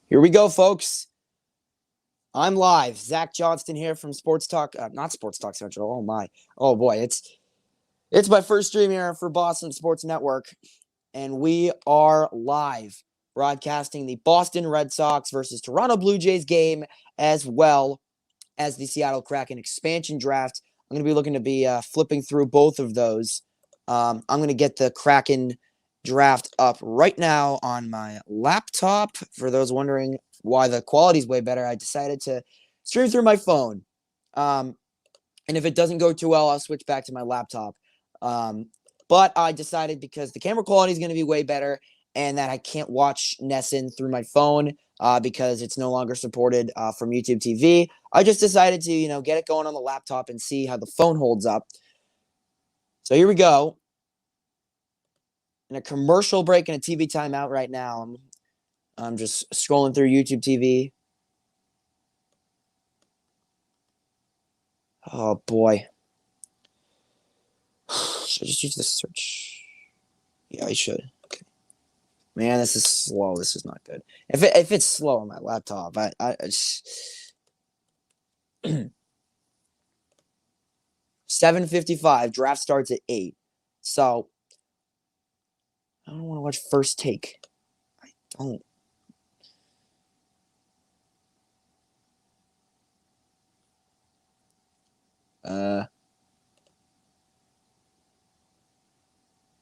Here we go, folks. I'm live. Zach Johnston here from Sports Talk, not Sports Talk Central. Oh my, oh boy, it's my first stream here for Boston Sports Network, and we are live broadcasting the Boston Red Sox versus Toronto Blue Jays game, as well as the Seattle Kraken expansion draft. I'm going to be looking to be flipping through both of those. I'm going to get the Kraken draft up right now on my laptop. For those wondering why the quality is way better, I decided to stream through my phone. And if it doesn't go too well, I'll switch back to my laptop. But I decided because the camera quality is going to be way better and that I can't watch NESN through my phone because it's no longer supported from YouTube TV. I just decided to, get it going on the laptop and see how the phone holds up. So here we go. In a commercial break and a TV timeout right now. I'm just scrolling through YouTube TV. Oh, boy. Should I just use this search? Yeah, I should. Okay. Man, this is slow. This is not good. If it's slow on my laptop, I 7:55. Draft starts at 8. So I don't want to watch First Take. I don't.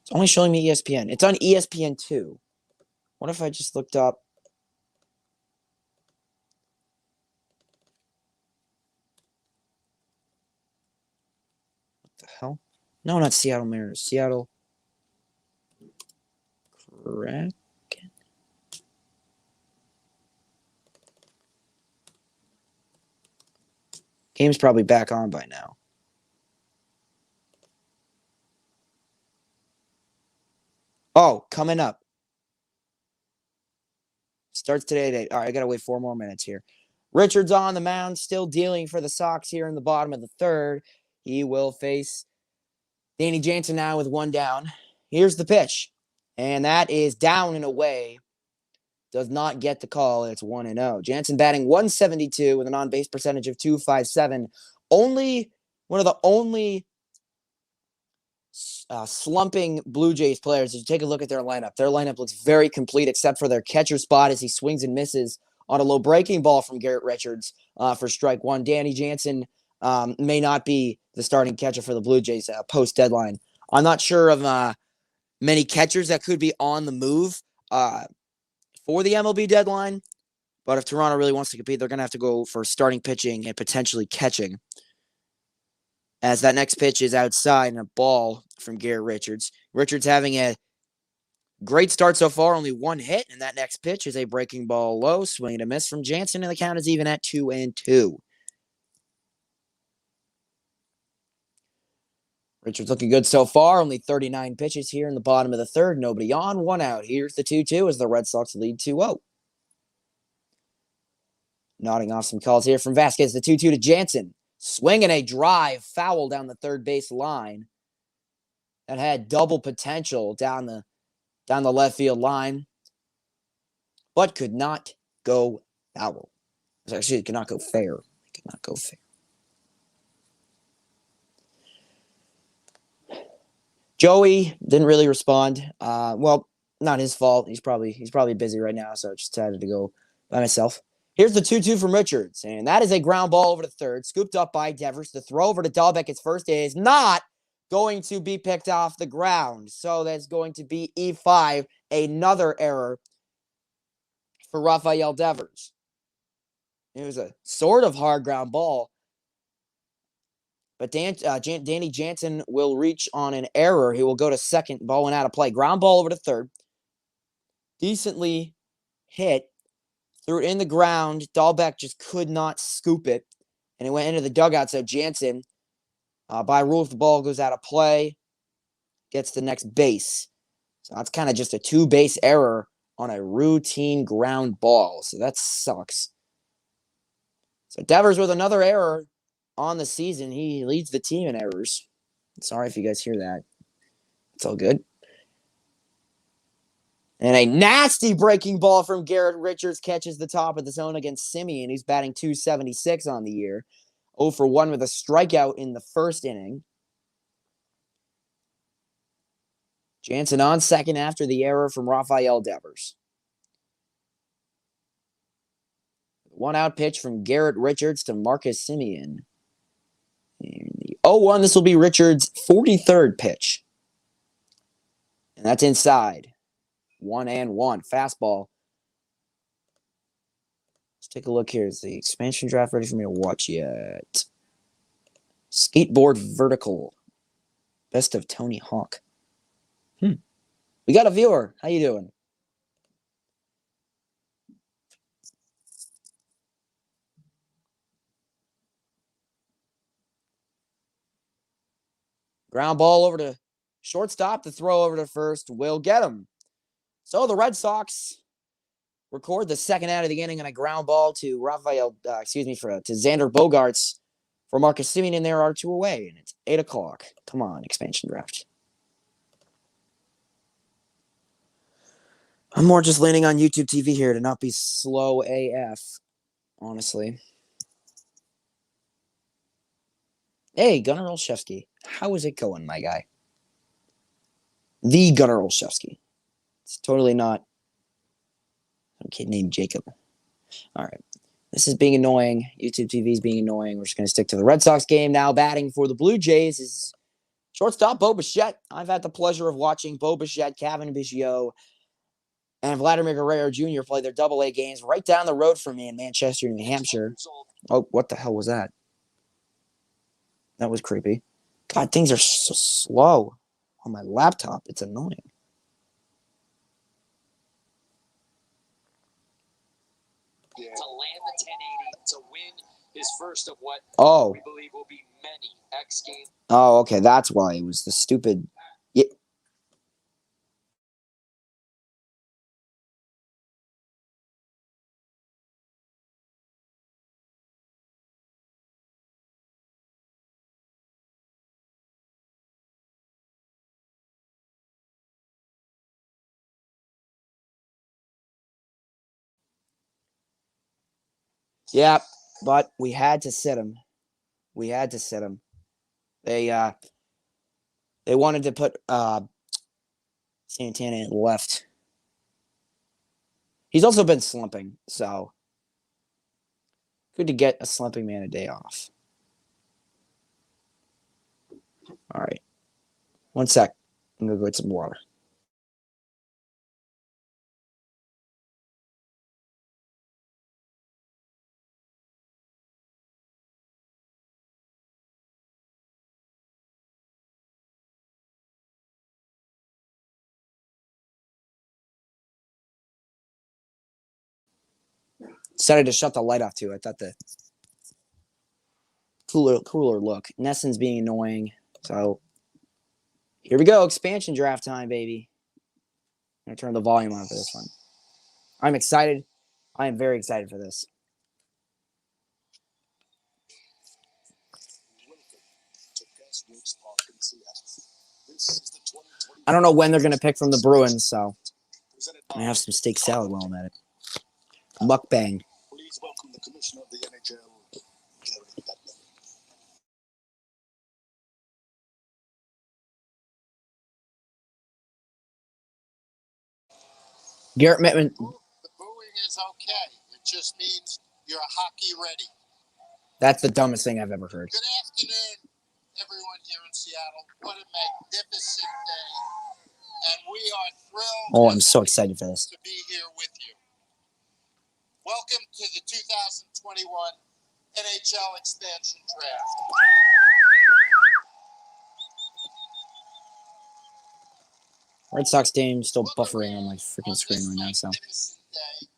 It's only showing me ESPN. It's on ESPN 2. What if I just looked up? What the hell? No, not Seattle Mariners. Seattle Kraken. Game's probably back on by now. Oh, coming up. Starts today at 8. All right, I got to wait 4 more minutes here. Richards on the mound, still dealing for the Sox here in the bottom of the third. He will face Danny Jansen now with 1 down. Here's the pitch. And that is down and away. Does not get the call. It's 1-0. Jansen batting 172 with an on-base percentage of .257. Only one of the only slumping Blue Jays players. As you take a look at their lineup looks very complete except for their catcher spot as he swings and misses on a low breaking ball from Garrett Richards for strike 1. Danny Jansen may not be the starting catcher for the Blue Jays post-deadline. I'm not sure of many catchers that could be on the move for the MLB deadline, but if Toronto really wants to compete, they're going to have to go for starting pitching and potentially catching. As that next pitch is outside and a ball from Garrett Richards. Richards having a great start so far, only 1 hit, and that next pitch is a breaking ball low, swing and a miss from Jansen, and the count is even at 2-2. Richards looking good so far, only 39 pitches here in the bottom of the third, nobody on, 1 out. Here's the 2-2 as the Red Sox lead 2-0. Nodding off some calls here from Vasquez, the 2-2 to Jansen. Swinging a drive, foul down the third base line. That had double potential down the left field line, but could not go foul. Actually, it could not go fair. It could not go fair. Joey didn't really respond. Well, not his fault. He's probably busy right now, so I just decided to go by myself. Here's the 2-2 from Richards, and that is a ground ball over to third, scooped up by Devers. The throw over to Dahlbeck at first is not going to be picked off the ground. So that's going to be E5, another error for Rafael Devers. It was a sort of hard ground ball, but Danny Jansen will reach on an error. He will go to second, ball went out of play. Ground ball over to third. Decently hit. Threw it in the ground. Dahlbeck just could not scoop it, and it went into the dugout. So Jansen, by rule, if the ball goes out of play, gets the next base. So that's kind of just a 2-base error on a routine ground ball. So that sucks. So Devers with another error on the season. He leads the team in errors. Sorry if you guys hear that. It's all good. And a nasty breaking ball from Garrett Richards catches the top of the zone against Semien. He's batting .276 on the year. 0 for 1 with a strikeout in the first inning. Jansen on second after the error from Rafael Devers. 1-out pitch from Garrett Richards to Marcus Semien. And the 0-1, this will be Richards' 43rd pitch. And that's inside. 1-1. Fastball. Let's take a look here. Is the expansion draft ready for me to watch yet? Skateboard vertical. Best of Tony Hawk. We got a viewer. How you doing? Ground ball over to shortstop. The throw over to first will get him. So the Red Sox record the second out of the inning on a ground ball to to Xander Bogaerts for Marcus Semien, and there are 2 away, and it's 8 o'clock. Come on, expansion draft. I'm more just leaning on YouTube TV here to not be slow AF, honestly. Hey, Gunnar Olszewski. How is it going, my guy? The Gunnar Olszewski. It's totally not some kid named Jacob. All right. This is being annoying. YouTube TV is being annoying. We're just going to stick to the Red Sox game. Now batting for the Blue Jays is shortstop Bo Bichette. I've had the pleasure of watching Bo Bichette, Kevin Biggio, and Vladimir Guerrero Jr. play their AA games right down the road from me in Manchester, New Hampshire. Oh, what the hell was that? That was creepy. God, things are so slow on my laptop. It's annoying. To land the 1080 to win his first of what we believe will be many X Games. Oh, okay. That's why it was the stupid. Yeah. Yeah, but we had to sit him. We had to sit him. They wanted to put Santana in left. He's also been slumping, so good to get a slumping man a day off. All right. 1 sec. I'm going to go get some water. Decided to shut the light off, too. I thought the cooler look. Nesson's being annoying, so here we go. Expansion draft time, baby. I'm going to turn the volume on for this one. I'm excited. I am very excited for this. I don't know when they're going to pick from the Bruins, so I have some steak salad while I'm at it. Mukbang. Please welcome the commissioner of the NHL, Gary Bettman. Garrett Bettman. The booing is okay. It just means you're hockey ready. That's the dumbest thing I've ever heard. Good afternoon, everyone here in Seattle. What a magnificent day. And we are thrilled. Oh, I'm so excited for this. To be here with you. Welcome to the 2021 NHL Expansion Draft. Red Sox game still buffering on my freaking screen right now, so. Day.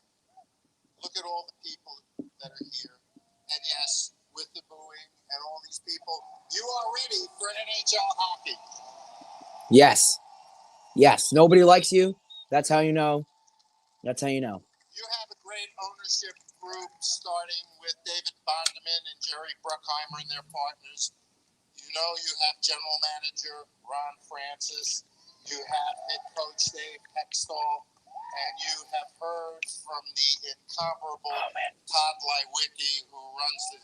Look at all the people that are here. And yes, with the booing and all these people, you are ready for an NHL hockey. Yes. Yes. Nobody likes you. That's how you know. That's how you know. You have a great ownership group starting with David Bonderman and Jerry Bruckheimer and their partners. You know you have general manager Ron Francis. You have head coach Dave Hextall. and you have heard from the incomparable Todd Lywicki, who runs the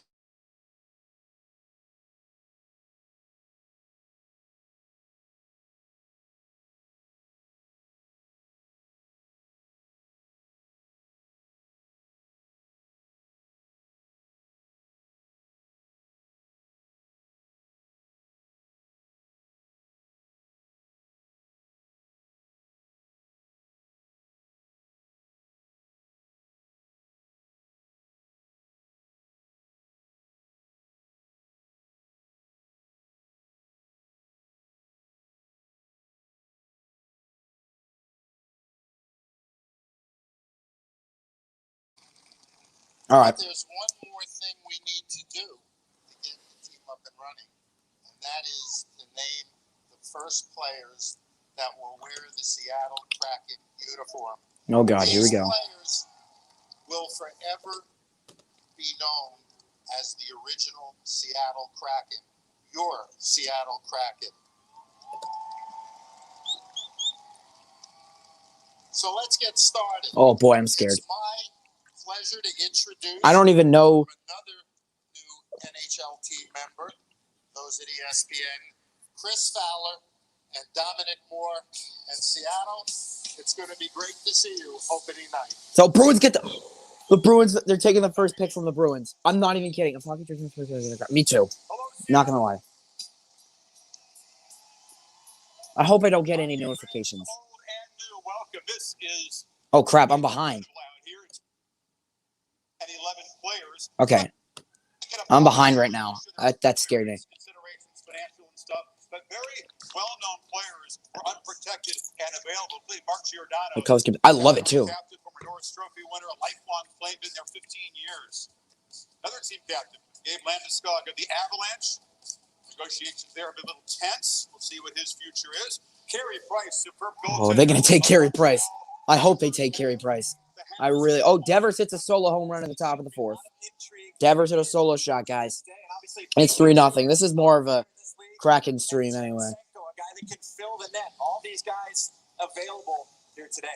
All right. There's one more thing we need to do to get the team up and running, and that is to name the first players that will wear the Seattle Kraken uniform. Oh, God. Here we These go. players will forever be known as the original Seattle Kraken, your Seattle Kraken. So let's get started. Oh, boy, I'm scared. It's my pleasure to introduce I don't even know. another new NHL team member, those at ESPN, Chris Fowler and Dominic Moore. And Seattle, it's going to be great to see you opening night. So Bruins get the Bruins. They're taking the first pick from the Bruins. I'm not even kidding. I'm talking to me too. Not gonna lie. I hope I don't get any notifications. Oh crap! I'm behind. Okay, I'm behind right now. That scared me. But very well-known players were unprotected and available. Mark Giordano. The coach, I love it too. Captain, former Norris Trophy winner, a lifelong Flame, been there 15 years. Another team captain, Gabe Landeskog of the Avalanche. Negotiations there have been a little tense. We'll see what his future is. Carey Price, superb goaltender. Oh, they're gonna take Carey Price. I hope they take Carey Price. I really. Oh, Devers hits a solo home run at the top of the fourth. Devers hit a solo shot, guys. And it's 3-0. This is more of a Kraken stream anyway. A guy that can fill the net. All these guys available here today.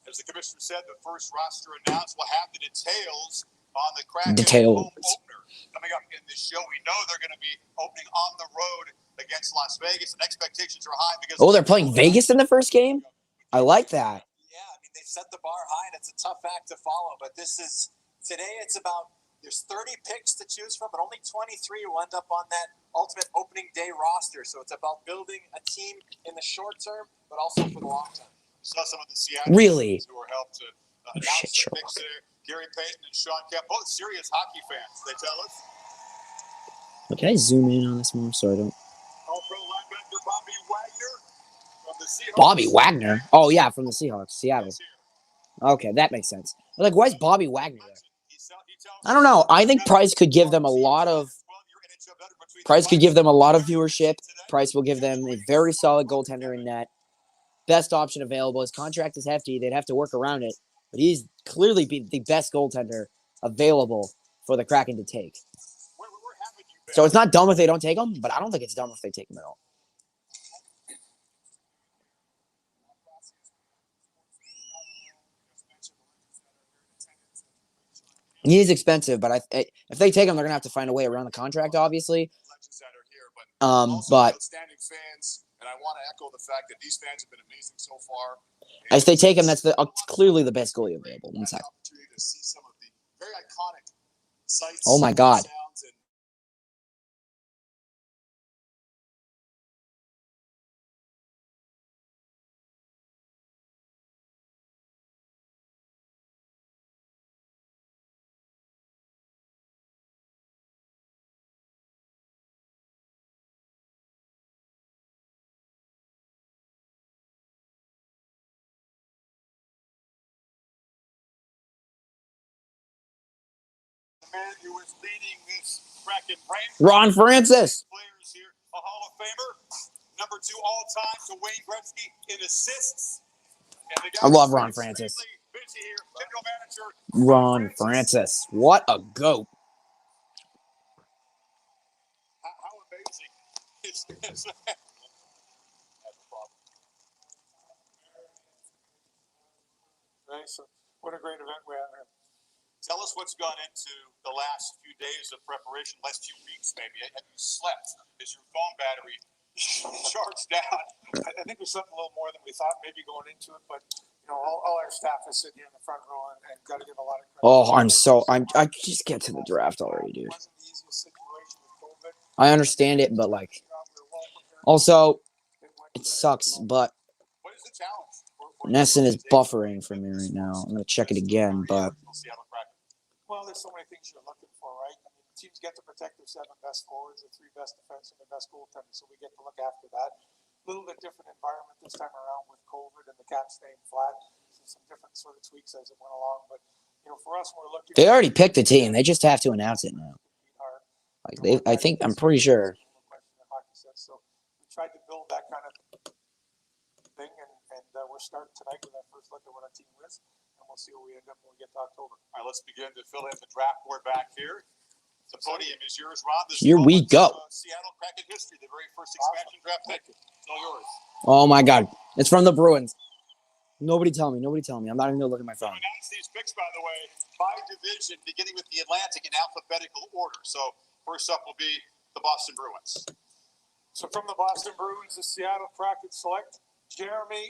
As the commissioner said, the first roster announced will have the details on the Kraken home opener. Coming up in this show, we know they're going to be opening on the road against Las Vegas, and expectations are high because they're playing Vegas in the first game? I like that. Yeah, I mean, they set the bar high, and it's a tough act to follow, but today it's about there's 30 picks to choose from, but only 23 will end up on that ultimate opening day roster. So it's about building a team in the short term, but also for the long term. Saw some of the Seattle really who were helped to announce the picks there. Gary Payton and Sean Kemp, both serious hockey fans, they tell us. Can I zoom in on this more so I don't? All-pro linebacker Bobby Wagner from the Seahawks. Bobby Wagner? Oh, yeah, from the Seahawks, Seattle. Okay, that makes sense. Like, why is Bobby Wagner there? I don't know. I think Price could give them a lot of viewership. Price will give them a very solid goaltender in net. Best option available. His contract is hefty. They'd have to work around it. But he's clearly the best goaltender available for the Kraken to take. So it's not dumb if they don't take him, but I don't think it's dumb if they take him at all. He is expensive, but if they take him, they're gonna have to find a way around the contract, obviously. But fans, and I want to echo the fact that these fans have been amazing so far. If they take him, that's clearly the best goalie available. One second. Oh my God. Man who is leading this Kraken brand. Ron Francis. Players here, a Hall of Famer, number 2 all time to Wayne Gretzky in assists. I love Ron Francis. Ron Francis, what a goat! How amazing is this? place. So what a great event we have here. Tell us what's gone into the last few days of preparation, last few weeks maybe. Have you slept? Is your phone battery charged down? I think we slept a little more than we thought maybe going into it, but all our staff is sitting here in the front row and got to give a lot of credit. Oh, I just get to the draft already, dude. It wasn't the easiest situation with COVID. I understand it, but like, also, it sucks, but What is the challenge? Nesson is buffering for me right now. I'm gonna check it again, but Well, there's so many things you're looking for, right? I mean, teams get to protect their 7 best forwards, their 3 best defensemen, their best goaltenders, so we get to look after that. A little bit different environment this time around with COVID and the cap staying flat. So some different sort of tweaks as it went along, but for us, we're looking. they already picked the team. They just have to announce it now. Like I'm pretty sure. So we tried to build that kind of thing, and we're starting tonight with our first look at what our team is. We'll see where we end up when we get to October. All right, let's begin to fill in the draft board back here. The podium is yours, Ron. Here we go. Seattle Kraken history, the very first expansion draft pick. It's all yours. Oh my God, it's from the Bruins. Nobody tell me. I'm not even gonna look at my phone. Announce these picks, by the way, by division, beginning with the Atlantic in alphabetical order. So first up will be the Boston Bruins. So from the Boston Bruins, the Seattle Kraken select Jeremy.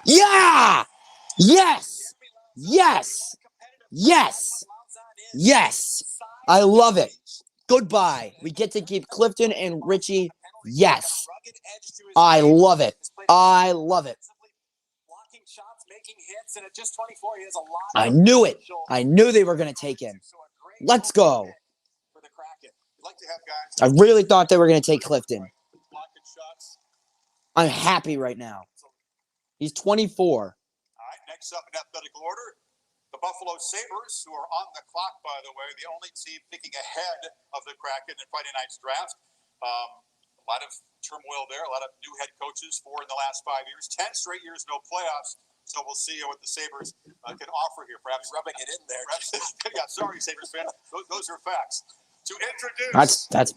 Yeah. Yes. I love it. Goodbye. We get to keep Clifton and Richie. Yes. I love it. I knew it. I knew they were going to take him. Let's go. I really thought they were going to take Clifton. I'm happy right now. He's 24. All right, next up in alphabetical order, the Buffalo Sabres, who are on the clock, by the way, the only team picking ahead of the Kraken in Friday night's draft. A lot of turmoil there, a lot of new head coaches, 4 in the last 5 years, 10 straight years, no playoffs. So we'll see what the Sabres can offer here. Perhaps rubbing it in there. Yeah, sorry, Sabres fan. Those are facts. To introduce That's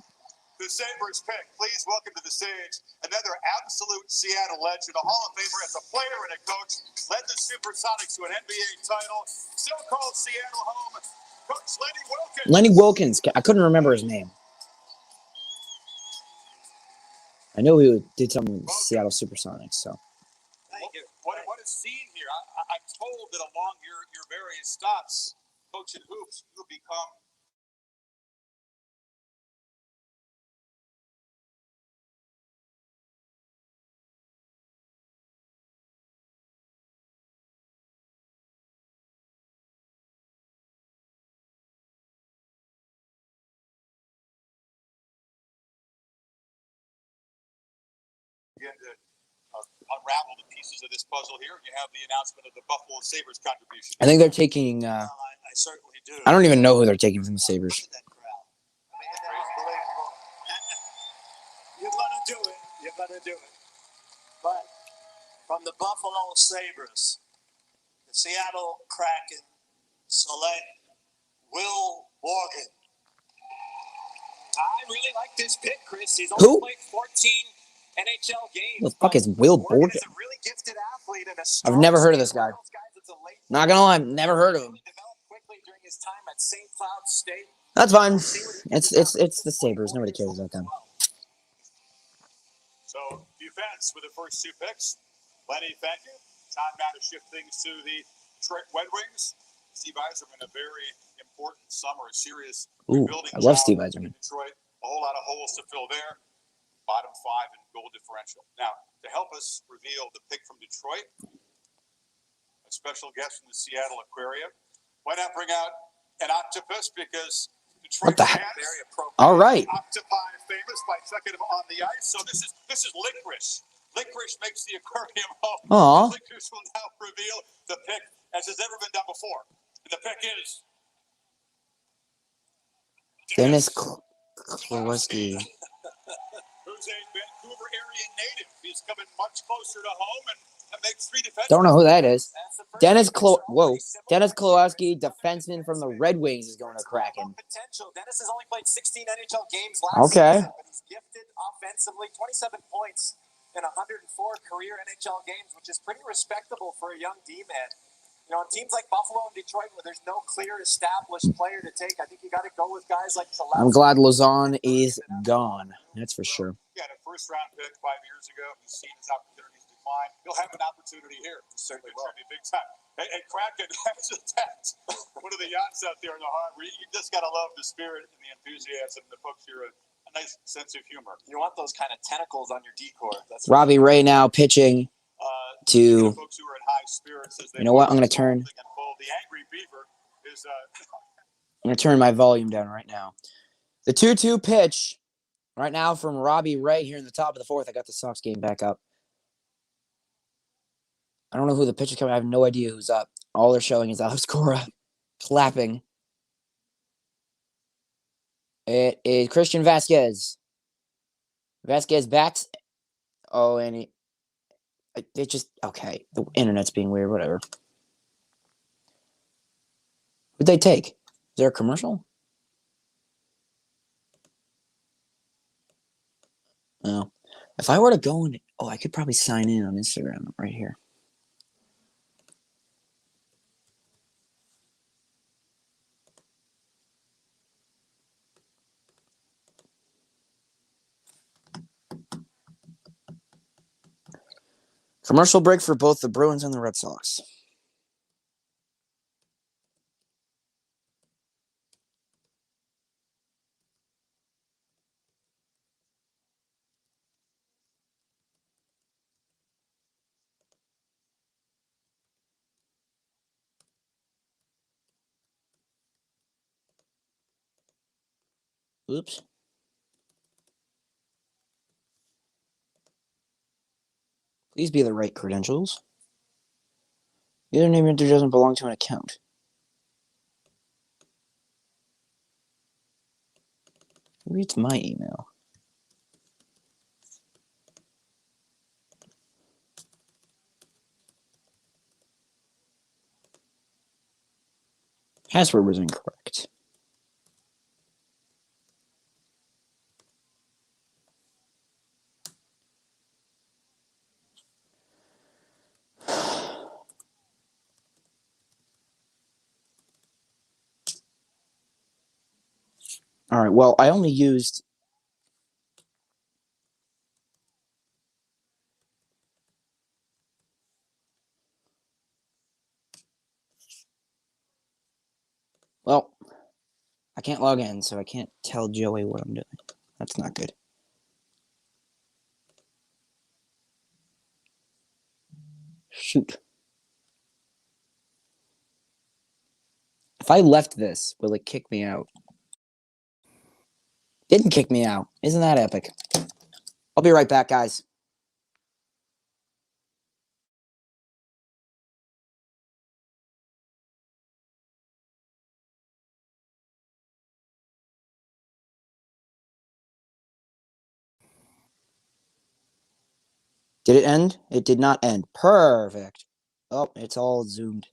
the Sabres pick, please welcome to the stage another absolute Seattle legend, a Hall of Famer as a player and a coach, led the Supersonics to an NBA title, still called Seattle home, Coach Lenny Wilkens. Lenny Wilkens. I couldn't remember his name. I know he did something with the Seattle Supersonics. So. Thank you. What is seen here? I'm told that along your various stops, coaching hoops, you'll become. Begin to unravel the pieces of this puzzle here. You have the announcement of the Buffalo Sabres contribution. I think they're taking. I certainly do. I don't even know who they're taking from the Sabres. Look at that crowd. I mean, unbelievable. You're gonna do it. But from the Buffalo Sabres, the Seattle Kraken select Will Morgan. I really like this pick, Chris. He's Who? only played 14 NHL games. Who the fuck is Will Morgan? Is a really gifted athlete and a I've never heard of this guy. It's a late Not gonna lie, I've never heard of him. developed quickly during his time at St. Cloud State. That's fine. It's the Sabres. Nobody cares about them. So defense with the first 2 picks. Lenny, thank you. Time now to shift things to the Detroit Red Wings. Steve Yzerman, a very important summer, a serious rebuilding I love job Steve Yzerman. in Detroit. A whole lot of holes to fill there. Bottom 5 in goal differential. Now, to help us reveal the pick from Detroit, a special guest from the Seattle Aquarium. Why not bring out an octopus? Because Detroit What the heck? fans, very appropriate. All right. Octopi famous by chucking them on the ice. So this is licorice. Licorice makes the aquarium home. Aw. Licorice will now reveal the pick as has ever been done before. And the pick is Dennis Klawski. who's a Vancouver area native. He's coming much closer to home and makes 3 defenses. Don't know who that is. Dennis Klawski, defenseman from the Red Wings, is going to Kraken. Potential. Dennis has only played 16 NHL games last Okay. season, but he's gifted offensively. 27 points in 104 career NHL games, which is pretty respectable for a young D-man. You know, on teams like Buffalo and Detroit, where there's no clear established player to take, I think you got to go with guys like Zalewski. I'm glad Lausanne is gone. That's for sure. He had a first-round pick 5 years ago. He's seen his opportunities decline. He'll have an opportunity here. Certainly will. Big time. Hey, Kraken has attacked one of the yachts out there in the harbor. You just got to love the spirit and the enthusiasm that folks here. A nice sense of humor. You want those kind of tentacles on your decor. That's Robbie Ray now pitching to. Folks who are in high spirits as they You know what? I'm going to turn. The angry beaver is. I'm going to turn my volume down right now. The 2-2 pitch right now from Robbie Ray here in the top of the fourth. I got the Sox game back up. I don't know who the pitcher's coming. I have no idea who's up. All they're showing is Alex Cora clapping. It is Christian Vasquez. Vasquez backs. Oh, and it just okay. The internet's being weird. Whatever. Who'd they take? Is there a commercial? No. If I were to go in, I could probably sign in on Instagram right here. Commercial break for both the Bruins and the Red Sox. Oops. Please be the right credentials. Username doesn't belong to an account. Maybe it's my email. Password was incorrect. All right, well, I only used... Well, I can't log in, so I can't tell Joey what I'm doing. That's not good. Shoot. If I left this, will it kick me out? Didn't kick me out. Isn't that epic? I'll be right back, guys. Did it end? It did not end. Perfect. Oh, it's all zoomed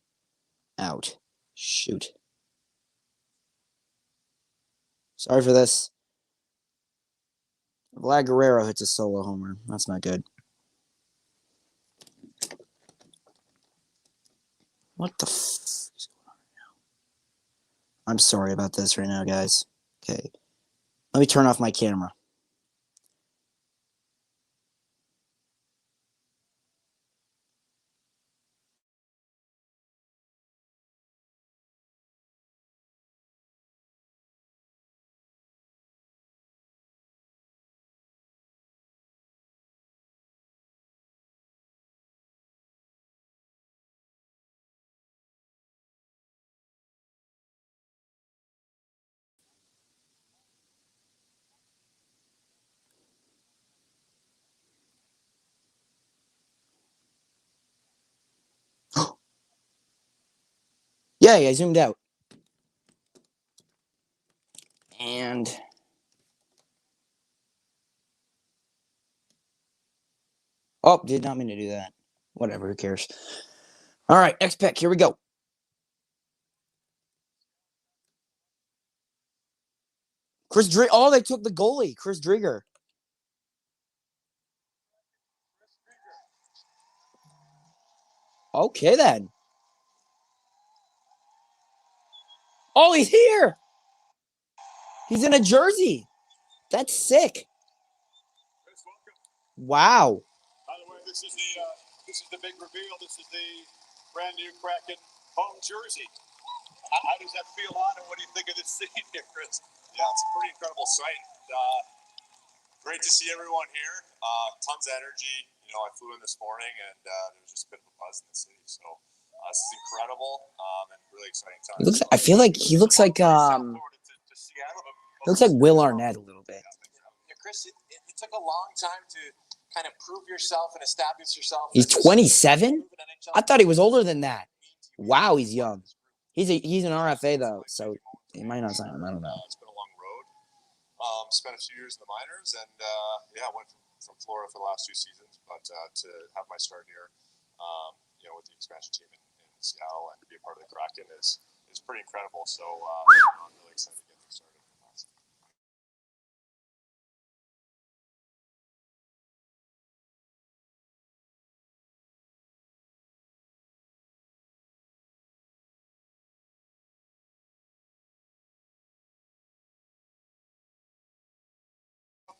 out. Shoot. Sorry for this. Vlad Guerrero hits a solo homer. That's not good. What the f is going on right now? I'm sorry about this right now, guys. Okay. Let me turn off my camera. Yeah, I zoomed out. And did not mean to do that. Whatever, who cares? All right, next pick. Here we go. Chris Driedger. Oh, they took the goalie, Chris Driedger. Okay, then. Oh, he's here. He's in a jersey. That's sick. Chris, welcome. Wow. By the way, this is the big reveal. This is the brand new Kraken home jersey. How does that feel on, and what do you think of this scene here, Chris? Yeah, it's a pretty incredible sight. Great to see everyone here. Tons of energy. You know, I flew in this morning, and there was just a bit of a buzz in the city. So this is incredible and really exciting times. He looks. I feel like he looks like looks like Will Arnett a little bit. Yeah, Chris, it took a long time to kind of prove yourself and establish yourself. He's 27. I thought he was older than that. Wow, he's young. He's an RFA though, so he might not sign him. I don't know. It's been a long road. Spent a few years in the minors, and yeah, went from Florida for the last 2 seasons. But to have my start here, you know, with the expansion team in Seattle and to be a part of the Kraken is pretty incredible. So I'm really excited to get things started.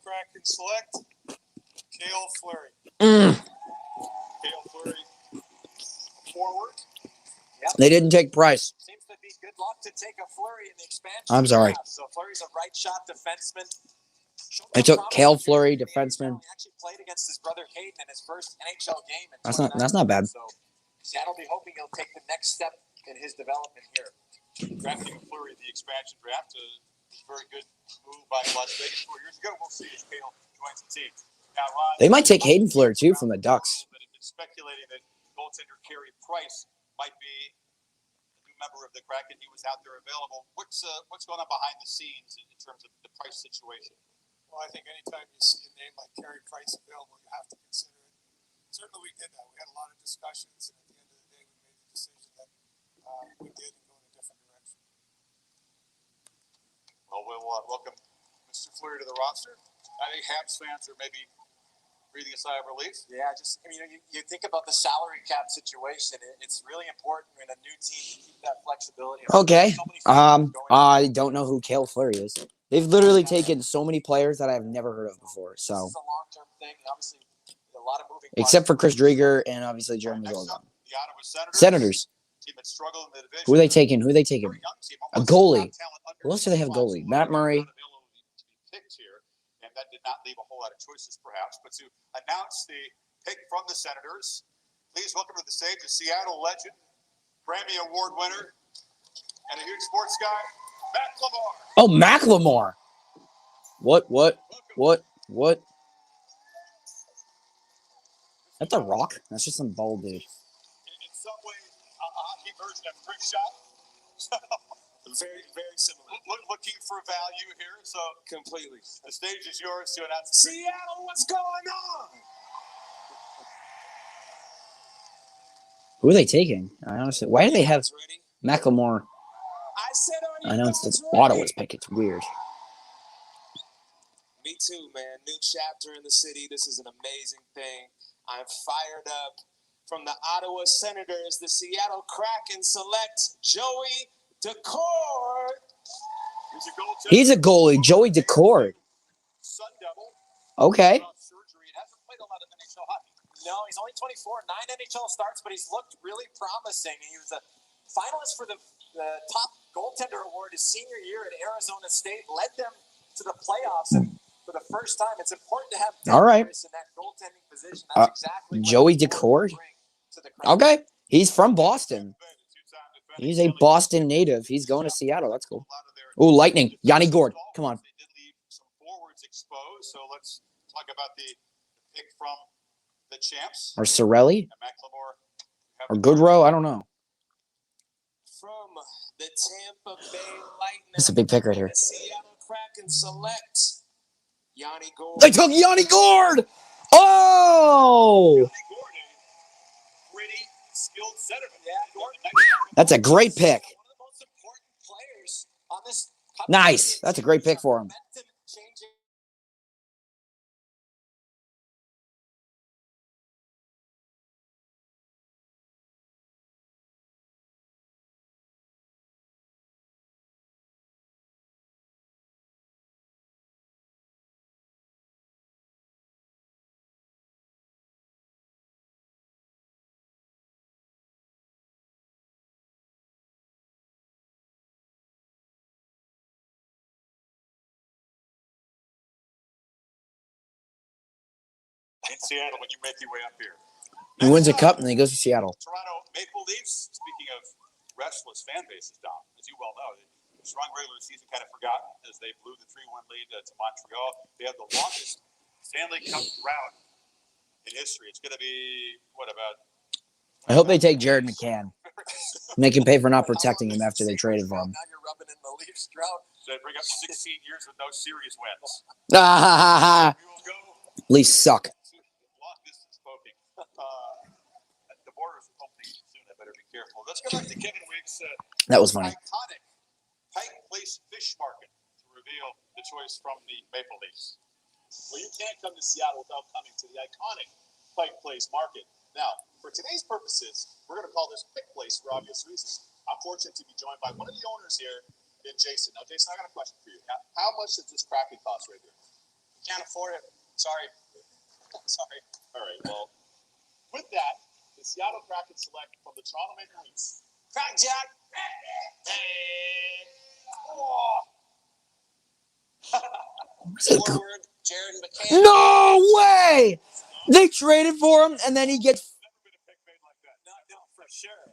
Kraken select Cale Fleury. Cale Fleury, forward. They didn't take Price. Seems to be good luck to take a Fleury in the expansion. I'm sorry. Draft. So Fleury's a right shot defenseman. They took Cale Fleury, defenseman. He actually played against his brother Hayden in his first NHL game. That's not bad. So Seattle will be hoping he'll take the next step in his development here. Drafting Fleury the expansion draft is a very good move by Las Vegas 4 years ago. We'll see as Cale joins the team. Now, Ron, They might take Hayden Fleury too from the Ducks. That have been speculating that goaltender Carey Price might be a new member of the Kraken. He was out there available. What's going on behind the scenes in terms of the Price situation? Well, I think anytime you see a name like Carey Price available, you have to consider it. Certainly we did that. We had a lot of discussions, and at the end of the day, we made the decision that we did and go in a different direction. Well, we'll welcome Mr. Fleury to the roster. I think Habs fans are maybe breathing a sigh of relief. Yeah, just I mean, you think about the salary cap situation. It's really important in a new team to keep that flexibility. Okay. I don't know who Cale Fleury is. They've literally taken so many players that I've never heard of before. So, this is a long-term thing. Obviously, a lot of moving except for Chris Drieger and obviously Jeremy Next Gorgon. up, the Ottawa Senators. Team that struggled in the division. Who are they taking? Who are they taking? Very young team, A almost goalie. top talent under Who else do they have 25, goalie? so Matt Murray. not available to be picked here, and that did not leave a whole lot of choices, perhaps. But to announce the pick from the Senators, please welcome to the stage a Seattle legend, Grammy Award winner, and a huge sports guy, Matt Lamar. Oh, Macklemore. What? That's a Rock? That's just some bald dude. In some ways, a hockey version of Chris Shot. very, very similar. Looking for value here, so Completely. the stage is yours to announce. Seattle, what's going on? Who are they taking? I honestly, why do they have Ready? Macklemore I said, are you announced guys as ready? Ottawa's pick? It's weird. Me too, man. New chapter in the city. This is an amazing thing. I'm fired up. From the Ottawa Senators, the Seattle Kraken select Joey Daccord. He's a goalie, Joey Daccord. Sun Devil. Okay. Surgery. It hasn't played a lot of NHL hockey. No, he's only 24, 9 NHL starts, but he's looked really promising. He was a finalist for the top goaltender award his senior year at Arizona State, led them to the playoffs, and for the first time, it's important to have All right. in that goaltending position. That's exactly what Joey he's going Daccord? to bring to the Kraken. Okay. He's from Boston. He's a Boston native. He's going to Seattle. That's cool. Ooh, Lightning. Yanni Gord. Come on. They did leave some forwards exposed, so let's talk about the pick from the champs. Or Sorelli? And Macklemore. Or Goodrow? I don't know. From the Tampa Bay Lightning, That's a big pick right here. the Seattle Kraken select Yanni Gord. They took Yanni Gord! Oh! Pretty skilled centerman. Yeah, That's a great pick. one of the most important players on this. Nice. That's a great pick for him. Momentum changing in Seattle when you make your way up here. He wins a cup and then he goes to Seattle. Toronto Maple Leafs, speaking of restless fan bases, Dom, as you well know, the strong regular season kind of forgotten as they blew the 3-1 lead to Montreal. They have the longest Stanley Cup drought in history. It's going to be, what, about... I hope they take Jared McCann. Make him pay for not protecting him after they traded for him. Now you're rubbing in the Leafs drought. So they bring up 16 years with no series wins. Ah, We will go Leafs suck. to long distance poking. The borders are opening soon. I better be careful. Let's go back to Kevin Weeks. That was funny. Iconic Pike Place Fish Market to reveal the choice from the Maple Leafs. Well, you can't come to Seattle without coming to the iconic Pike Place Market. Now, for today's purposes, we're going to call this Pick Place for obvious reasons. I'm fortunate to be joined by one of the owners here, in Jason. Now, Jason, I got a question for you. How much does this Kraken cost right here? Can't afford it. Sorry. Sorry. All right. Well, with that, the Seattle Kraken select from the Toronto Maple Leafs. Crack Jack. Forward, Jared McCann. No way! They traded for him, and then he gets Never been a pick made like that. No, for sure.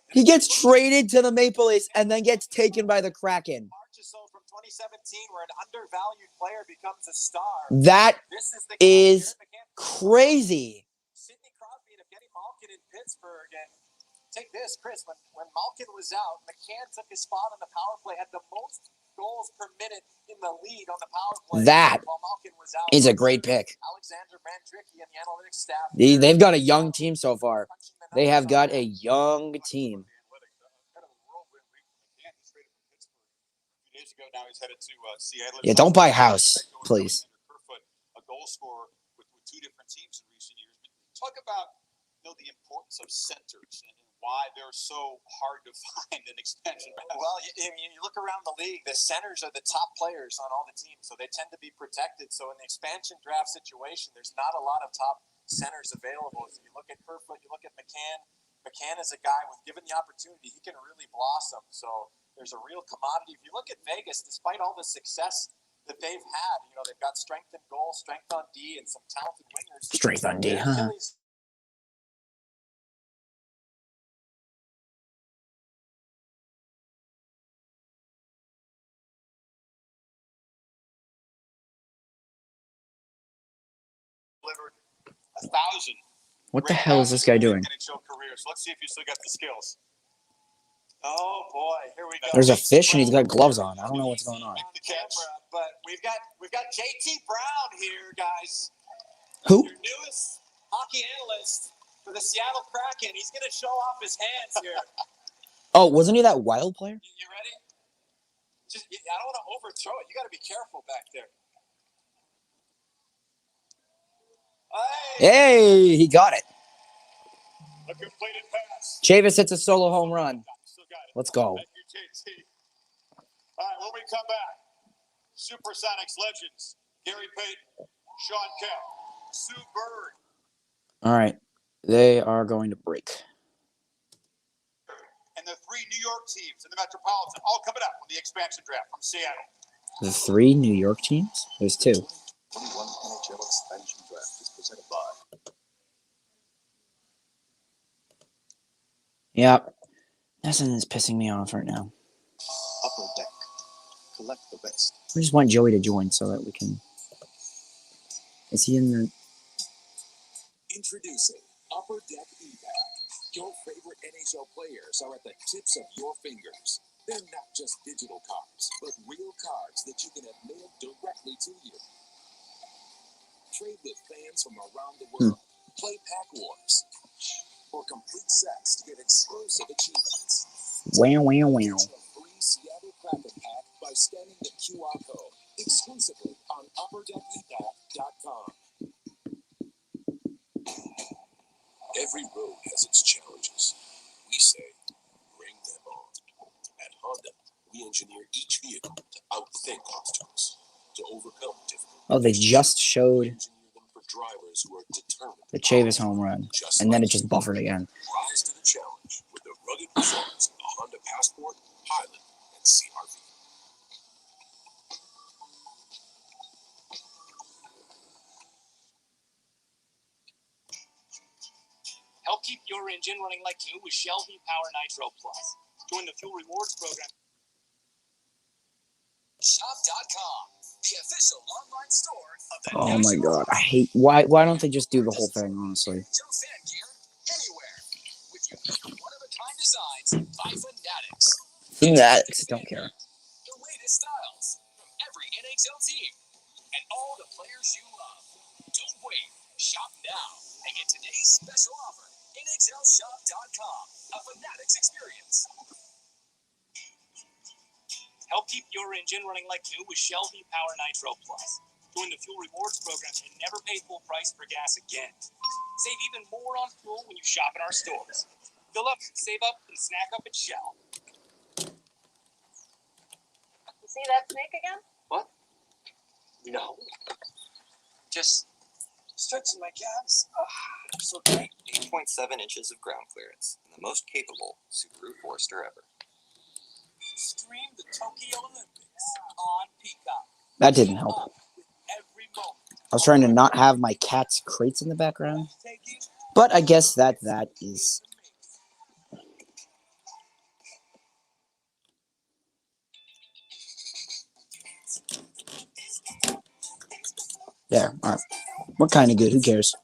traded to the Maple Leafs and then gets taken by the Kraken. March or so from 2017, where an undervalued player becomes a star. That This is the is Jared McCann. crazy. Sidney Crosby and Evgeny Malkin in Pittsburgh. And take this, Chris. When Malkin was out, McCann took his spot on the power play, had the most goals per minute in the league on the power play. That while Malkin was out. is a great pick. Alexander Mandrycky and the analytics staff. They've got a young team so far. They have got a young team. Kind of a whirlwind week for McCann. He's traded from Pittsburgh a few days ago. Now he's headed to Seattle. Yeah, don't buy a house, please. Kerfoot, a goal scorer with 2 different teams in recent years. But talk about the importance of centers and why they're so hard to find in expansion. Well, you look around the league, the centers are the top players on all the teams, so they tend to be protected. So in the expansion draft situation, there's not a lot of top centers available. If you look at Kerfoot, you look at McCann. McCann is a guy with, given the opportunity, he can really blossom. So there's a real commodity. If you look at Vegas, despite all the success that they've had, they've got strength in goal, strength on D, and some talented wingers. Strength on D, huh? Delivered 1,000. What the hell is this guy doing? NHL career. So let's see if you still got the skills. Oh boy, here we go. There's a fish and he's got gloves on. I don't know what's going on. The camera, but we've got JT Brown here, guys. Who? Your newest hockey analyst for the Seattle Kraken. He's going to show off his hands here. Oh, wasn't he that Wild player? You ready? I don't want to overthrow it. You got to be careful back there. Hey, he got it. A completed pass. Chavis hits a solo home run. Still got it. Let's go. Thank you, JT. All right, when we come back, Supersonics legends Gary Payton, Sean Kemp, Sue Bird. All right. They are going to break. And the 3 New York teams in the Metropolitan all coming up with the expansion draft from Seattle. The 3 New York teams? There's 2. 21 NHL expansion draft is presented by. Yep. Nothing is pissing me off right now. Upper Deck. Collect the best. We just want Joey to join so that we can... Is he in the... Introducing Upper Deck ePack. Your favorite NHL players are at the tips of your fingers. They're not just digital cards, but real cards that you can have mailed directly to you. Trade with fans from around the world. Play Pack Wars. Or complete sets to get exclusive achievements. Wow, wow, wow. Get your free Seattle Kraken pack by scanning the QR code exclusively on UpperDeckEPack.com. Every road has its challenges. We say, bring them on. At Honda, we engineer each vehicle to outthink obstacles, to overcome difficulties. Oh, they just showed Engineer them for drivers who are determined. the Chavis home run. Just And then like it just buffered again. rise to the challenge with the rugged performance of the Honda Passport, Pilot, and CR-V. Help keep your engine running like new with Shell V-Power Nitro Plus. Join the Fuel Rewards program. Shop.com, the official online store of the Oh my National god, I hate why don't they just do the whole thing, honestly? NHL fan gear anywhere with unique one-of-a-kind designs by Fanatics. Fanatics, don't care. The latest styles from every NHL team and all the players you love. Don't wait. Shop now and get today's special offer. NHLShop.com, a Fanatics experience. Help keep your engine running like new with Shell V-Power Nitro Plus. Join the Fuel Rewards program and never pay full price for gas again. Save even more on fuel when you shop in our stores. Fill up, save up, and snack up at Shell. You see that snake again? What? No. Just stretching my calves. I'm so great. 8.7 inches of ground clearance and the most capable Subaru Forester ever. Stream the Tokyo Olympics on Peacock. That didn't help. With every moment. I was trying to not have my cat's crates in the background, but I guess that is. There. All right. We're kind of good. Who cares?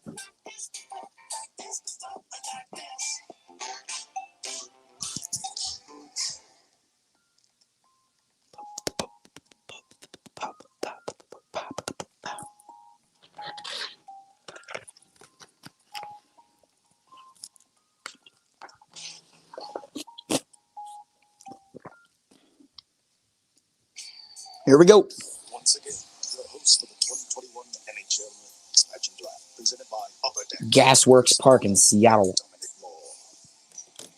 Here we go. Once again, your host for the 2021 NHL Expansion Draft, presented by Upper Deck. Gasworks Park in Seattle. Dominic Moore.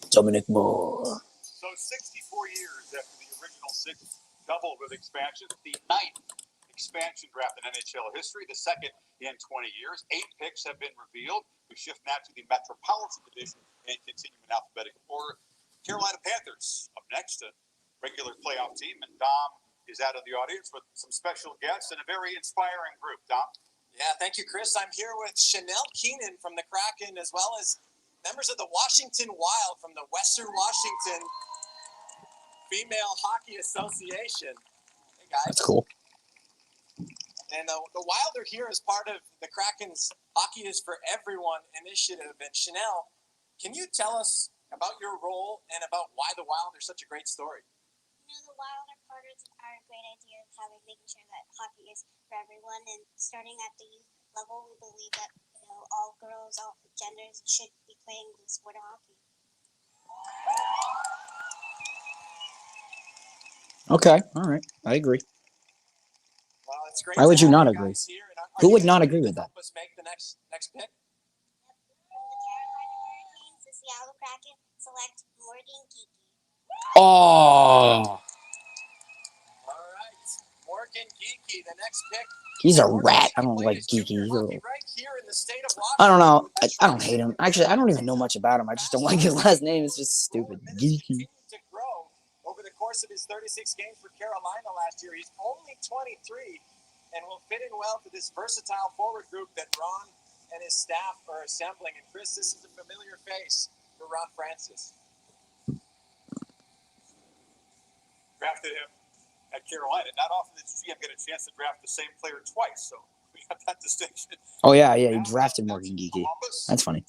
Dominic Moore. So 64 years after the original 6 double with expansion, the 9th expansion draft in NHL history, the 2nd in 20 years. 8 picks have been revealed. We shift now to the Metropolitan Division and continue in alphabetical order. Carolina Panthers up next, a regular playoff team, and Dom is out of the audience with some special guests and a very inspiring group. Dom? Yeah, thank you, Chris. I'm here with Chanel Keenan from the Kraken, as well as members of the Washington Wild from the Western Washington Female Hockey Association. Hey, guys. That's cool. And the Wild are here as part of the Kraken's Hockey is for Everyone initiative. And Chanel, can you tell us about your role and about why the Wild are such a great story? The Wild are part of our great idea of making sure that hockey is for everyone. And starting at the youth level, we believe that all girls, all genders should be playing the sport of hockey. Okay. All right. I agree. Well, it's great. Why would you to have not you agree? guys here. And are Who you would guys not ready agree to with that? help us make the next pick? From the Carolina Hurricanes, the Seattle Kraken select Morgan Geekie. Oh, All right, Morgan Geekie, the next pick. he's a Morgan rat. I don't played like his junior Geekie. He's a hockey little... right here in the state of I don't know. Washington. I don't hate him. Actually, I don't even know much about him. I just don't like his last name. It's just stupid. Geeky. Continued to grow over the course of his 36 games for Carolina last year. He's only 23 and will fit in well to this versatile forward group that Ron and his staff are assembling. And Chris, this is a familiar face for Ron Francis. Drafted him at Carolina. Not often does GM get a chance to draft the same player twice, so we got that distinction. Oh, yeah. He drafted Morgan Geeky. That's funny.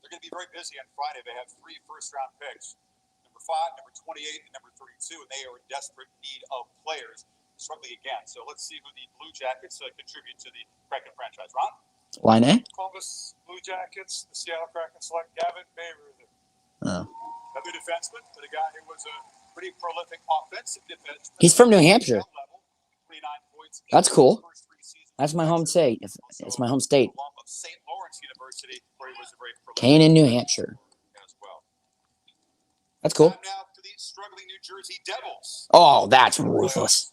They're going to be very busy on Friday. They have 3 first-round picks, number 5, number 28, and number 32, and they are in desperate need of players, struggling again. So let's see who the Blue Jackets contribute to the Kraken franchise. Ron? Line A? Columbus Blue Jackets, the Seattle Kraken select Gavin Bayreuther. Oh. Another defenseman, but a guy who was a pretty prolific offensive defenseman. He's from New Hampshire. 29 points. That's cool. First 3 seasons. That's my home state. It's my home state. Alum of St. Lawrence University, where he was a very prolific Canaan, New Hampshire. as well. That's cool. Time now to the struggling New Jersey Devils. Oh, that's ruthless.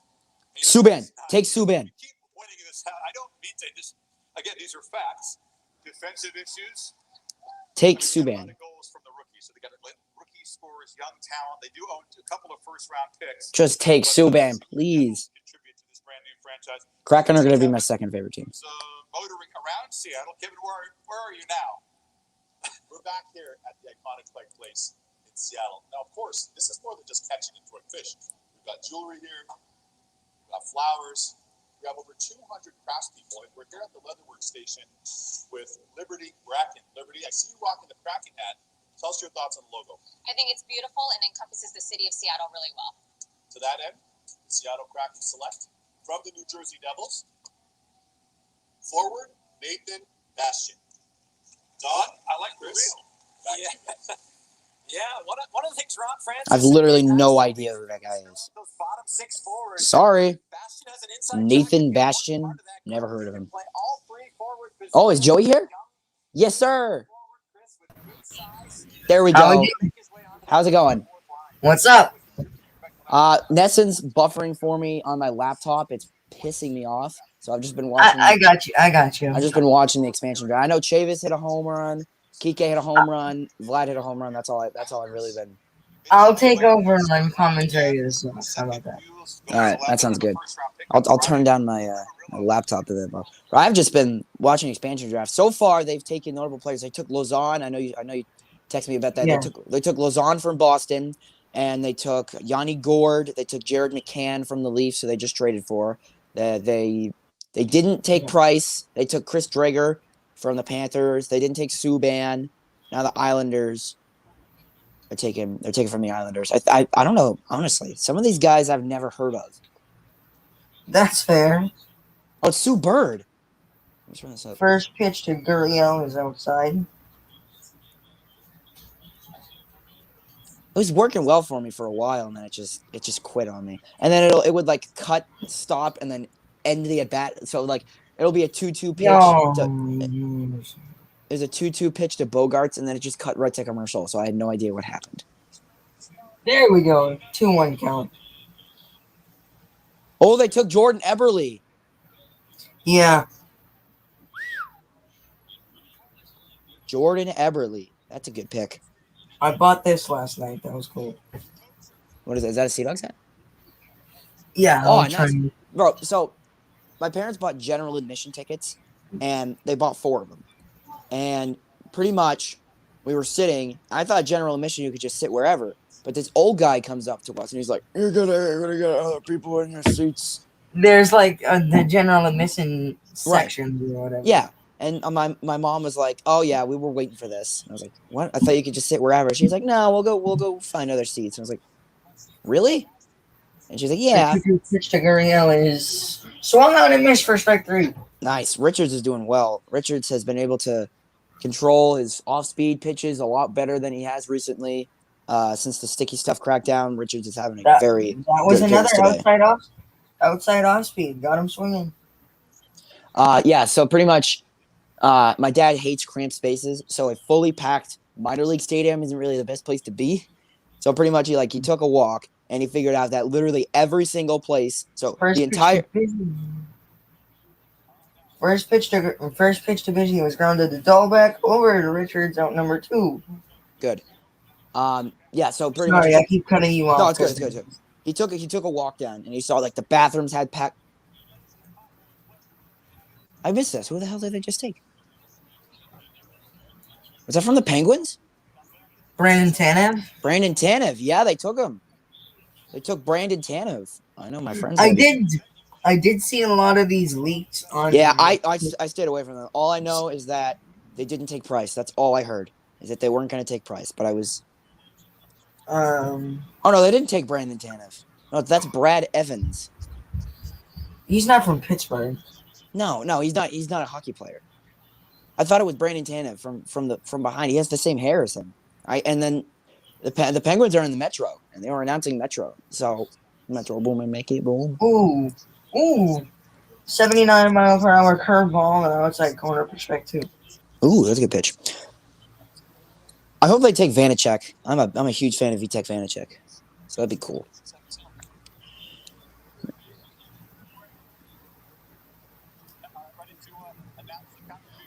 Subban. Take Subban. You keep pointing this out. I don't mean to just, again, these are facts. Defensive issues. Take A lot Subban. of goals from the rookies. So they got to let rookie scorers, young talent. They do own a couple of first-round picks. Just take But Subban, those please. contribute to this brand new franchise. Kraken are going to be my second favorite team. So, motoring around Seattle. Kevin, where are you now? We're back here at the iconic Pike Place in Seattle. Now, of course, this is more than just catching and throwing fish. We've got jewelry here, we've got flowers. We have over 200 craftspeople, and we're here at the Leatherworks Station with Liberty Bracken. Liberty, I see you rocking the Kraken hat. Tell us your thoughts on the logo. I think it's beautiful and encompasses the city of Seattle really well. To that end, the Seattle Kraken select from the New Jersey Devils, forward Nathan Bastian. Don, I like Chris, Chris. back to you guys. Yeah, one of the things Ron Francis I've literally no idea who that guy is. Those bottom six forwards. Sorry. Bastion has an inside Nathan track. Bastian. Part of that Never group heard of can him. play all three forward Oh, is positions. Joey here? Yes, sir. There we go. How's it going? What's up? Nesson's buffering for me on my laptop. It's pissing me off. So I've just been watching. I got you. I've just been watching the expansion draft. I know Chavis hit a home run. Kike hit a home run. Vlad hit a home run. That's all I've really been. I'll take over and commentary this one. How about that? All right, that sounds good. I'll turn down my laptop a bit. But I've just been watching expansion draft. So far, they've taken notable players. They took Lozon. I know you texted me about that. Yeah. They took Lozon from Boston, and they took Yanni Gord. They took Jared McCann from the Leafs, so they just traded for. They didn't take Price. They took Chris Drager from the Panthers. They didn't take Subban. Now the Islanders are taking. They're taking from the Islanders. I don't know, honestly. Some of these guys I've never heard of. That's fair. Oh, it's Sue Bird. Let's run this up. First pitch to Gurriel is outside. It was working well for me for a while, and then it just quit on me. And then it would like cut, stop, and then end the at bat. So like it'll be a 2-2 pitch. There's a 2-2 pitch to Bogarts, and then it just cut right to commercial. So I had no idea what happened. There we go. 2-1 count. Oh, they took Jordan Eberle. Yeah. Jordan Eberle. That's a good pick. I bought this last night. That was cool. What is that? Is that a Sea Dogs hat? Yeah. Oh, I'm nice. trying. Bro, so my parents bought general admission tickets, and they bought 4 of them. And pretty much we were sitting. I thought general admission you could just sit wherever. But this old guy comes up to us, and he's like, you're gonna get other people in your seats. There's like the general admission section or whatever. Yeah. And my mom was like, "Oh yeah, we were waiting for this." And I was like, "What? I thought you could just sit wherever." She's like, "No, we'll go find other seats." And I was like, "Really?" And she's like, "Yeah." The pitch to Gurriel is swung out and missed for strike 3. Nice. Richards is doing well. Richards has been able to control his off-speed pitches a lot better than he has recently. Since the sticky stuff crackdown, Richards is having a very That was good another games today. outside off speed. Got him swinging. Yeah. So pretty much. My dad hates cramped spaces, so a fully packed minor league stadium isn't really the best place to be. So pretty much he took a walk and he figured out that literally every single place. So First pitch to Busy was grounded to Dahlbeck over to Richards out number 2. Good. Yeah. So pretty Sorry, much. I keep cutting you off. No, it's good. It's good. He took a walk down and he saw like the bathrooms had packed. I missed this. Who the hell did they just take? Was that from the Penguins? Brandon Tanev? Brandon Tanev. Yeah, they took him. They took Brandon Tanev. I know my friends. I did see a lot of these leaks on. Yeah, I stayed away from them. All I know is that they didn't take Price. That's all I heard. Is that they weren't going to take Price. But I was. Oh no, they didn't take Brandon Tanev. No, that's Brad Evans. He's not from Pittsburgh. No, he's not. He's not a hockey player. I thought it was Brandon Tanev from behind. He has the same hair as him. And then the Penguins are in the Metro, and they were announcing Metro. So Metro boom and make it boom. Ooh, 79-mile-per-hour curveball and outside corner perspective. Ooh, that's a good pitch. I hope they take Vanacek. I'm a huge fan of Vitek Vanacek, so that'd be cool.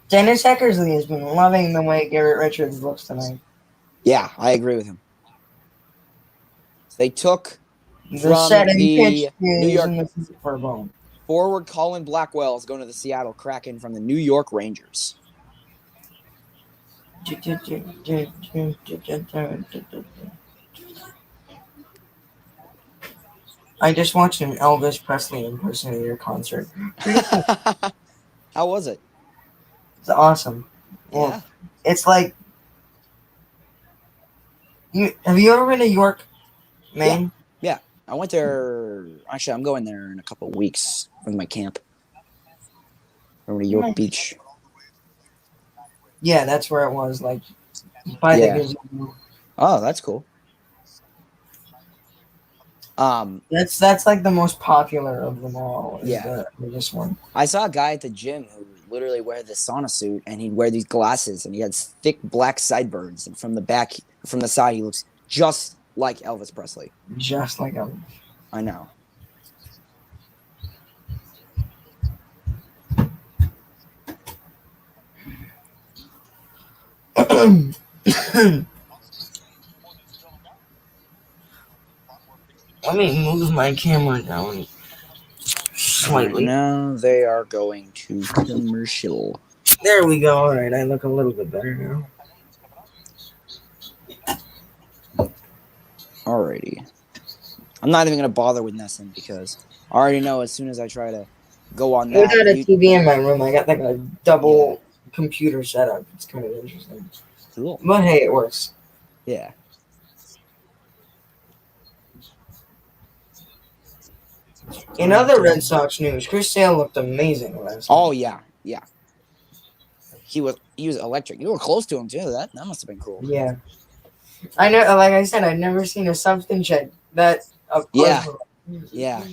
Dennis Eckersley has been loving the way Garrett Richards looks tonight. Yeah, I agree with him. They took The from setting the pitch New is York in the for a bone. forward Colin Blackwell is going to the Seattle Kraken from the New York Rangers. I just watched an Elvis Presley impersonator concert. How was it? It's awesome. Well, Yeah. it's like have you ever been to York, Maine? Yeah. I went there. Actually, I'm going there in a couple of weeks with my camp. Over to York Nice. Beach. Yeah, that's where it was. Like by Yeah. the gazebo. Oh, that's cool. That's like the most popular of them all. Is Yeah. this one. I saw a guy at the gym who literally wear this sauna suit and he'd wear these glasses and he had thick black sideburns and from the side he looks just like Elvis Presley. Just like Elvis. I know. Let me move my camera down Right slightly. now they are going to commercial. There we go. All right, I look a little bit better now. Alrighty. I'm not even gonna bother with Nessun because I already know as soon as I try to go on I got a that. TV in my room. I got like a double computer setup. It's kind of interesting. Cool. But hey, it works. Yeah. In other Red Sox news, Chris Sale looked amazing last night. Oh yeah, yeah. He was electric. You were close to him too. That must have been cool. Yeah. I know, like I said, I'd never seen a substance check that up close. Yeah. Yeah.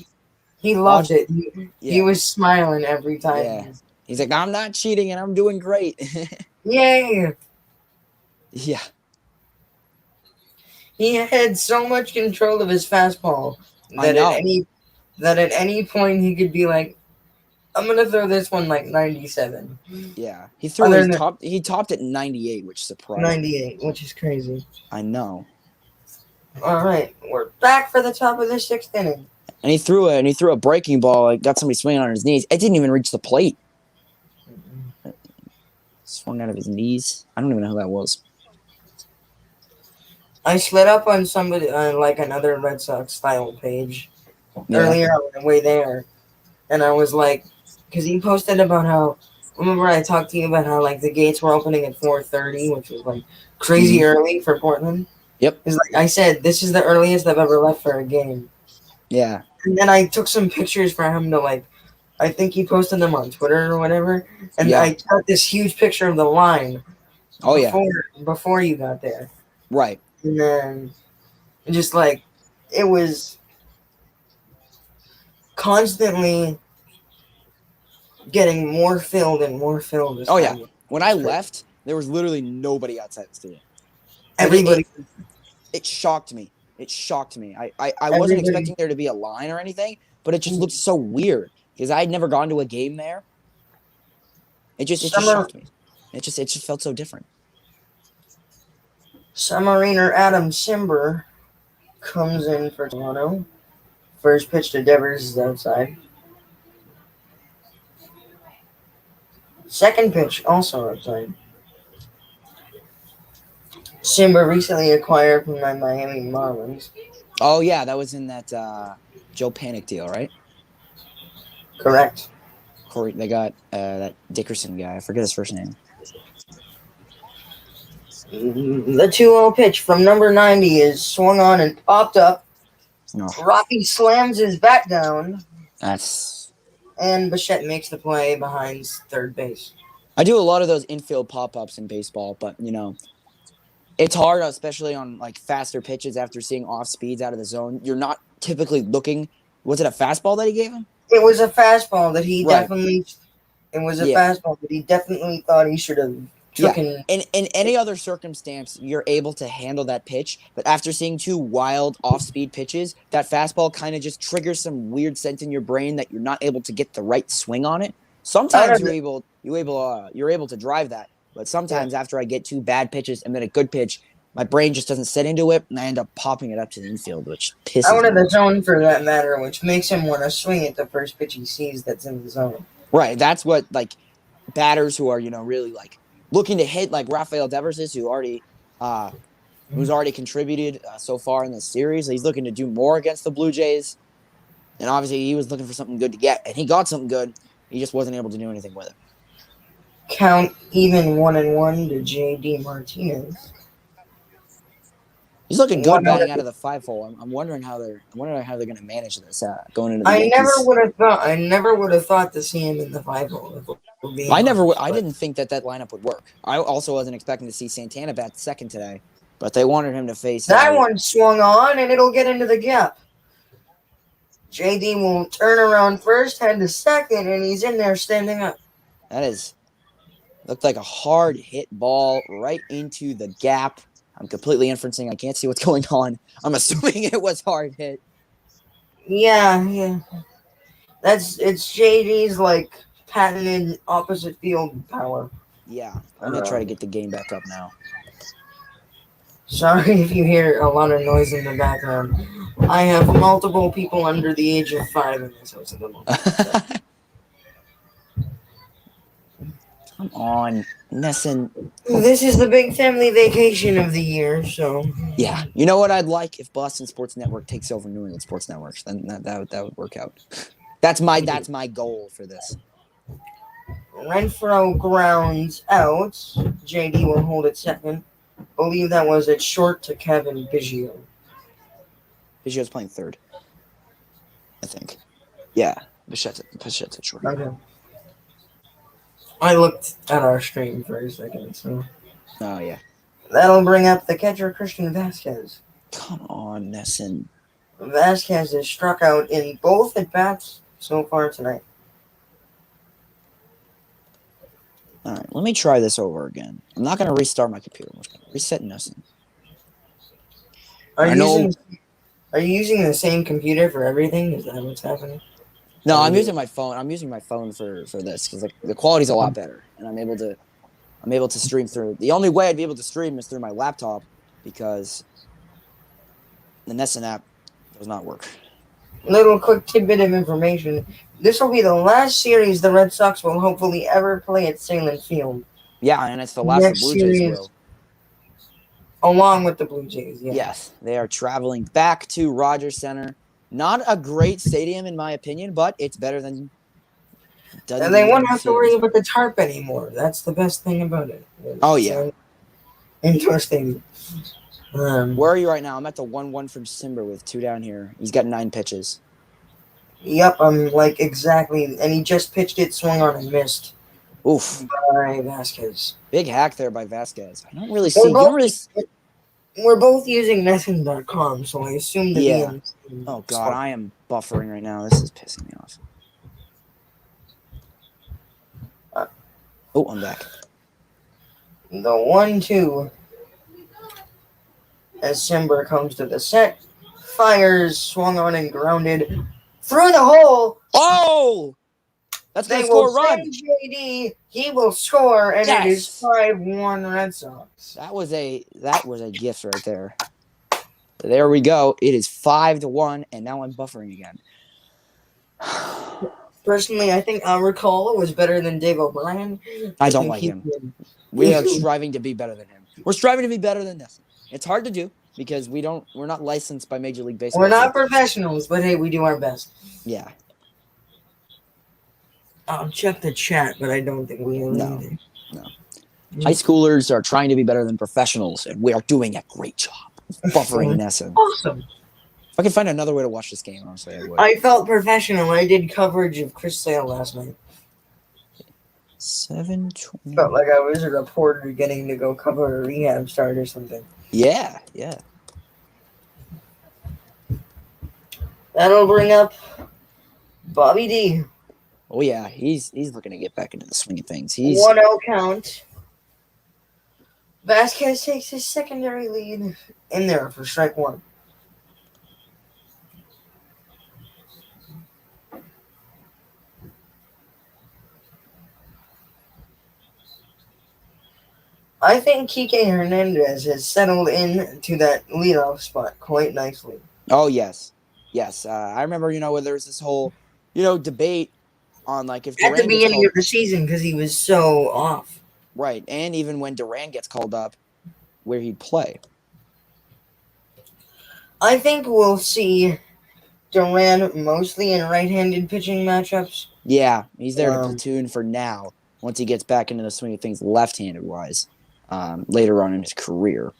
He loved it. Yeah. He was smiling every time. Yeah. He's like, I'm not cheating and I'm doing great. Yay! Yeah. He had so much control of his fastball I that know. at any point he could be like, I'm gonna throw this one like 97. Yeah. He threw Other his than- top. He topped at 98, which surprised me. 98, which is crazy. I know. All right, we're back for the top of the 6th inning. And he threw a breaking ball. Like got somebody swinging on his knees. It didn't even reach the plate. Swung out of his knees. I don't even know who that was. I slid up on somebody on like another Red Sox style page Yeah. earlier on the way there, and I was like, because he posted about how. Remember, I talked to you about how like the gates were opening at 4:30, which was like crazy early for Portland. Yep. It's like I said, this is the earliest I've ever left for a game. Yeah. And then I took some pictures for him to like. I think he posted them on Twitter or whatever, and Yeah. I took this huge picture of the line. Oh yeah. Before you got there. Right. And then just like it was constantly getting more filled and more filled. Oh yeah. When I left, there was literally nobody outside the stadium. Everybody. It shocked me. It shocked me. I wasn't Everybody- expecting there to be a line or anything, but it just looked so weird because I had never gone to a game there. It just shocked me. It just felt so different. Submariner Adam Simber comes in for Toronto. First pitch to Devers is outside. Second pitch also outside. Simber recently acquired from the Miami Marlins. Oh yeah, that was in that Joe Panic deal, right? Correct. Corey, they got that Dickerson guy. I forget his first name. The 2-0 pitch from number 90 is swung on and popped up. No, Rocky slams his bat down, that's. and Bichette makes the play behind third base. I do a lot of those infield pop-ups in baseball, but it's hard, especially on like faster pitches after seeing off speeds out of the zone. You're not typically looking. Was it a fastball that he gave him? It was a fastball that he Right. definitely. It was a Yeah. fastball that he definitely thought he should have taken. In any other circumstance, you're able to handle that pitch. But after seeing two wild off-speed pitches, that fastball kind of just triggers some weird sense in your brain that you're not able to get the right swing on it. Sometimes you're able to drive that, but sometimes after I get two bad pitches and then a good pitch, my brain just doesn't set into it, and I end up popping it up to the infield, which pisses Out of me the off. zone for that matter, which makes him want to swing at the first pitch he sees that's in the zone. Right, that's what like batters who are really like looking to hit like Rafael Devers, who's already contributed so far in this series. He's looking to do more against the Blue Jays. And obviously, he was looking for something good to get, and he got something good. He just wasn't able to do anything with it. Count even 1-1 to J.D. Martinez. He's looking good batting out of the 5-hole. I'm wondering how they're going to manage this going into the Yankees. I never would have thought to see him in the 5-hole. I didn't think that lineup would work. I also wasn't expecting to see Santana bat second today, but they wanted him to face that one swung on, and it'll get into the gap. JD will turn around first, head to second, and he's in there standing up. Looked like a hard hit ball right into the gap. I'm completely inferencing. I can't see what's going on. I'm assuming it was hard hit. Yeah. It's JD's like patented opposite field power. Yeah, I'm gonna try to get the game back up now. Sorry if you hear a lot of noise in the background. I have multiple people under the age of 5 in this house at the moment. Come on, Nesson. This is the big family vacation of the year, so. Yeah, you know what I'd like if Boston Sports Network takes over New England Sports Networks. Then that would work out. That's my goal for this. Renfroe grounds out. JD will hold it second. Believe that was it short to Kevin Biggio. Biggio's playing third, I think. Yeah, Bichette's at short. Okay. I looked at our stream for a second, so. Oh, yeah. That'll bring up the catcher, Christian Vasquez. Come on, Nesson. Vasquez has struck out in both at-bats so far tonight. All right, let me try this over again. I'm not going to restart my computer. I'm just going to reset Nesson. Are you using the same computer for everything? Is that what's happening? No, I'm using my phone. I'm using my phone for this because the quality's a lot better, and I'm able to stream through. The only way I'd be able to stream is through my laptop because the Nesson app does not work. Little quick tidbit of information. This will be the last series the Red Sox will hopefully ever play at Salem Field. Yeah, and it's the last the Blue Jays will. Along with the Blue Jays, yeah. Yes, they are traveling back to Rogers Center. Not a great stadium, in my opinion, but it's better than. And they won't have to worry about the tarp anymore. That's the best thing about it. Oh, yeah. Interesting. Where are you right now? I'm at the 1-1 from Simber with 2 down here. He's got 9 pitches. Yep, I'm like exactly. And he just pitched it, swung on, and missed. Oof. By Vasquez. Big hack there by Vasquez. I don't really see. We're both using Nesson.com, so I assume that. Yeah. Oh God, I am buffering right now. This is pissing me off. I'm back. The 1-2. As Simber comes to the set, fires, swung on and grounded through the hole. Oh! That's going to score a run. JD, he will score, and it is 5-1 Red Sox. That was a gift right there. There we go. It is 5-1, and now I'm buffering again. Personally, I think Alricola was better than Dave O'Brien. I don't like him. We are striving to be better than him. We're striving to be better than this. It's hard to do because we're not licensed by Major League Baseball. We're not professionals, but hey, we do our best. Yeah. I'll check the chat, but I don't think we are. No. High schoolers are trying to be better than professionals, and we are doing a great job buffering Nesson. Awesome. If I could find another way to watch this game, honestly, I would. I felt professional. I did coverage of Chris Sale last night. 7:20. Felt like I was a reporter getting to go cover a rehab start or something. Yeah. That'll bring up Bobby D. Oh yeah, he's looking to get back into the swing of things. He's 1-0 count. Vasquez takes his secondary lead in there for strike 1. I think Kike Hernandez has settled into that leadoff spot quite nicely. Oh yes. I remember where there was this whole debate on like if at the beginning of the season because he was so off. Right, and even when Durant gets called up, where he'd play. I think we'll see Durant mostly in right-handed pitching matchups. Yeah, he's there to platoon for now. Once he gets back into the swing of things left-handed wise, later on in his career.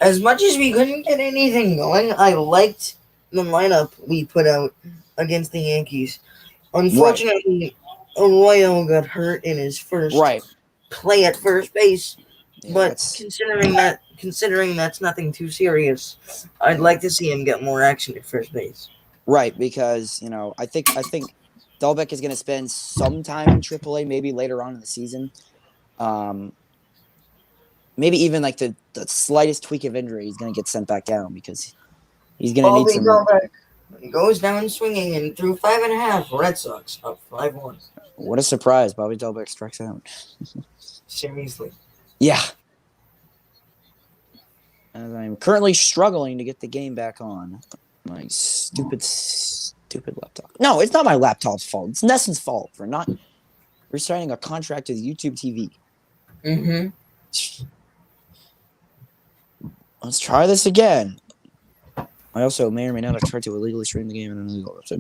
As much as we couldn't get anything going, I liked the lineup we put out against the Yankees. Unfortunately, Arroyo got hurt in his first play at first base. Yeah, but considering that's nothing too serious, I'd like to see him get more action at first base. Right, because I think Dalbec is going to spend some time in AAA, maybe later on in the season. Maybe even like the slightest tweak of injury, he's going to get sent back down because he's going to need some. Dalbec goes down swinging and through 5.5. Red Sox up 5-1. What a surprise! Bobby Dalbec strikes out. Seriously. Yeah. As I'm currently struggling to get the game back on. My stupid laptop. No, it's not my laptop's fault. It's Nesson's fault for not restarting a contract with YouTube TV. Mm-hmm. Let's try this again. I also may or may not have tried to illegally stream the game and then go upside.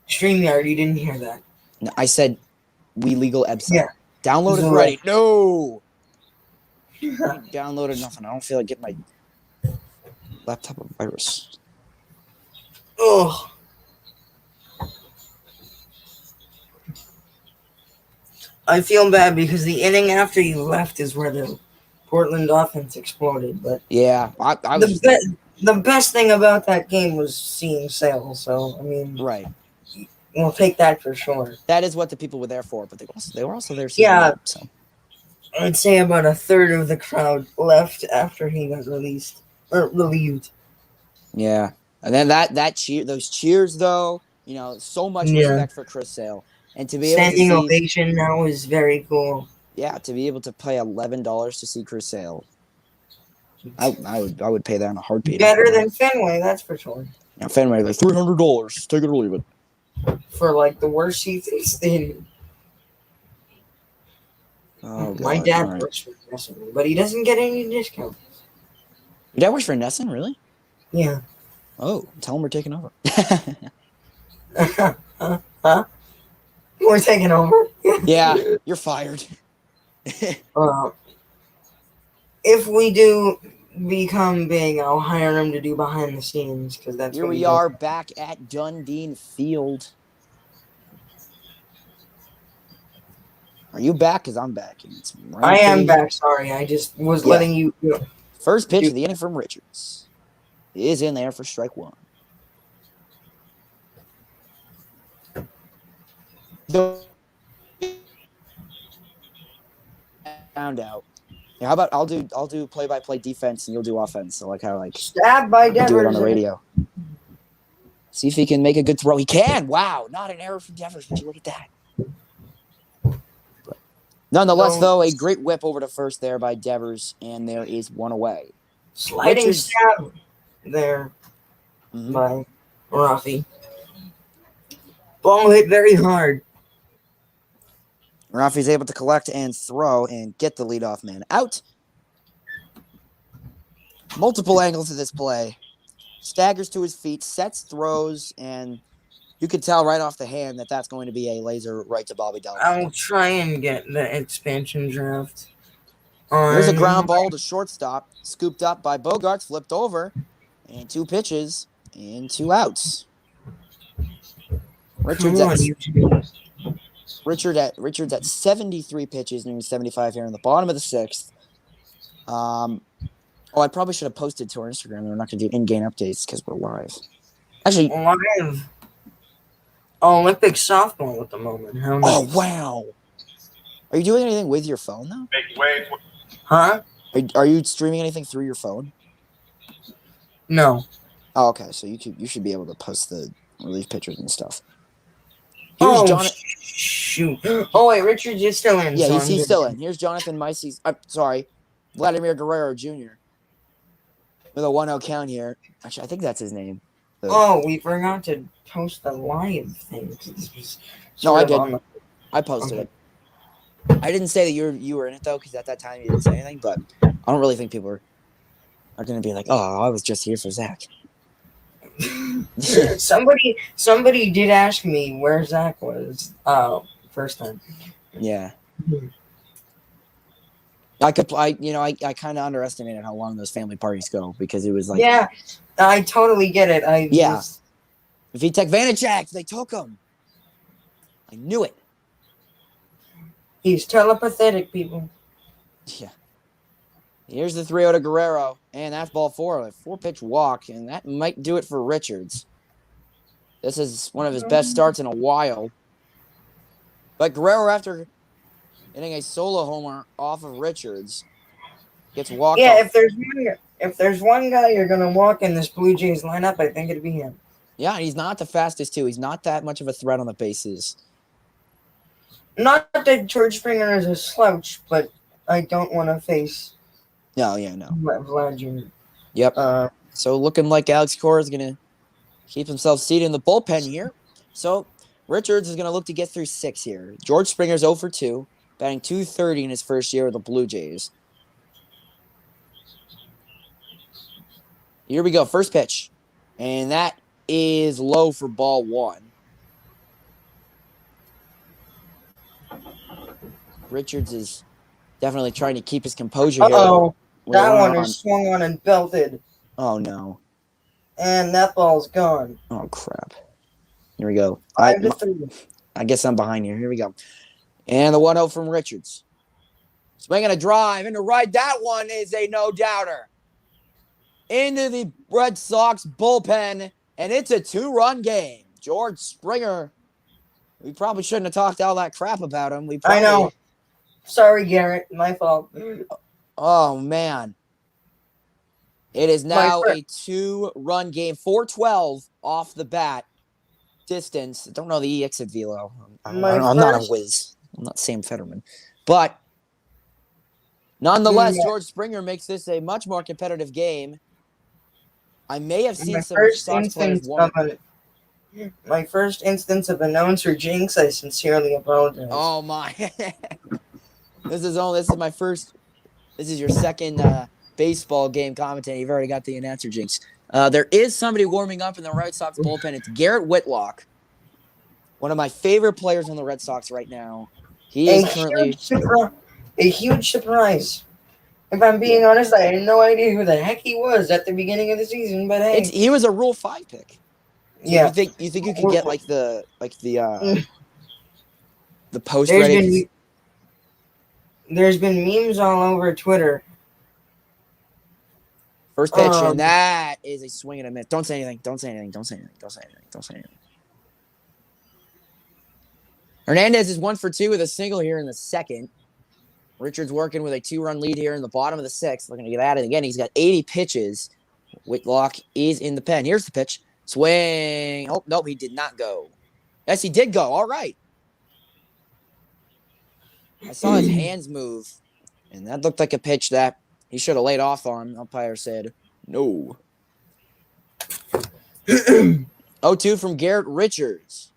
StreamYard, you didn't hear that. No, I said we legal website. Yeah. Download it ready. No. Downloaded nothing. I don't feel like getting my laptop a virus. Oh. I feel bad because the inning after you left is where the Portland offense exploded. But yeah, the best thing about that game was seeing Sale. So I mean, right. We'll take that for sure. That is what the people were there for, but they were also there. So I'd say about a third of the crowd left after he got relieved. Yeah, and then those cheers though, so much respect for Chris Sale, and to be standing ovation, that was very cool. Yeah, to be able to pay $11 to see Chris Sale, I would pay that in a heartbeat. Better than Fenway, that's for sure. Now Fenway, like $300, take it or leave it. For like the worst seats in the stadium. Oh, God. My dad works for Nesson, but he doesn't get any discount. Your dad works for Nesson, really? Yeah. Oh, tell him we're taking over. Huh? We're taking over? Yeah, you're fired. If we do become big, I'll hire him to do behind the scenes because that's here we are back at Dundee Field. Are you back? Because I'm back. I am back. Sorry, I just was letting you. First pitch of the inning from Richards is in there for strike one. Found out. Yeah, how about I'll do play-by-play defense and you'll do offense. So stab by Devers. Do it on the radio. See if he can make a good throw. He can. Wow, not an error from Devers. Would you look at that? Nonetheless, though, a great whip over to first there by Devers, and there is one away. Sliding stab there by Rafi. Ball hit very hard. Rafi's able to collect and throw and get the leadoff man out. Multiple angles of this play. Staggers to his feet, sets, throws, and you could tell right off the hand that that's going to be a laser right to Bobby Dalbec. I'll try and get the expansion draft. There's a ground ball to shortstop, scooped up by Bogaerts, flipped over, and 2 pitches and 2 outs. Richards at 73 pitches, nearing 75 here in the bottom of the 6th. I probably should have posted to our Instagram. We're not going to do in-game updates because we're live. Actually, live. Olympic softball at the moment. How nice. Oh, wow. Are you doing anything with your phone, though? Make way. Huh? Are you streaming anything through your phone? No. Oh, okay. So you should be able to post the relief pictures and stuff. Shoot. Oh, wait, Richards is still in. Yeah, he's still in. Here's Jonathan Micey's. Vladimir Guerrero Jr. with a 1-0 count here. Actually, I think that's his name. We forgot to post the live thing. No, I did. I posted it. I didn't say that you were in it though, because at that time you didn't say anything. But I don't really think people are going to be like, "Oh, I was just here for Zach." Somebody did ask me where Zach was. First time. Yeah. I kind of underestimated how long those family parties go because it was like, yeah, I totally get it. Vitek Vanacek, they took him. I knew it. He's telepathetic, people. Yeah. Here's the 3-0 to Guerrero, and that's ball 4, a 4-pitch walk, and that might do it for Richards. This is one of his best starts in a while. But Guerrero, after hitting a solo homer off of Richards, gets walked off. If there's one guy you're gonna walk in this Blue Jays lineup, I think it'd be him. Yeah, and he's not the fastest too. He's not that much of a threat on the bases. Not that George Springer is a slouch, but I don't want to face. No. Vlad Jr. Yep. So looking like Alex Cora is gonna keep himself seated in the bullpen here. So Richards is gonna look to get through 6 here. George Springer's 0 for 2, batting .230 in his first year with the Blue Jays. Here we go, first pitch, and that is low for ball 1. Richards is definitely trying to keep his composure here. Uh-oh. That one is swung on and belted. Oh, no. And that ball's gone. Oh, crap. Here we go. 5-3. I guess I'm behind here. Here we go. And the 1-0 from Richards. Swinging a drive into right. That one is a no-doubter. Into the Red Sox bullpen, and it's a 2-run game. George Springer, we probably shouldn't have talked all that crap about him. I know. Sorry, Garrett. My fault. Oh, man. It is now a 2-run game. 412 off the bat. Distance. Don't know the exit velo. I'm not a whiz. I'm not Sam Fetterman. But nonetheless, George Springer makes this a much more competitive game. I may have seen some Sox players my first instance of announcer jinx. I sincerely apologize. Oh my! This is my first. This is your second baseball game commentating. You've already got the announcer jinx. There is somebody warming up in the Red Sox bullpen. It's Garrett Whitlock, one of my favorite players on the Red Sox right now. He is currently a huge surprise. If I'm being honest, I had no idea who the heck he was at the beginning of the season. But hey, he was a Rule 5 pick. So yeah, you think you could get the post ready? There's been memes all over Twitter. First pitch, and that is a swing and a miss. Don't say anything. Hernandez is 1 for 2 with a single here in the second. Richards working with a 2-run lead here in the bottom of the 6th. Looking to get at it again. He's got 80 pitches. Whitlock is in the pen. Here's the pitch. Swing. Oh, no, he did not go. Yes, he did go. All right. I saw his hands move, and that looked like a pitch that he should have laid off on. Umpire said no. 0-2 from Garrett Richards.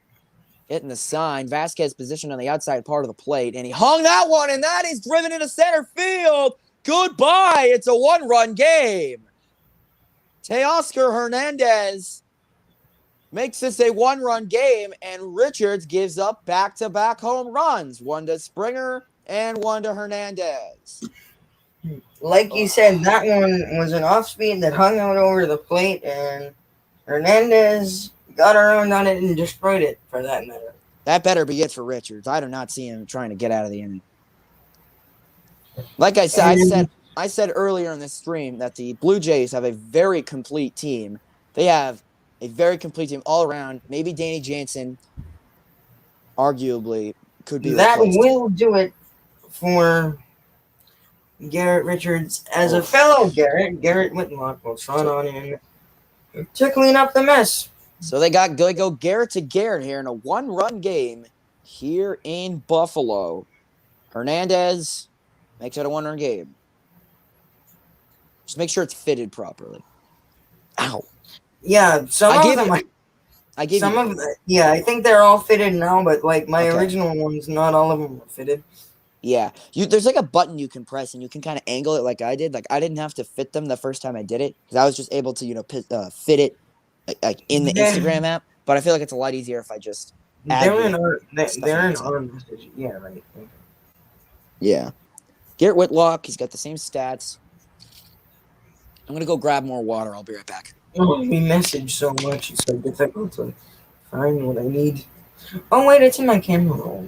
Hitting the sign. Vasquez positioned on the outside part of the plate, and he hung that one, and that is driven into center field. Goodbye. It's a 1-run game. Teoscar Hernandez makes this a 1-run game, and Richards gives up back-to-back home runs. 1 to Springer and 1 to Hernandez. Like you said, that one was an off-speed that hung out over the plate, and Hernandez got around on it and destroyed it, for that matter. That better be it for Richards. I do not see him trying to get out of the inning. Like I said, I said earlier in this stream that the Blue Jays have a very complete team. They have a very complete team all around. Maybe Danny Jansen, arguably, could be that replaced. will do it for Garrett Richards. As a fellow Garrett Whitlock will trot on in to clean up the mess. So they go Garrett to Garrett here in a 1-run game here in Buffalo. Hernandez makes it a 1-run game. Just make sure it's fitted properly. Ow. Yeah, some of them I gave some you of the, yeah, I think they're all fitted now, but like my Okay. original ones, not all of them were fitted. Yeah, there's like a button you can press, and you can kind of angle it like I did. Like I didn't have to fit them the first time I did it because I was just able to fit it like in the They're, Instagram app. But I feel like it's a lot easier if I just add they're in the our stuff they're on in the our outside. message. Yeah, right. Okay. Yeah, Garrett Whitlock, he's got the same stats. I'm gonna go grab more water. I'll be right back. Oh, we message so much; it's so difficult to find what I need. Oh wait, it's in my camera roll.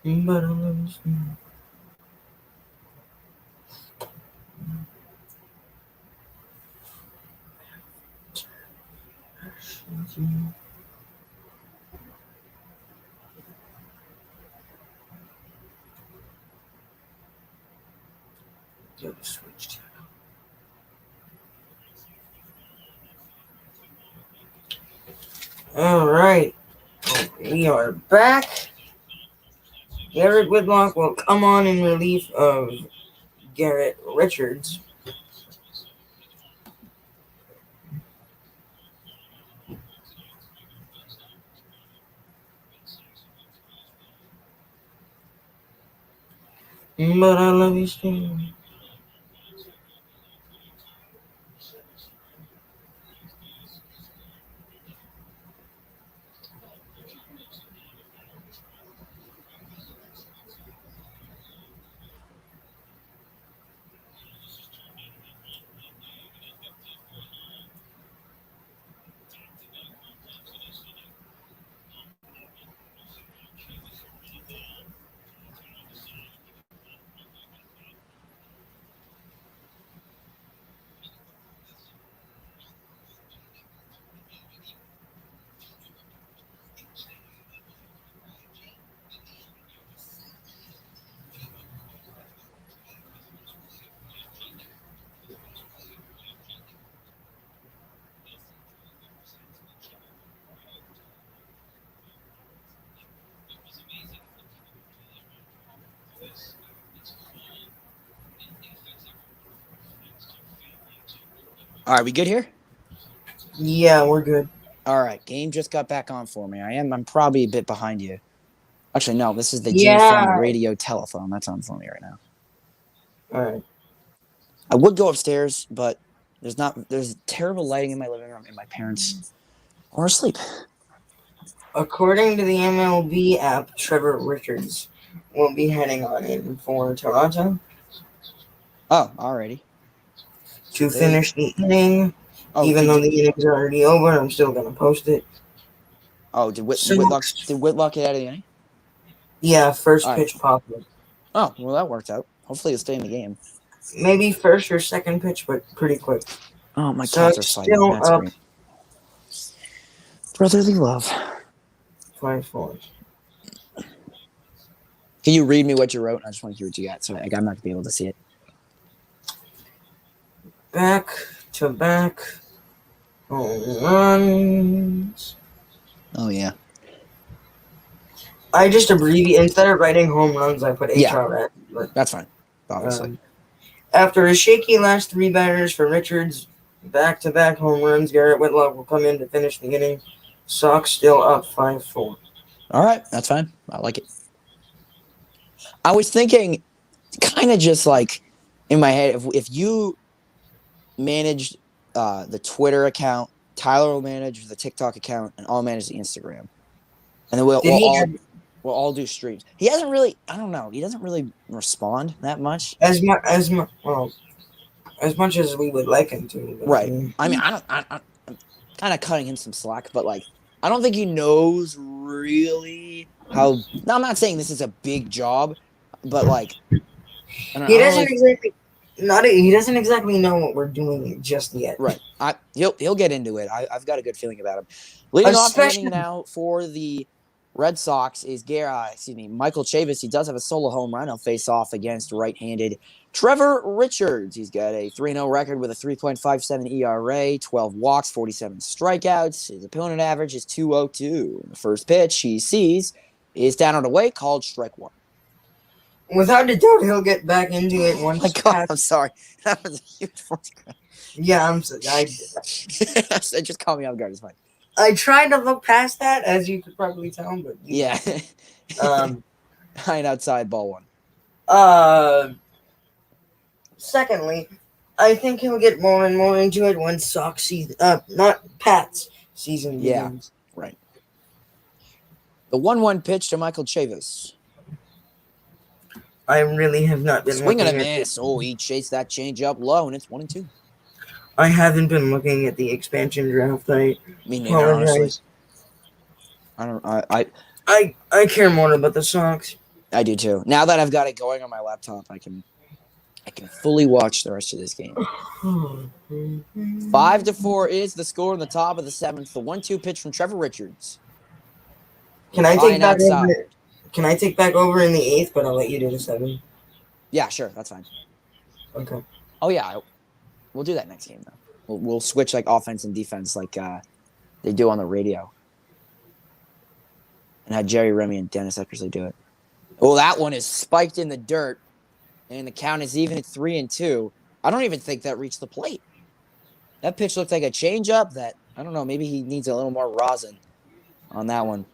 But I love you. Switched. All right, we are back. Garrett Whitlock will come on in relief of Garrett Richards. But I love you still. All right, we good here? Yeah, we're good. All right, game just got back on for me. I'm probably a bit behind you. Actually, no, this is the G Yeah. Fun radio telephone that's on for me right now. All right. I would go upstairs, but there's terrible lighting in my living room, and my parents are asleep. According to the MLB app, Trevor Richards will be heading on in for Toronto Oh, alrighty. to finish the inning. Oh, Even though the inning's already over, I'm still gonna post it. Oh, did Whitlock get out of the inning? Yeah, first All right. pitch popped. Oh, well, that worked out. Hopefully, he'll stay in the game. Maybe first or second pitch, but pretty quick. Oh, my So cats are fighting. still That's up great. Brotherly love. 5-4. Can you read me what you wrote? I just want to hear what you got, so I'm not gonna be able to see it. Back to back home runs. Oh yeah. I just abbreviate instead of writing home runs. I put HRN. But, that's fine. Obviously. After a shaky last three batters for Richards, back-to-back home runs, Garrett Whitlock will come in to finish the inning. Sox still up 5-4. All right, that's fine. I like it. I was thinking, kind of just like in my head, if you managed the Twitter account, Tyler will manage the TikTok account, and I'll manage the Instagram, and then we'll all do streams. He hasn't really, I don't know, he doesn't really respond that much. As much as we would like him to. Right. I mean, I'm kind of cutting him some slack, but like, I don't think he knows really how. Now, I'm not saying this is a big job, but like, he doesn't exactly know what we're doing just yet. Right. He'll get into it. I've got a good feeling about him. Leading off hitting now for the Red Sox is Michael Chavis. He does have a solo home run. He'll face off against right-handed Trevor Richards. He's got a 3-0 record with a 3.57 ERA, 12 walks, 47 strikeouts. His opponent average is 2.02. The first pitch he sees is down and away, called strike one. Without a doubt, he'll get back into it once. Oh my God, I'm sorry. That was a huge force crash. Yeah, I'm sorry. It just caught me off guard. It's fine. I tried to look past that, as you could probably tell, but yeah. High outside, ball one. Secondly, I think he'll get more and more into it when Sox season, not Pats season begins. Right. The 1-1 pitch to Michael Chavis. I really have not been swing and a looking at miss. Oh, he chased that change up low, and it's 1-2. I haven't been looking at the expansion draft. Me neither, honestly. I care more about the Sox. I do too. Now that I've got it going on my laptop, I can fully watch the rest of this game. 5-4 is the score in the top of the seventh. The 1-2 pitch from Trevor Richards. Can I take back over? Can I take back over in the eighth? But I'll let you do the seventh. Yeah, sure, that's fine. Okay. Oh yeah, we'll do that next game though. We'll switch like offense and defense like they do on the radio. And have Jerry Remy and Dennis Eckersley do it. Oh, that one is spiked in the dirt, and the count is even at 3-2. I don't even think that reached the plate. That pitch looked like a changeup. That I don't know. Maybe he needs a little more rosin on that one.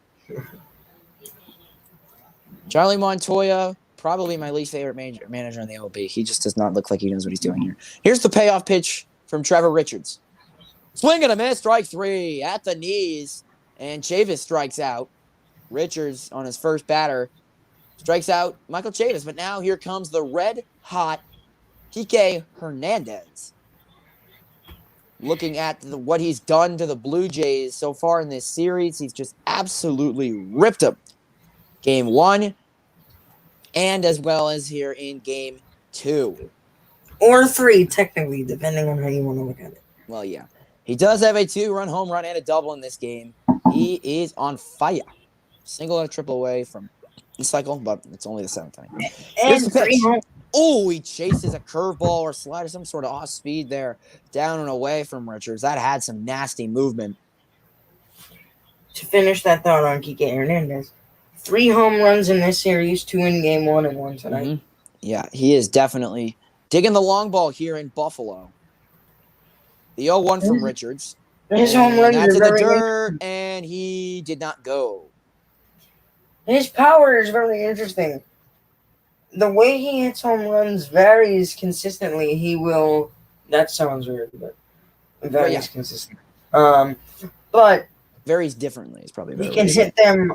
Charlie Montoya, probably my least favorite manager in the MLB. He just does not look like he knows what he's doing here. Here's the payoff pitch from Trevor Richards. Swing and a miss, strike three at the knees, and Chavis strikes out. Richards on his first batter strikes out Michael Chavis, but now here comes the red-hot Kike Hernandez. Looking at what he's done to the Blue Jays so far in this series, he's just absolutely ripped them. Game 1, and as well as here in Game 2. Or 3, technically, depending on how you want to look at it. Well, yeah. He does have a 2-run home run and a double in this game. He is on fire. Single and a triple away from the cycle, but it's only the 7th inning. Here's the pitch. Oh, he chases a curveball or slider, some sort of off speed there, down and away from Richards. That had some nasty movement. To finish that thought on Kike Hernandez, 3 home runs in this series, 2 in Game 1 and 1 tonight. Mm-hmm. Yeah, he is definitely digging the long ball here in Buffalo. The 0-1 from Richards. His home runs that's are in the very dirt, and he did not go. His power is very interesting. The way he hits home runs varies consistently. He will. That sounds weird, but varies consistently. But varies differently is probably he can hit them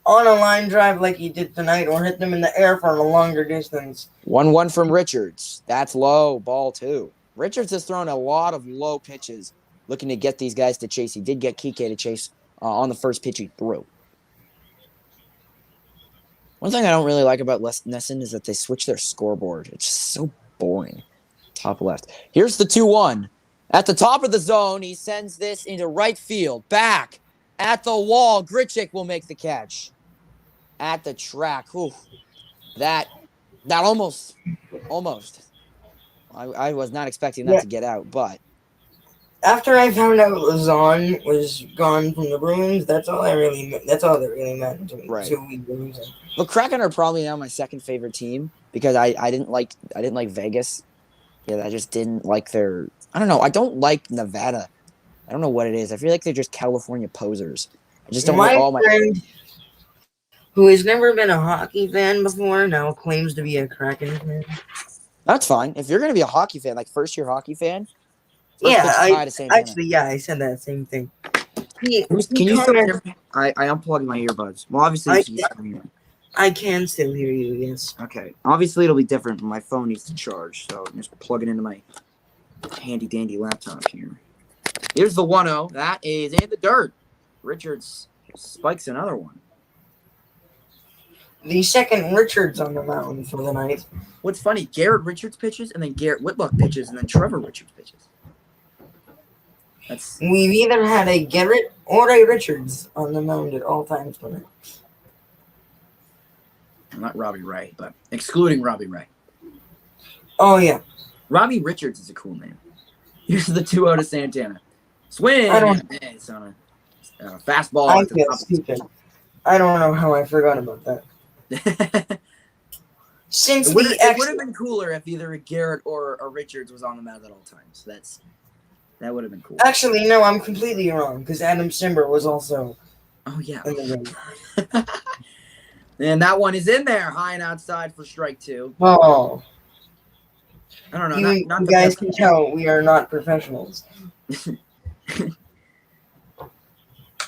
on a line drive like he did tonight, or hit them in the air for a longer distance. 1-1 from Richards. That's low. Ball 2. Richards has thrown a lot of low pitches, looking to get these guys to chase. He did get Kike to chase on the first pitch he threw. One thing I don't really like about NESN is that they switch their scoreboard. It's just so boring. Top left. Here's the 2-1. At the top of the zone, he sends this into right field. Back at the wall. Grichuk will make the catch. At the track. Ooh. That almost. I was not expecting that to get out, but. After I found out Lazon was gone from the Bruins, that's all that really mattered to me. Right. 2 weeks losing. The Kraken are probably now my second favorite team because I didn't like Vegas. Yeah, I just didn't like their. I don't know. I don't like Nevada. I don't know what it is. I feel like they're just California posers. I just don't like all my. Friend, who has never been a hockey fan before, now claims to be a Kraken fan. That's fine. If you're going to be a hockey fan, like first-year hockey fan. Yeah, I said that same thing. Can you still hear me? I unplugged my earbuds. Well, obviously, I can still hear you, yes. Okay. Obviously, it'll be different, but my phone needs to charge, so I'm just plug it into my handy-dandy laptop here. Here's the 1-0. That is in the dirt. Richards spikes another one. The second Richards on the mound for the night. What's funny, Garrett Richards pitches, and then Garrett Whitlock pitches, and then Trevor Richards pitches. We've either had a Garrett or a Richards on the mound at all times tonight. Not Robbie Ray, but excluding Robbie Ray. Oh, yeah. Robbie Richards is a cool name. Here's the 2-0 to Santana. Swing. It's on a fastball. I at the feel top. stupid. I don't know how I forgot about that. Since It would have been cooler if either a Garrett or a Richards was on the mound at all times. That would have been cool. Actually, no, I'm completely wrong because Adam Simber was also. Oh yeah. In the game. And that one is in there, high and outside for strike 2. Oh. I don't know. You not the guys best. can tell we are not professionals.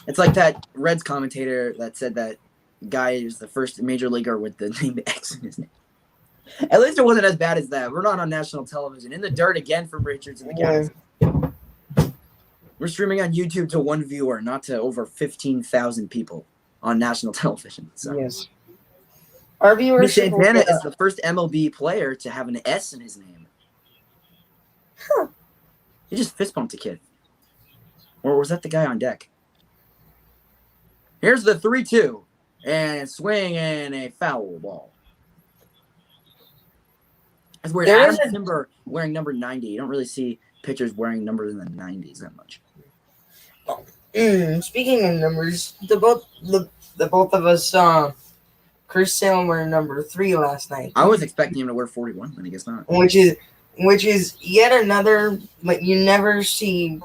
It's like that Reds commentator that said that guy is the first major leaguer with the name X in his name. At least it wasn't as bad as that. We're not on national television. In the dirt again from Richards and the Cavs. We're streaming on YouTube to one viewer, not to over 15,000 people on national television. So. Yes. Our viewership. Santana is the first MLB player to have an S in his name. Huh. He just fist bumped a kid. Or was that the guy on deck? Here's the 3-2. And swing and a foul ball. That's weird. There is Adam Simber wearing number 90. You don't really see pitchers wearing numbers in the 90s that much. Speaking of numbers, the both of us saw Chris Sale wear number 3 last night. I was expecting him to wear 41, but I guess not. Which is yet another, but you never see,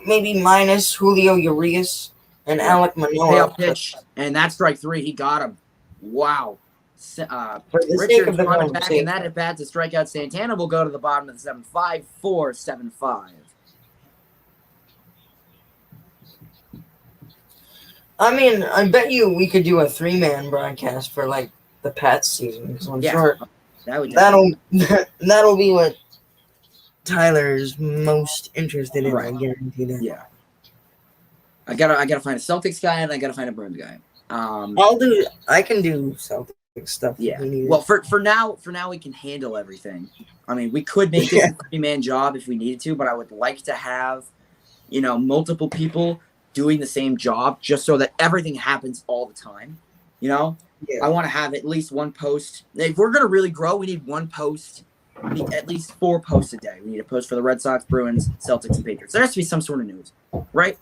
maybe minus Julio Urias and Alec Manoah. Payoff pitch, and that's strike 3. He got him. Wow. For the sake Richards of the running back, conversation. and that at bat to strike out Santana will go to the bottom of the 7th. 5-4, 7-5. I mean, I bet you we could do a 3-man broadcast for like the Pats season. So I'm sure that'll be what Tyler's most interested in. Right. I guarantee that. Yeah. I gotta find a Celtics guy and I gotta find a Bruins guy. I can do Celtics stuff. Yeah. Well, for now we can handle everything. I mean, we could make this a 3-man job if we needed to, but I would like to have, multiple people doing the same job just so that everything happens all the time. I want to have at least one post. If we're gonna really grow, we need one post. We need at least 4 posts a day. We need a post for the Red Sox, Bruins, Celtics, and Patriots. There has to be some sort of news, right?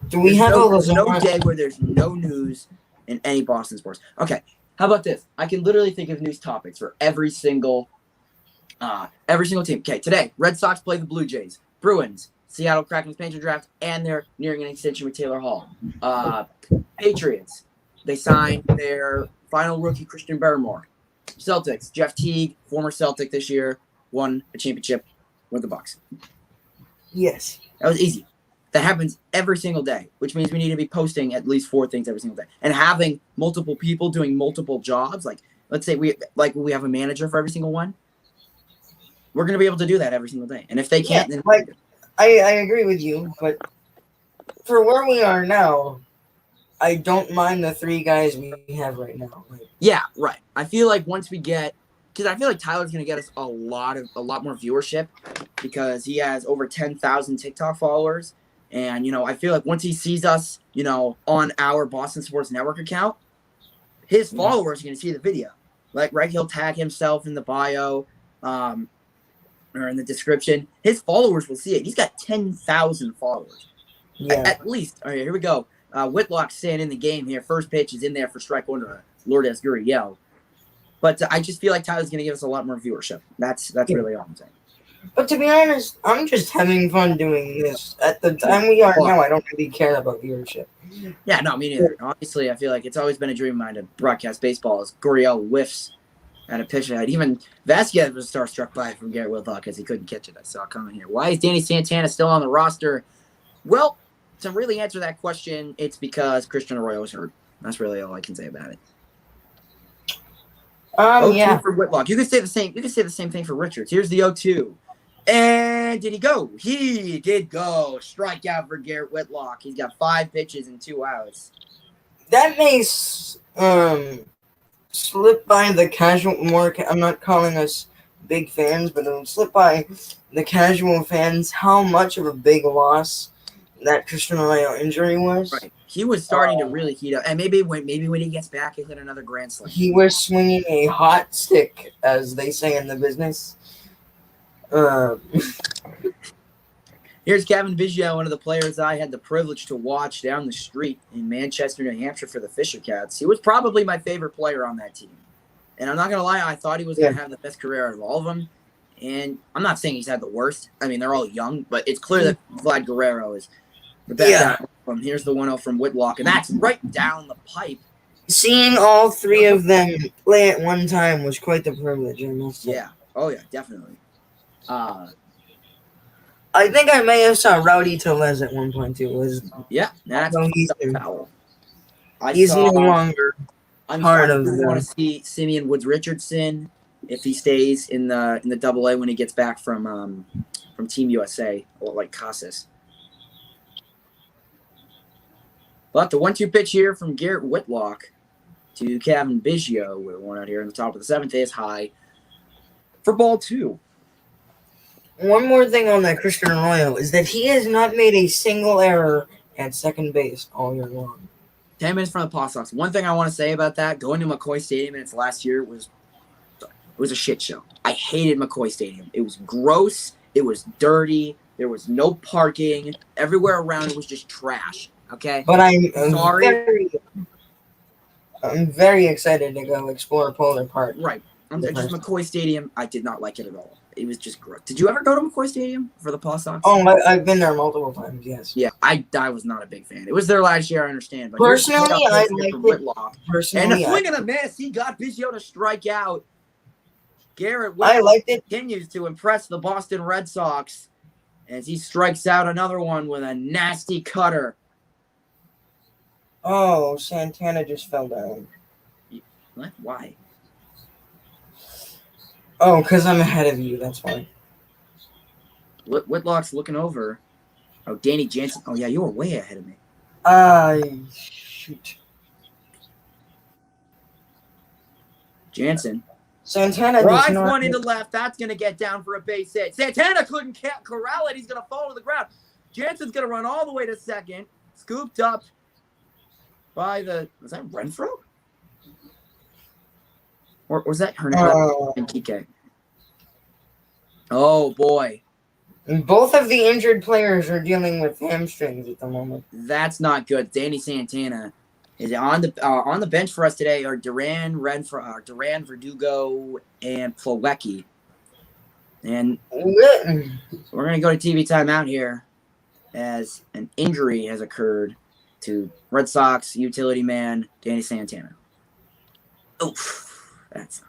Do we have there's no day where there's no news in any Boston sports? Okay, how about this? I can literally think of news topics for every single team. Okay, today Red Sox play the Blue Jays, Bruins, Seattle Kraken's Painter draft, and they're nearing an extension with Taylor Hall. Patriots, they signed their final rookie Christian Barrymore. Celtics, Jeff Teague, former Celtic this year, won a championship with the Bucks. Yes. That was easy. That happens every single day, which means we need to be posting at least 4 things every single day. And having multiple people doing multiple jobs, like let's say we have a manager for every single one, we're going to be able to do that every single day. And if they can't, then I agree with you, but for where we are now, I don't mind the 3 guys we have right now. Yeah, right. I feel like once we get, because I feel like Tyler's going to get us a lot more viewership because he has over 10,000 TikTok followers. And, I feel like once he sees us, on our Boston Sports Network account, his followers are going to see the video. He'll tag himself in the bio or in the description. His followers will see it. He's got 10,000 followers. Yeah. At least. All right, here we go. Whitlock's staying in the game here. First pitch is in there for strike 1 to Lourdes Gurriel. But I just feel like Tyler's going to give us a lot more viewership. That's really all I'm saying. But to be honest, I'm just having fun doing this. At the time we are now, I don't really care about viewership. Yeah, no, me neither. Obviously, I feel like it's always been a dream of mine to broadcast baseball as Gurriel whiffs at a pitch ahead. Even Vasquez was starstruck by it from Garrett Whitlock because he couldn't catch it. I saw it coming here. Why is Danny Santana still on the roster? Well, to really answer that question, it's because Christian Arroyo was hurt. That's really all I can say about it. Yeah. For Whitlock. You could say the same. You could say the same thing for Richards. Here's the 0-2. And did he go? He did go. Strikeout for Garrett Whitlock. He's got 5 pitches and 2 outs. That may slip by the casual. I'm not calling us big fans, but it'll slip by the casual fans how much of a big loss that Christian Arroyo injury was. Right. He was starting to really heat up, and maybe when he gets back, he'll hit another grand slam. He was swinging a hot stick, as they say in the business. Here's Kevin Biggio, one of the players I had the privilege to watch down the street in Manchester, New Hampshire for the Fisher Cats. He was probably my favorite player on that team. And I'm not going to lie, I thought he was going to have the best career out of all of them. And I'm not saying he's had the worst. I mean, they're all young, but it's clear that Vlad Guerrero is the best out of them. Here's the 1-0 from Whitlock, and that's right down the pipe. Seeing all three of them play at one time was quite the privilege, I must say. Yeah. Oh, yeah, definitely. I think I may have saw Rowdy Tellez at one point, too. That's foul. He's no longer part of the... I want to see Simeon Woods Richardson if he stays in the Double-A when he gets back from Team USA, or like Casas. But the 1-2 pitch here from Garrett Whitlock to Kevin Biggio, with one out here in the top of the seventh, is high for ball 2. One more thing on that Christian Arroyo is that he has not made a single error at second base all year long. 10 minutes from the Paw Sox. One thing I want to say about that, going to McCoy Stadium in its last year was a shit show. I hated McCoy Stadium. It was gross. It was dirty. There was no parking. Everywhere around it was just trash. Okay? But I'm very excited to go explore Polar Park. Right. Just McCoy Stadium, I did not like it at all. It was just gross. Did you ever go to McCoy Stadium for the Paw Sox? Oh, I've been there multiple times, yes. Yeah, I was not a big fan. It was their last year, I understand. But personally, I liked it. And a swing and a miss. He got Biggio to strike out. Garrett Whitlock continues to impress the Boston Red Sox as he strikes out another one with a nasty cutter. Oh, Santana just fell down. What? Why? Oh, because I'm ahead of you. That's why. Whitlock's looking over. Oh, Danny Jansen. Oh, yeah, you were way ahead of me. Shoot. Jansen. Santana drives one into left. That's going to get down for a base hit. Santana couldn't corral it. He's going to fall to the ground. Jansen's going to run all the way to second. Scooped up by was that Renfroe? Or was that Hernandez and Kike? Oh, boy. Both of the injured players are dealing with hamstrings at the moment. That's not good. Danny Santana is on the bench for us today are Duran, Verdugo, and Plawecki. And we're going to go to TV timeout here as an injury has occurred to Red Sox utility man Danny Santana. Oof. That's not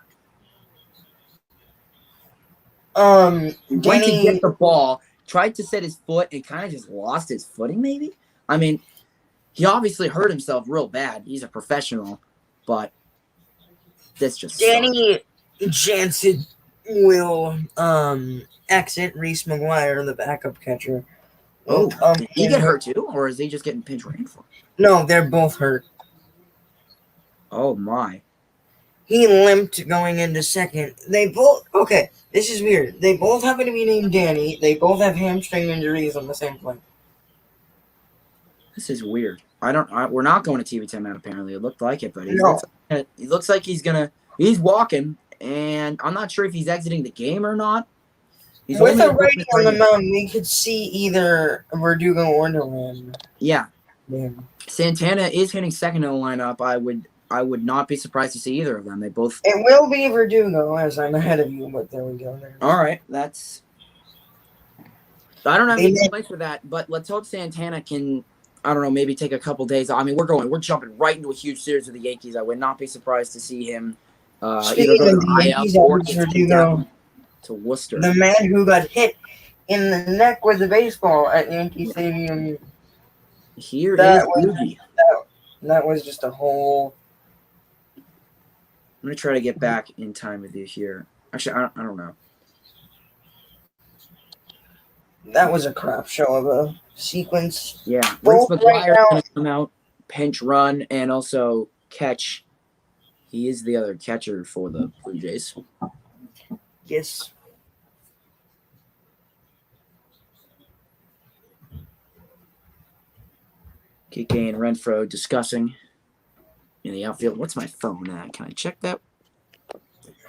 good. Went to get the ball, tried to set his foot, and kind of just lost his footing, maybe? I mean, he obviously hurt himself real bad. He's a professional, but this just Danny Jansen will exit Reese McGuire, the backup catcher. Oh, did he get hurt too, or is he just getting pinch ran for? No, they're both hurt. Oh, my. He limped going into second. They both... Okay, this is weird. They both happen to be named Danny. They both have hamstring injuries on the same play. This is weird. We're not going to TV timeout, apparently. It looked like it, but he looks like he's walking, and I'm not sure if he's exiting the game or not. With a righty on the mound, we could see either Verdugo or Duran. Yeah. Santana is hitting second in the lineup. I would not be surprised to see either of them. They both. It will be Verdugo, as I'm ahead of you, but there we go. All right, I don't have any complaints for that, but let's hope Santana can, I don't know, maybe take a couple days. I mean, we're jumping right into a huge series with the Yankees. I would not be surprised to see him either go to the Yankees or Verdugo to Worcester. The man who got hit in the neck with a baseball at Yankee Stadium. Here is Boogie. That was just a whole. I'm going to try to get back in time with you here. Actually, I don't know. That was a crap show of a sequence. Yeah. Reese McGuire is going to come out, pinch run, and also catch. He is the other catcher for the Blue Jays. Kike and Renfroe discussing in the outfield. What's my phone at? Can I check that?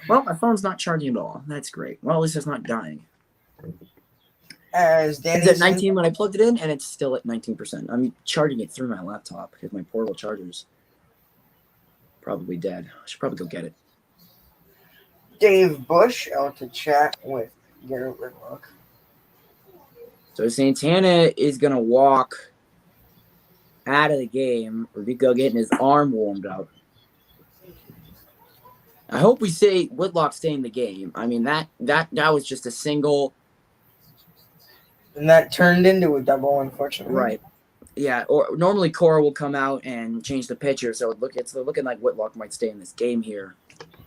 Well, my phone's not charging at all. That's great. Well, at least it's not dying. As Danny It's at said, 19 when I plugged it in, and it's still at 19%. I'm charging it through my laptop because my portable charger's probably dead. I should probably go get it. Dave Bush out to chat with Garrett Whitlock. So Santana is going to walk out of the game, or go getting his arm warmed up. I hope we say Whitlock stay in the game. I mean, that was just a single. And that turned into a double, unfortunately. Right. Yeah, or normally Cora will come out and change the pitcher, so it's looking like Whitlock might stay in this game here.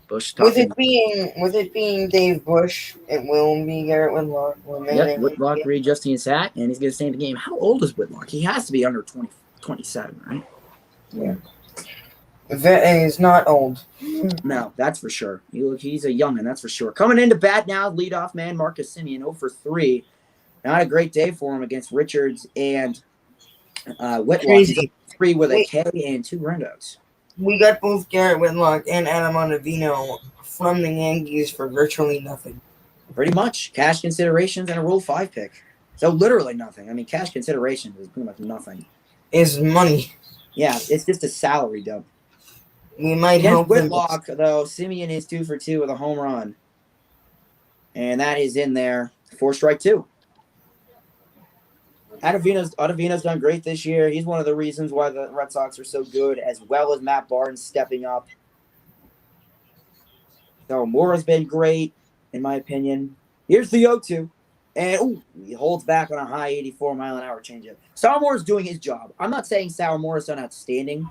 Bush talking. With it being Dave Bush, it will be Garrett Whitlock. Yep, Whitlock readjusting his hat, and he's going to stay in the game. How old is Whitlock? He has to be under 27, right? Yeah. That is not old. No, that's for sure. He's a youngin', that's for sure. Coming into bat now, leadoff man Marcus Semien, 0 for 3. Not a great day for him against Richards and Whitlock. Crazy. 3 with a K and 2 groundouts. We got both Garrett Whitlock and Adam Ottavino from the Yankees for virtually nothing. Pretty much. Cash considerations and a Rule 5 pick. So literally nothing. I mean, cash considerations is pretty much nothing. Is money. Yeah, it's just a salary dump. We might Against help Whitlock, though, Semien is 2 for 2 with a home run. And that is in there. 4 strike 2. Ottavino's done great this year. He's one of the reasons why the Red Sox are so good, as well as Matt Barnes stepping up. So Mora's been great, in my opinion. Here's the 0-2. And he holds back on a high 84-mile-an-hour changeup. Sourmore's doing his job. I'm not saying Sourmore's done outstanding,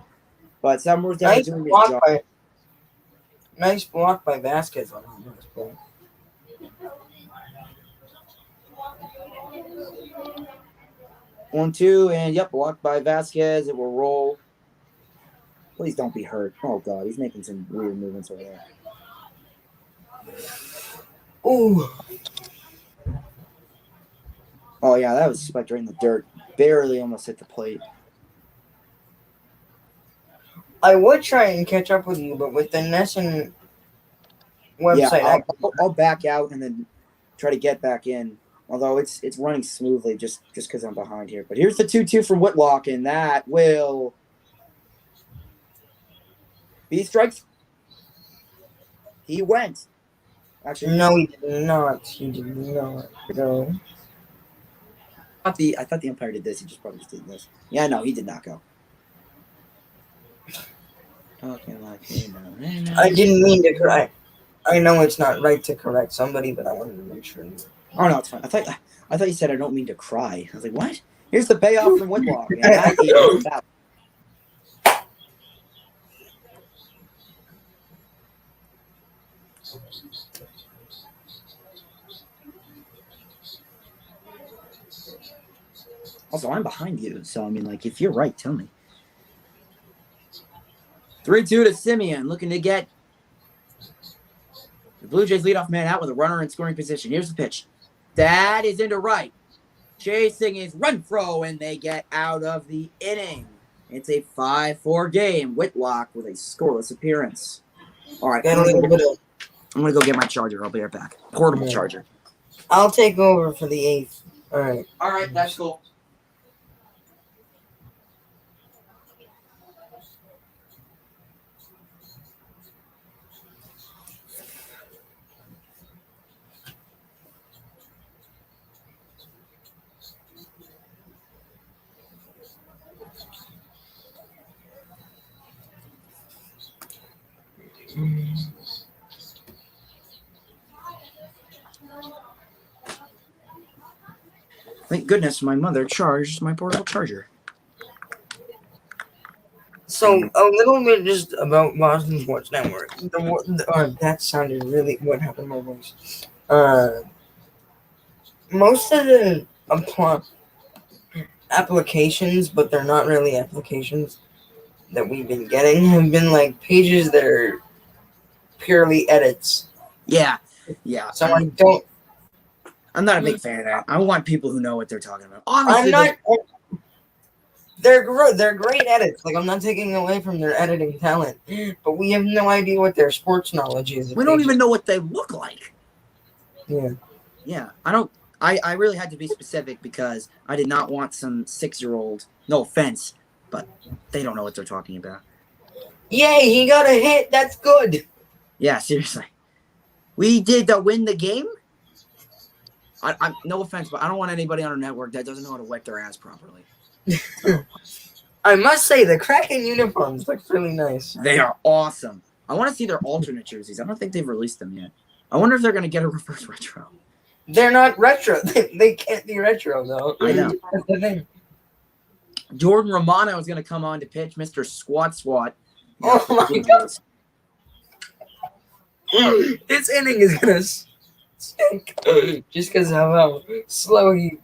but Sourmore's doing his job. Nice block by Vasquez on this play. One, 2, and yep, blocked by Vasquez. It will roll. Please don't be hurt. Oh, God, he's making some weird movements over there. Ooh. Oh, yeah, that was spiked right in the dirt. Barely almost hit the plate. I would try and catch up with you, but with the NESN website, yeah, I'll back out and then try to get back in. Although it's running smoothly just because I'm behind here. But here's the 2-2 from Whitlock, and that will be strikes. He went. Actually, no, he did not. He did not. No. I thought the umpire did this. He probably just did this. Yeah, no, he did not go. Talking like I didn't mean to correct. I know it's not right to correct somebody, but I wanted to make sure. Oh no, it's fine. I thought you said I don't mean to cry. I was like, what? Here's the payoff from Whitlock. Yeah, also, I'm behind you, so I mean, like, if you're right, tell me. 3-2 to Semien, looking to get the Blue Jays leadoff man out with a runner in scoring position. Here's the pitch. That is into right. Chasing is Renfroe, and they get out of the inning. It's a 5-4 game. Whitlock with a scoreless appearance. All right, I'm going to go get my charger. I'll be right back. Portable charger. I'll take over for the 8th. All right, that's cool. Thank goodness my mother charged my portable charger. So, a little bit just about Boston Sports Network. That sounded really... What happened to my voice? Most of the applications, but they're not really applications that we've been getting, have been like pages that are purely edits. Yeah. So I'm not a big fan of that. I want people who know what they're talking about. Obviously, They're great edits. Like, I'm not taking away from their editing talent, but we have no idea what their sports knowledge is. We don't even know what they look like. Yeah. Yeah, I really had to be specific because I did not want some 6-year-old, no offense, but they don't know what they're talking about. Yay, he got a hit. That's good. Yeah, seriously. We did win the game. I no offense, but I don't want anybody on our network that doesn't know how to wet their ass properly. I must say, the Kraken uniforms look really nice. They are awesome. I want to see their alternate jerseys. I don't think they've released them yet. I wonder if they're going to get a reverse retro. They're not retro. They can't be retro, though. I know. That's the thing. Jordan Romano is going to come on to pitch, Mr. Swat. Oh, my God. This inning is going to stink just because of how slow he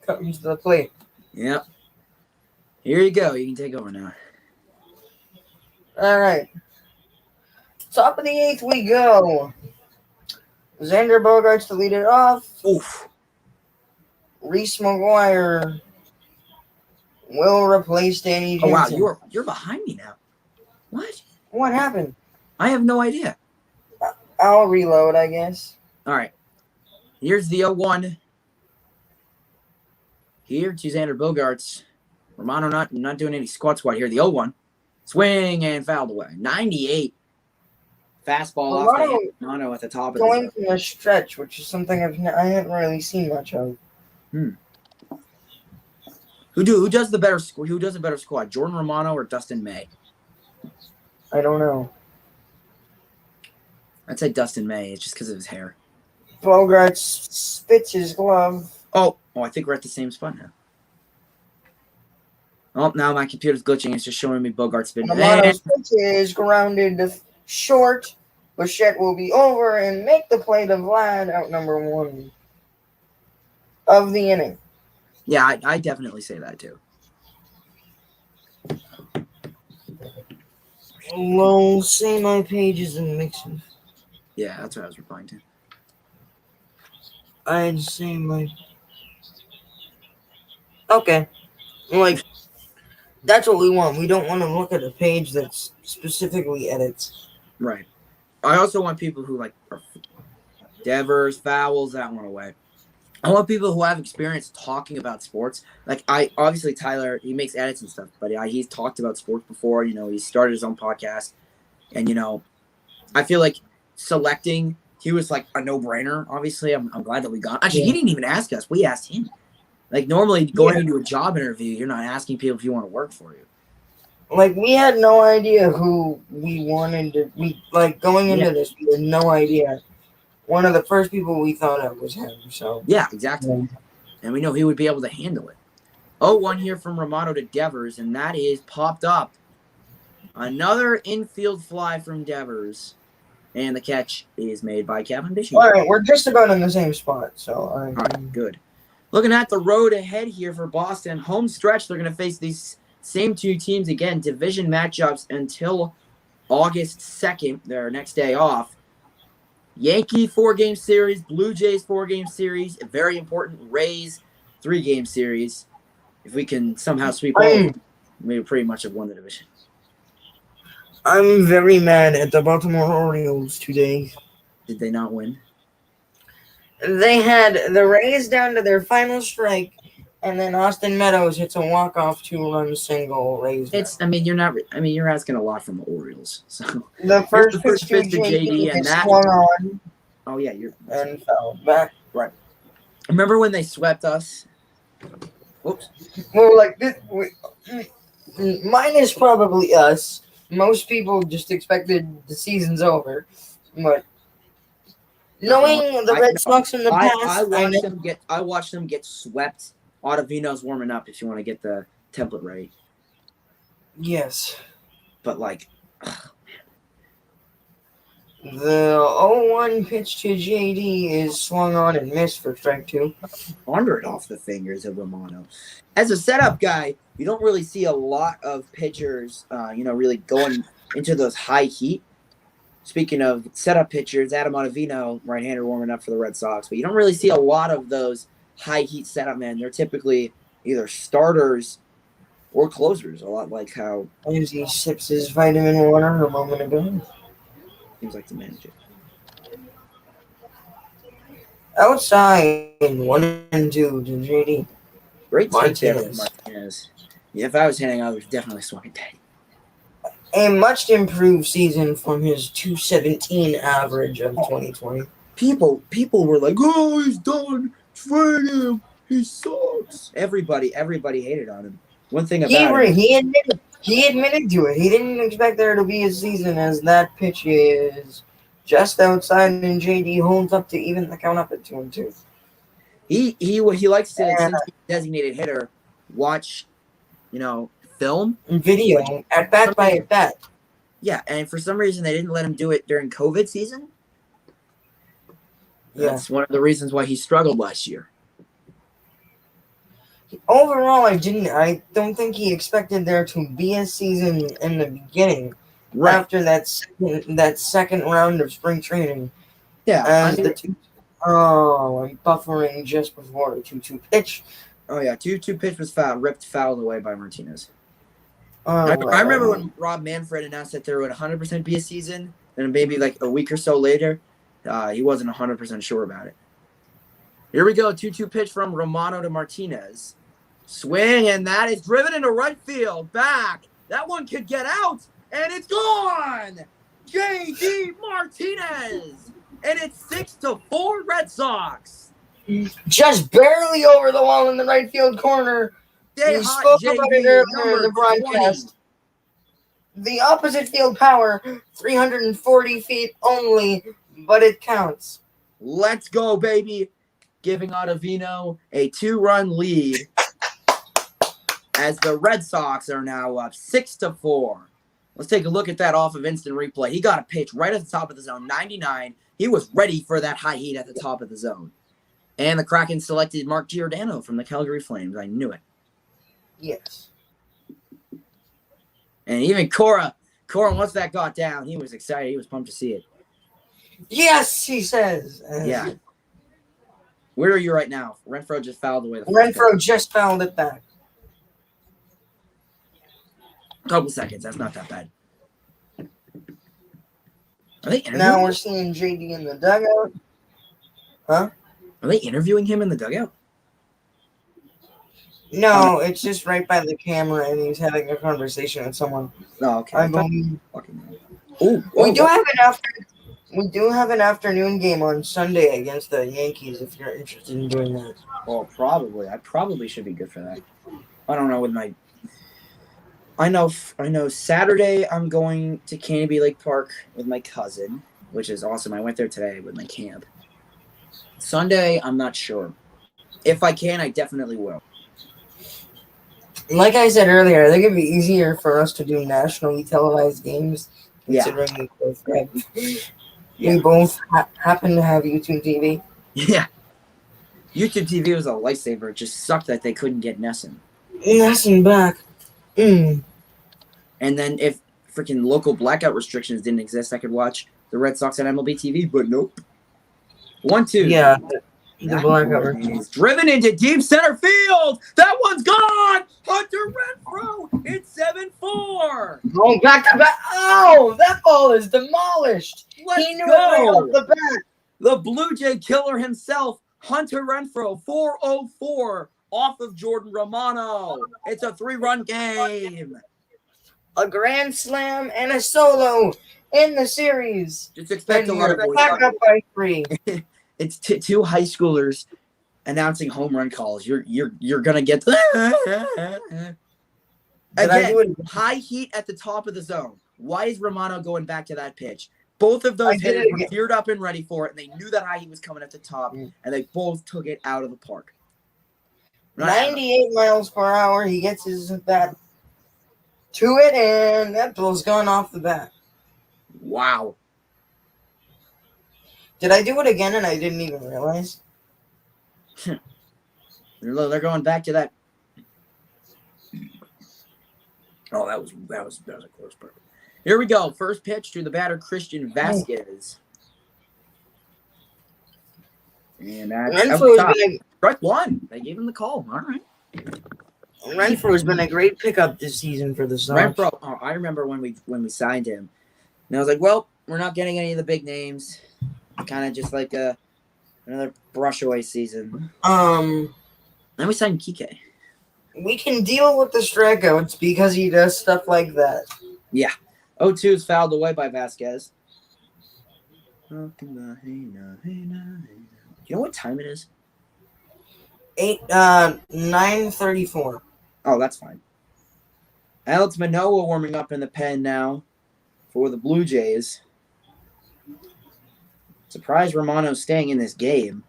comes to the plate. Yep. Here you go. You can take over now. All right. Top of the 8th we go. Xander Bogaerts to lead it off. Oof. Reese McGuire will replace Danny Jansen. Oh, wow. You're behind me now. What? What happened? I have no idea. I'll reload, I guess. All right. Here's the 0-1. Here to Xander Bogaerts. Romano not doing any squat here. The 0-1. Swing and fouled away. 98. Fastball off the Romano at the top of going from a stretch, which is something I haven't really seen much of. Who does the better? Who does a better squat? Jordan Romano or Dustin May? I don't know. I'd say Dustin May. It's just because of his hair. Bogaerts spits his glove. Oh, I think we're at the same spot now. Oh, now my computer's glitching. It's just showing me Bogaerts spinning. Romano pitches grounded to short. Bichette will be over and make the play to Vlad, out number 1 of the inning. Yeah, I definitely say that too. Well, say my page is in mixing. Yeah, that's what I was replying to. I'd say my... Okay. Like, that's what we want. We don't want to look at a page that specifically edits. Right. I also want people who like Devers, fouls, that one away. I want people who have experience talking about sports. Like obviously Tyler, he makes edits and stuff, but he's talked about sports before. You know, he started his own podcast, and you know, I feel like selecting he was like a no-brainer. Obviously, I'm glad that we got. Actually, he didn't even ask us. We asked him. Like normally, going into a job interview, you're not asking people if you want to work for you. Like, we had no idea who we wanted to be. Like, going into this, we had no idea. One of the first people we thought of was him. So yeah, exactly. And we know he would be able to handle it. 0-1 here from Romano to Devers, and that is popped up. Another infield fly from Devers. And the catch is made by Kevin Bishop. All right, we're just about in the same spot. So, all right, good. Looking at the road ahead here for Boston. Home stretch, they're going to face these same two teams again. Division matchups until August 2nd, their next day off. Yankee 4-game series, Blue Jays 4-game series, a very important Rays 3-game series. If we can somehow sweep all, we pretty much have won the division. I'm very mad at the Baltimore Orioles today. Did they not win? They had the Rays down to their final strike, and then Austin Meadows hits a walk-off 2-run single. Rays. You're asking a lot from the Orioles. So the first pitch to JD and that. On oh yeah, you're and fell back. Right. Remember when they swept us? Whoops. Well, like this, minus probably us. Most people just expected the season's over, but knowing the Red Sox in the past, I watched them get swept. Ottavino's warming up. If you want to get the template ready. Yes, but like the 0-1 pitch to JD is swung on and missed for strike 2. Wandered off the fingers of Romano. As a setup guy, you don't really see a lot of pitchers, really going into those high heat. Speaking of setup pitchers, Adam Ottavino, right-hander, warming up for the Red Sox, but you don't really see a lot of those high heat setup men. They're typically either starters or closers. A lot like how As he sips his vitamin water a moment ago. seems like to manage it. Outside, 1-2 to JD. Great take there from Martinez. Martinez. Yeah, if I was hitting, I would definitely swung at that. A much improved season from his 217 average of 2020. People were like, "Oh, he's done. Trade him. He sucks." Everybody hated on him. One thing about him, He admitted to it. He didn't expect there to be a season as that pitch is just outside, and JD holds up to even the count up at 2-2. he likes to, since he's a designated hitter, watch, film. Video at bat by at bat. Yeah, and for some reason they didn't let him do it during COVID season. Yeah. That's one of the reasons why he struggled last year. Overall, I don't think he expected there to be a season in the beginning. Right. After that second round of spring training. Yeah. As I'm buffering just before a 2-2 pitch. Oh yeah, 2-2 pitch was fouled away by Martinez. Oh, I remember when Rob Manfred announced that there would 100% be a season, and maybe like a week or so later, he wasn't 100% sure about it. Here we go, 2-2 pitch from Romano to Martinez. Swing, and that is driven into right field. Back. That one could get out, and it's gone! J.D. Martinez! And it's 6-4 Red Sox. Just barely over the wall in the right field corner. We spoke about it earlier in the broadcast. 20. The opposite field power, 340 feet only, but it counts. Let's go, baby. Giving Ottavino a 2-run lead as the Red Sox are now up 6-4. Let's take a look at that off of instant replay. He got a pitch right at the top of the zone, 99. He was ready for that high heat at the top of the zone. And the Kraken selected Mark Giordano from the Calgary Flames. I knew it. Yes. And even Cora, once that got down, he was excited. He was pumped to see it. Yes, he says. Yeah. Where are you right now? Renfroe just fouled away. Renfroe just fouled it back. A couple seconds. That's not that bad. Are they interviewing Now we're seeing JD in the dugout. Huh? Are they interviewing him in the dugout? No, it's just right by the camera, and he's having a conversation with someone. Oh, okay. I believe. We do have an afternoon game on Sunday against the Yankees. If you're interested in doing that. Well, probably. I probably should be good for that. I don't know with my. I know. Saturday I'm going to Canopy Lake Park with my cousin, which is awesome. I went there today with my camp. Sunday, I'm not sure. If I can, I definitely will. Like I said earlier, I think it'd be easier for us to do nationally televised games, considering we both happen to have YouTube TV. Yeah. YouTube TV was a lifesaver. It just sucked that they couldn't get Nesson. Nesson back. And then if freaking local blackout restrictions didn't exist, I could watch the Red Sox on MLB TV, but nope. 1-2. Yeah. The blackout is driven into deep center field. That one's gone. Hunter Renfroe. It's 7-4. Going back to back. Oh, that ball is demolished. Let's he knew go. it right off the bat. The Blue Jay killer himself, Hunter Renfroe, 404 off of Jordan Romano. It's a 3-run game. A grand slam and a solo in the series. Just expect a lot of back up by 3. It's two high schoolers announcing home run calls. You're gonna get again high heat at the top of the zone. Why is Romano going back to that pitch? Both of those hitters were geared up and ready for it, and they knew that high heat was coming at the top, and they both took it out of the park. 98 miles per hour. He gets his bat to it, and that ball's gone off the bat. Wow. Did I do it again and I didn't even realize? They're going back to that. Oh, that was a close part. Here we go. First pitch to the batter, Christian Vasquez. And that's strike one. They gave him the call. All right. Renfro has been a great pickup this season for the Sox. Renfro, I remember when we signed him, and I was like, well, we're not getting any of the big names. Kind of just like another brush away season. Then we signed Kike. We can deal with the strikeouts because he does stuff like that. Yeah. 0-2 is fouled away by Vasquez. You know what time it is? 9:34. Oh, that's fine. Alex Manoah warming up in the pen now for the Blue Jays. Surprised Romano's staying in this game.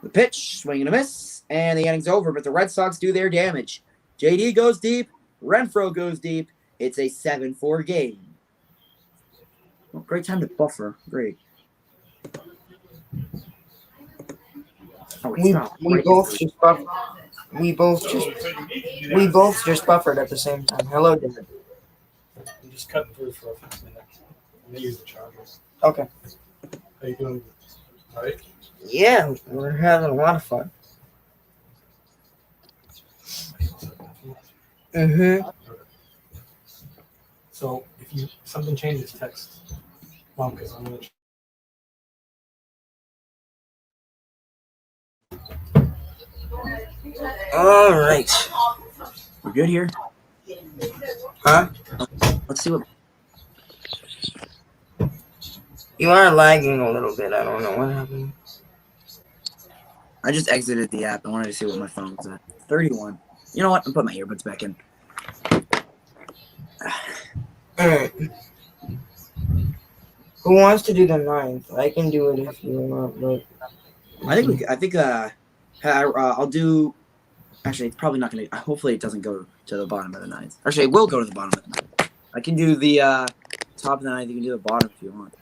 The pitch, swing and a miss, and the inning's over, but the Red Sox do their damage. JD goes deep, Renfro goes deep. It's a 7-4 game. Well, great time to buffer. Great. Oh, We both just buffered at the same time. Hello, Dad. I'm just cutting through for a few minutes. I'm gonna use the chargers. Okay. How you doing? All right. Yeah, we're having a lot of fun. Mm-hmm. So if something changes, text Mom because I'm gonna. All right. We're good here? Huh? Let's see what... You are lagging a little bit. I don't know what happened. I just exited the app. I wanted to see what my phone was at. 31. You know what? I'm putting my earbuds back in. All right. Who wants to do the 9th? I can do it if you want, but I'll do. Actually, it's probably not going to. Hopefully, it doesn't go to the bottom of the 9th. Actually, it will go to the bottom of the 9th. I can do the top of the 9th. You can do the bottom if you want.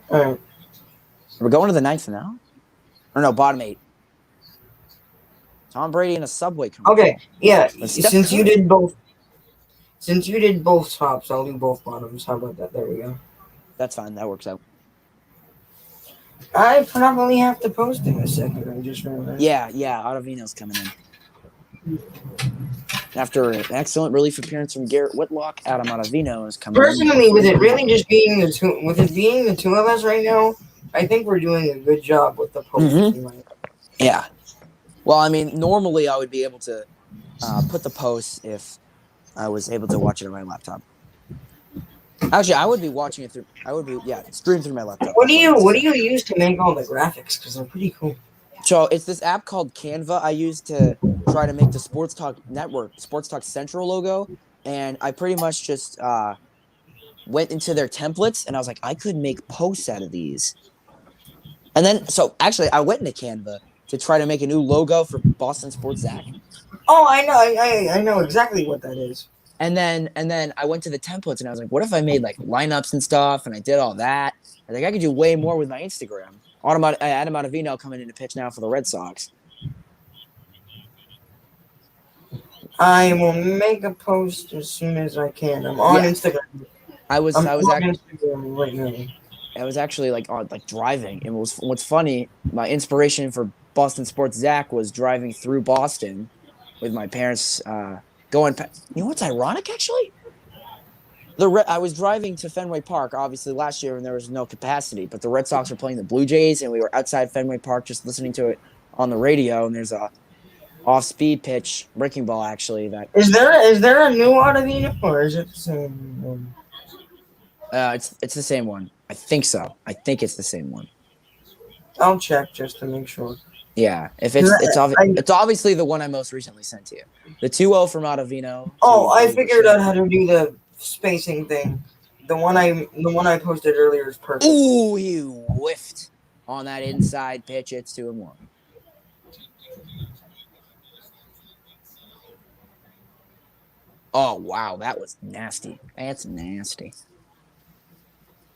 all right. We're going to the 9th now? Or no, bottom 8. Tom Brady in a Subway commercial. Okay, yeah. Let's Since you did both tops, I'll do both bottoms. How about that? There we go. That's fine. That works out. I probably have to post in a second. I just realized. Yeah. Ottavino's coming in. After an excellent relief appearance from Garrett Whitlock, Adam Ottavino is coming in. Personally, with it really just being the two of us right now, I think we're doing a good job with the post. Mm-hmm. Yeah. Well, I mean, normally I would be able to put the posts if I was able to watch it on my laptop. Actually, I would be watching it through. Stream through my laptop. What do you use to make all the graphics? Because they're pretty cool. So it's this app called Canva I use to try to make the Sports Talk Network, Sports Talk Central logo, and I pretty much just went into their templates and I was like, I could make posts out of these. And then, so actually, I went into Canva to try to make a new logo for Boston Sports Zach. Oh, I know, I know exactly what that is. And then I went to the templates and I was like, what if I made like lineups and stuff and I did all that? I think I could do way more with my Instagram. Adam Ottavino coming in to pitch now for the Red Sox. I will make a post as soon as I can. I'm on Instagram. I was on Instagram right now. I was actually like driving, and what's funny, my inspiration for Boston Sports Zach was driving through Boston with my parents. Going, you know what's ironic actually? I was driving to Fenway Park, obviously last year when there was no capacity, but the Red Sox were playing the Blue Jays, and we were outside Fenway Park just listening to it on the radio. And there's a off-speed pitch, breaking ball actually. That is there a new Ottavino or is it the same one? It's the same one. I think so. I think it's the same one. I'll check just to make sure. Yeah, if it's obviously the one I most recently sent to you. The 2-0 from Ottavino. Oh, I figured out how to do the spacing thing. The one I posted earlier is perfect. Ooh, he whiffed on that inside pitch. It's 2-1. Oh wow, that was nasty. That's nasty.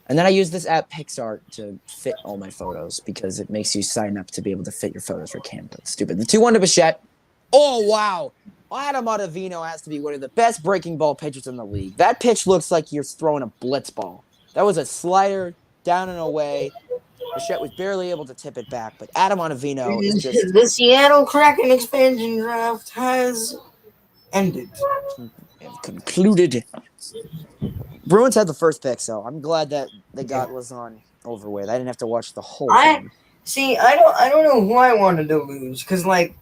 And then I use this app Pixart to fit all my photos because it makes you sign up to be able to fit your photos for Canva. Stupid. The 2-1 to Bichette. Oh, wow. Adam Ottavino has to be one of the best breaking ball pitchers in the league. That pitch looks like you're throwing a blitz ball. That was a slider down and away. Bichette was barely able to tip it back, but Adam Ottavino is just The Seattle Kraken expansion draft has ended. concluded. Bruins had the first pick, so I'm glad that they got Lazon over with. I didn't have to watch the whole thing. I don't know who I wanted to lose because like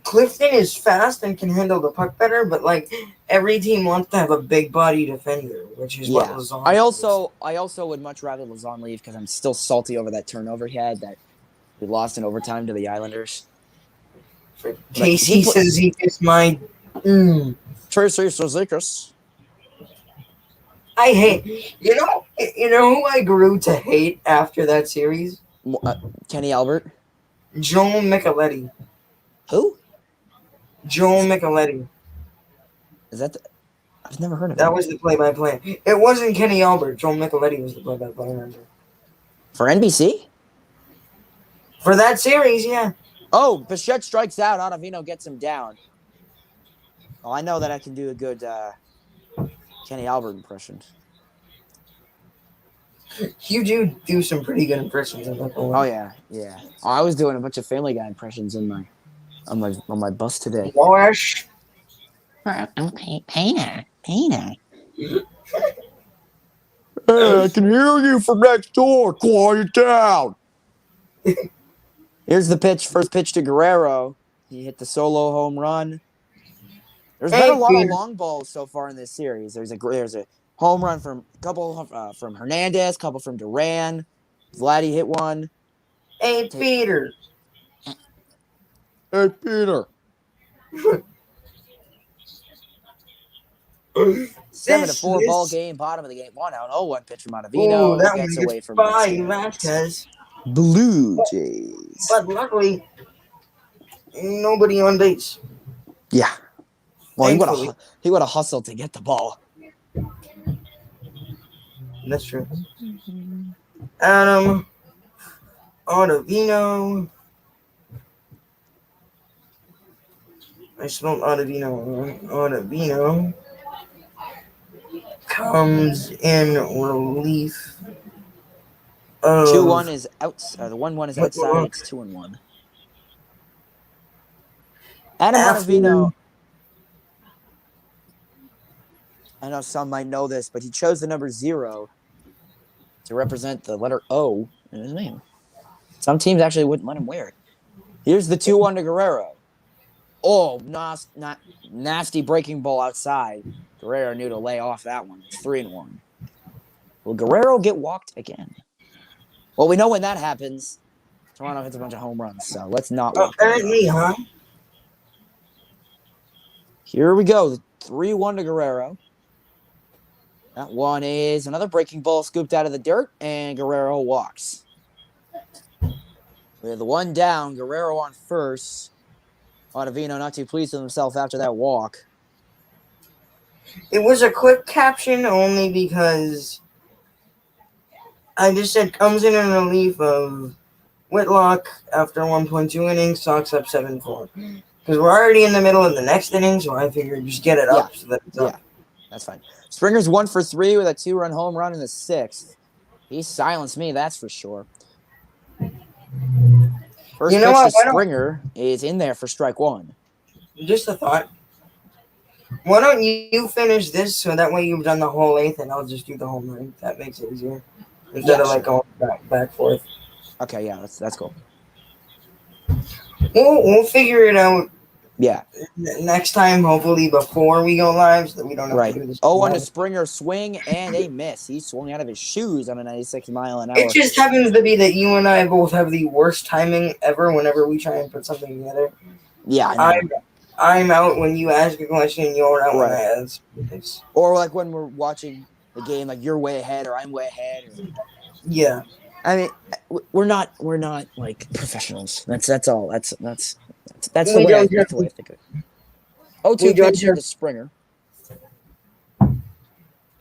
Clifton is fast and can handle the puck better, but like every team wants to have a big body defender, which is what Lazon. I also would much rather Lazon leave because I'm still salty over that turnover he had that we lost in overtime to the Islanders. Casey says he is my. Tracy Sozikis. I hate. You know who I grew to hate after that series? Kenny Albert. Joel Micheletti. Who? Joel Micheletti. Is that? I've never heard of that. Was the play-by-play. It wasn't Kenny Albert. Joel Micheletti was the play-by-play. Remember? For NBC. For that series, yeah. Oh, Bichette strikes out. Ottavino gets him down. Oh, I know that I can do a good Kenny Albert impression. You do some pretty good impressions. Oh yeah. Oh, I was doing a bunch of Family Guy impressions on my bus today. Wash. Okay, Payne. Hey, I can hear you from next door. Quiet down. Here's the pitch. First pitch to Guerrero. He hit the solo home run. There's been a lot of long balls so far in this series. There's a home run from a couple from Hernandez, couple from Duran. Vladdy hit one. Hey, Peter. Hey, Peter. 7-4 ball game, bottom of the game. 1-0 pitch from Ottavino. That gets one away from Vasquez. Blue Jays. But luckily, nobody on base. Yeah. Well, he would have hustled to get the ball. That's true. Adam Ottavino. I spelled Ottavino. Ottavino comes in relief. 2-1 is out. The 1-1 is outside. It's 2-1. Adam Ottavino. I know some might know this, but he chose the number 0 to represent the letter O in his name. Some teams actually wouldn't let him wear it. Here's the 2-1 to Guerrero. Oh, not nasty breaking ball outside. Guerrero knew to lay off that one. 3-1. Will Guerrero get walked again? Well, we know when that happens. Toronto hits a bunch of home runs, so let's not walk. Apparently, huh? Here we go. 3-1 to Guerrero. That one is another breaking ball scooped out of the dirt, and Guerrero walks. With the one down, Guerrero on first. Ottavino not too pleased with himself after that walk. It was a quick caption only because I just said comes in relief of Whitlock after 1.2 innings, Sox up 7-4. Because we're already in the middle of the next inning, so I figured just get it up so that it's up. That's fine. Springer's 1 for 3 with a 2-run home run in the 6th. He silenced me, that's for sure. First pitch to Springer is in there for strike 1. Just a thought. Why don't you finish this so that way you've done the whole 8th and I'll just do the home run. That makes it easier. Instead of like going back forth. Okay, yeah, that's cool. We'll figure it out. Yeah. Next time, hopefully before we go live, so that we don't have to do this. 0-1 to Springer, swing and a miss. He swung out of his shoes on a 96-mile-an-hour. It just happens to be that you and I both have the worst timing ever whenever we try and put something together. Yeah, I'm out when you ask a question, you're out when I ask. Or like when we're watching the game, like you're way ahead or I'm way ahead. Yeah. I mean, we're not like professionals. That's all. That's the way I think of it. 0-2 pitch to Springer.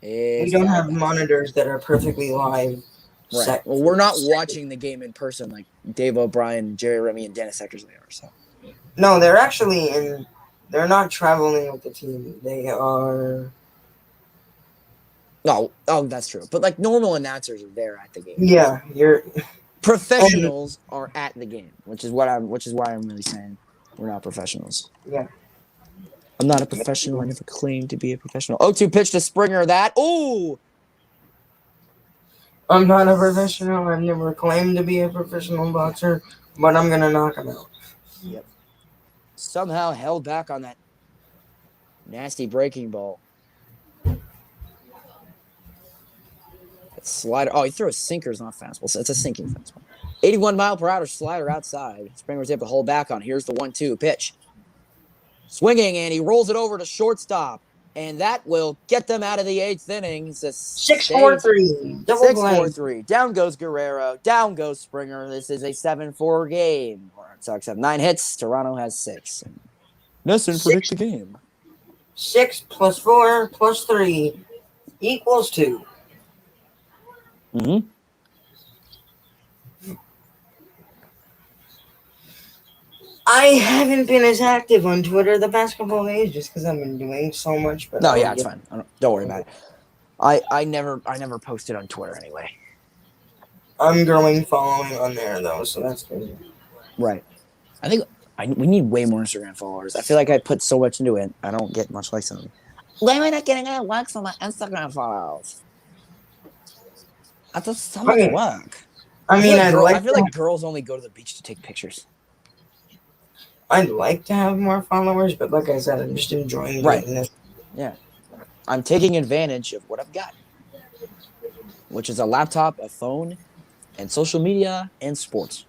We don't have monitors that are perfectly live. Right. Well, we're not watching the game in person like Dave O'Brien, Jerry Remy, and Dennis Eckersley are. So. No, they're actually in. They're not traveling with the team. They are. Oh, that's true. But like normal announcers are there at the game. Yeah, Professionals are at the game, which is why I'm really saying we're not professionals. Yeah. I'm not a professional. I never claimed to be a professional. 0-2 pitch to Springer. Ooh! I'm not a professional. I've never claimed to be a professional boxer, but I'm going to knock him out. Yep. Somehow held back on that nasty breaking ball. That slider. Oh, he threw a sinkers, not fastball. So it's a sinking fastball. 81-mile-per-hour slider outside. Springer was able to hold back on. Here's the 1-2 pitch. Swinging, and he rolls it over to shortstop. And that will get them out of the 8th inning. It's a 6-4-3. 6-4-3. Down goes Guerrero. Down goes Springer. This is a 7-4 game. Red Sox have 9 hits. Toronto has 6. Nesson predict the game. 6 + 4 + 3 = 2. Mm-hmm. I haven't been as active on Twitter the past couple of days just because I've been doing so much. But No, yeah, it's fine. Don't worry about it. I never posted on Twitter anyway. I'm growing following on there though, so that's good. Right. I think we need way more Instagram followers. I feel like I put so much into it. I don't get much likes on it. Why am I not getting any likes on my Instagram follows? That's so much work. I feel like girls only go to the beach to take pictures. I'd like to have more followers, but like I said, I'm just enjoying doing this. Yeah. I'm taking advantage of what I've got, which is a laptop, a phone, and social media and sports.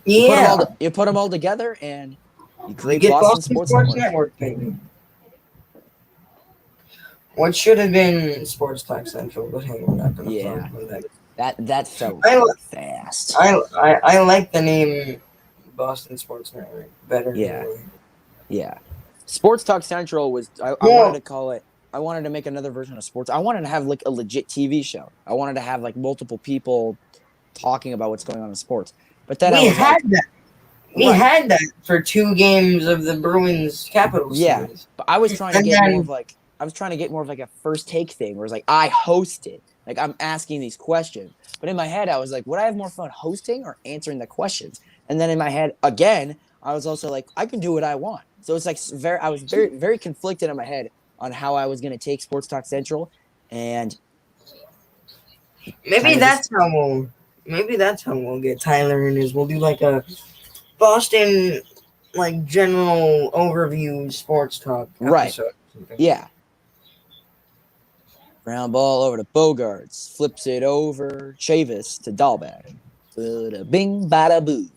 Yeah. You put them all together, and you create Boston Sports Network, baby. What should have been Sports Talk Central, but hey, we're not going to talk about that. That felt fast. I like the name Boston Sports Network better. Yeah. Sports Talk Central was. I wanted to call it. I wanted to make another version of sports. I wanted to have like a legit TV show. I wanted to have like multiple people talking about what's going on in sports. But then we had that for 2 games of the Bruins Capitals. Yeah, but I was trying to get more of like a first take thing, where it's like I host it. Like I'm asking these questions. But in my head, I was like, would I have more fun hosting or answering the questions? And then in my head, again, I was also like, I can do what I want. So it's like I was very, very conflicted in my head on how I was going to take Sports Talk Central, and maybe that's how we'll get Tyler in. We'll do like a Boston like general overview sports talk episode. Yeah. Ground ball over to Bogarts. Flips it over. Chavis to Dahlbeck. Bada bing, bada boom.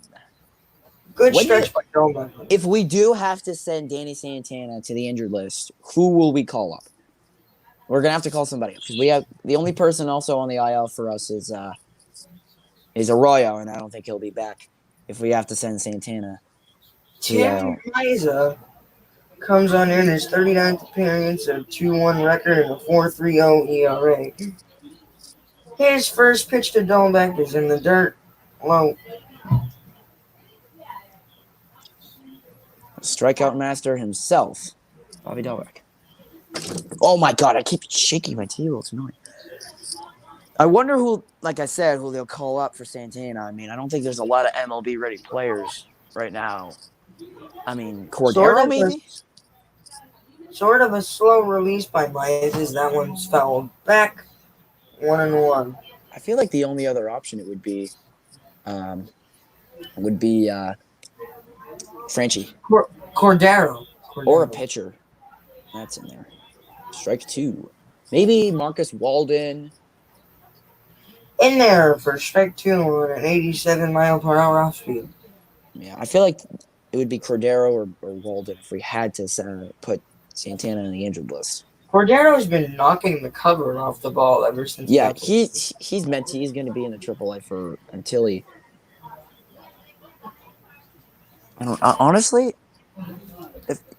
Good stretch by Dahlbeck. If we do have to send Danny Santana to the injured list, who will we call up? We're gonna have to call somebody up because we have the only person also on the IL for us is Arroyo, and I don't think he'll be back if we have to send Santana. Tim Liza comes on in his 39th appearance, a 2-1 record, and a 4.30 ERA. His first pitch to Dahlbeck is in the dirt, low. Strikeout master himself, Bobby Dahlbeck. Oh my God! I keep shaking my table. It's annoying. I wonder who, like I said, who they'll call up for Santana. I mean, I don't think there's a lot of MLB-ready players right now. I mean, Cordero maybe? Sort of a slow release by Baez. That one's fouled back. 1-1. I feel like the only other option would be Franchi. Cordero. Or a pitcher. That's in there. Strike 2. Maybe Marcus Walden. In there for strike 2 on an 87-mile-per-hour off speed. Yeah, I feel like it would be Cordero or Walden if we had to put Santana in the injured list. Cordero's been knocking the cover off the ball ever since. Yeah, he's going to be in the AAA until he. I don't honestly,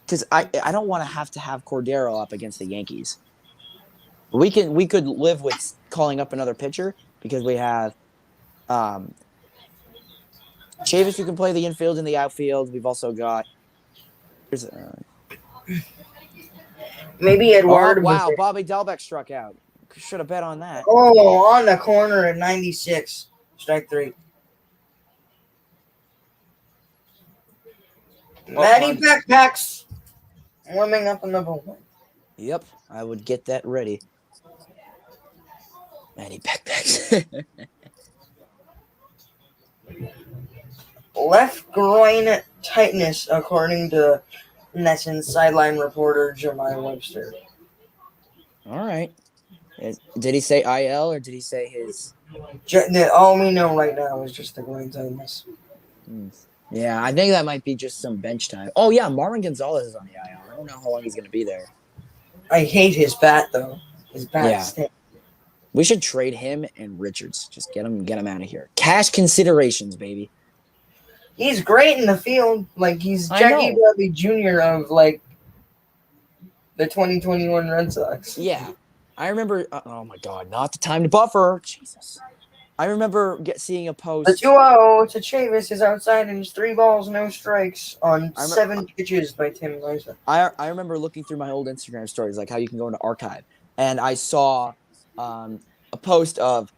because I don't want to have Cordero up against the Yankees. We could live with calling up another pitcher because we have Chavis who can play the infield and the outfield. We've also got maybe Eduardo. Oh, wow, Bobby Dahlbeck struck out. Should have bet on that. Oh, on the corner at 96. Strike 3. Matty Backpacks warming up in the bullpen. Yep, I would get that ready. Matty Backpacks. Left groin tightness, according to NESN sideline reporter Jemai Webster. All right. Did he say IL or did he say his? All we know right now is just the groin tightness. Yeah, I think that might be just some bench time. Oh, yeah, Marvin Gonzalez is on the IL. I don't know how long he's going to be there. I hate his bat, though. His bat stinks. We should trade him and Richards. Just get him out of here. Cash considerations, baby. He's great in the field. Like, he's Jackie Bradley Jr. of, like, the 2021 Red Sox. Yeah. I remember, oh my God, not the time to buffer. Jesus. I remember seeing a post. The 2-0 to Chavis is outside and it's 3 balls, no strikes on 7 pitches by Tim Liza. I remember looking through my old Instagram stories, like how you can go into archive, and I saw a post of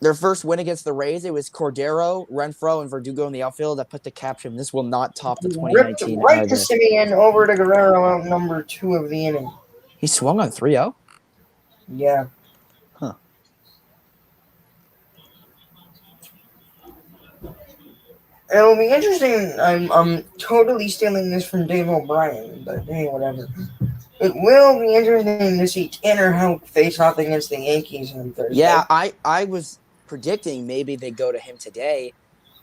their first win against the Rays. It was Cordero, Renfroe, and Verdugo in the outfield that put the caption, "This will not top the 2019." Right to Simeon, over to Guerrero out number 2 of the inning. He swung on 3-0? Yeah. Huh. It'll be interesting. I'm totally stealing this from Dave O'Brien, but hey, whatever. It will be interesting to see Tanner Houck face off against the Yankees on Thursday. Yeah, I was predicting maybe they go to him today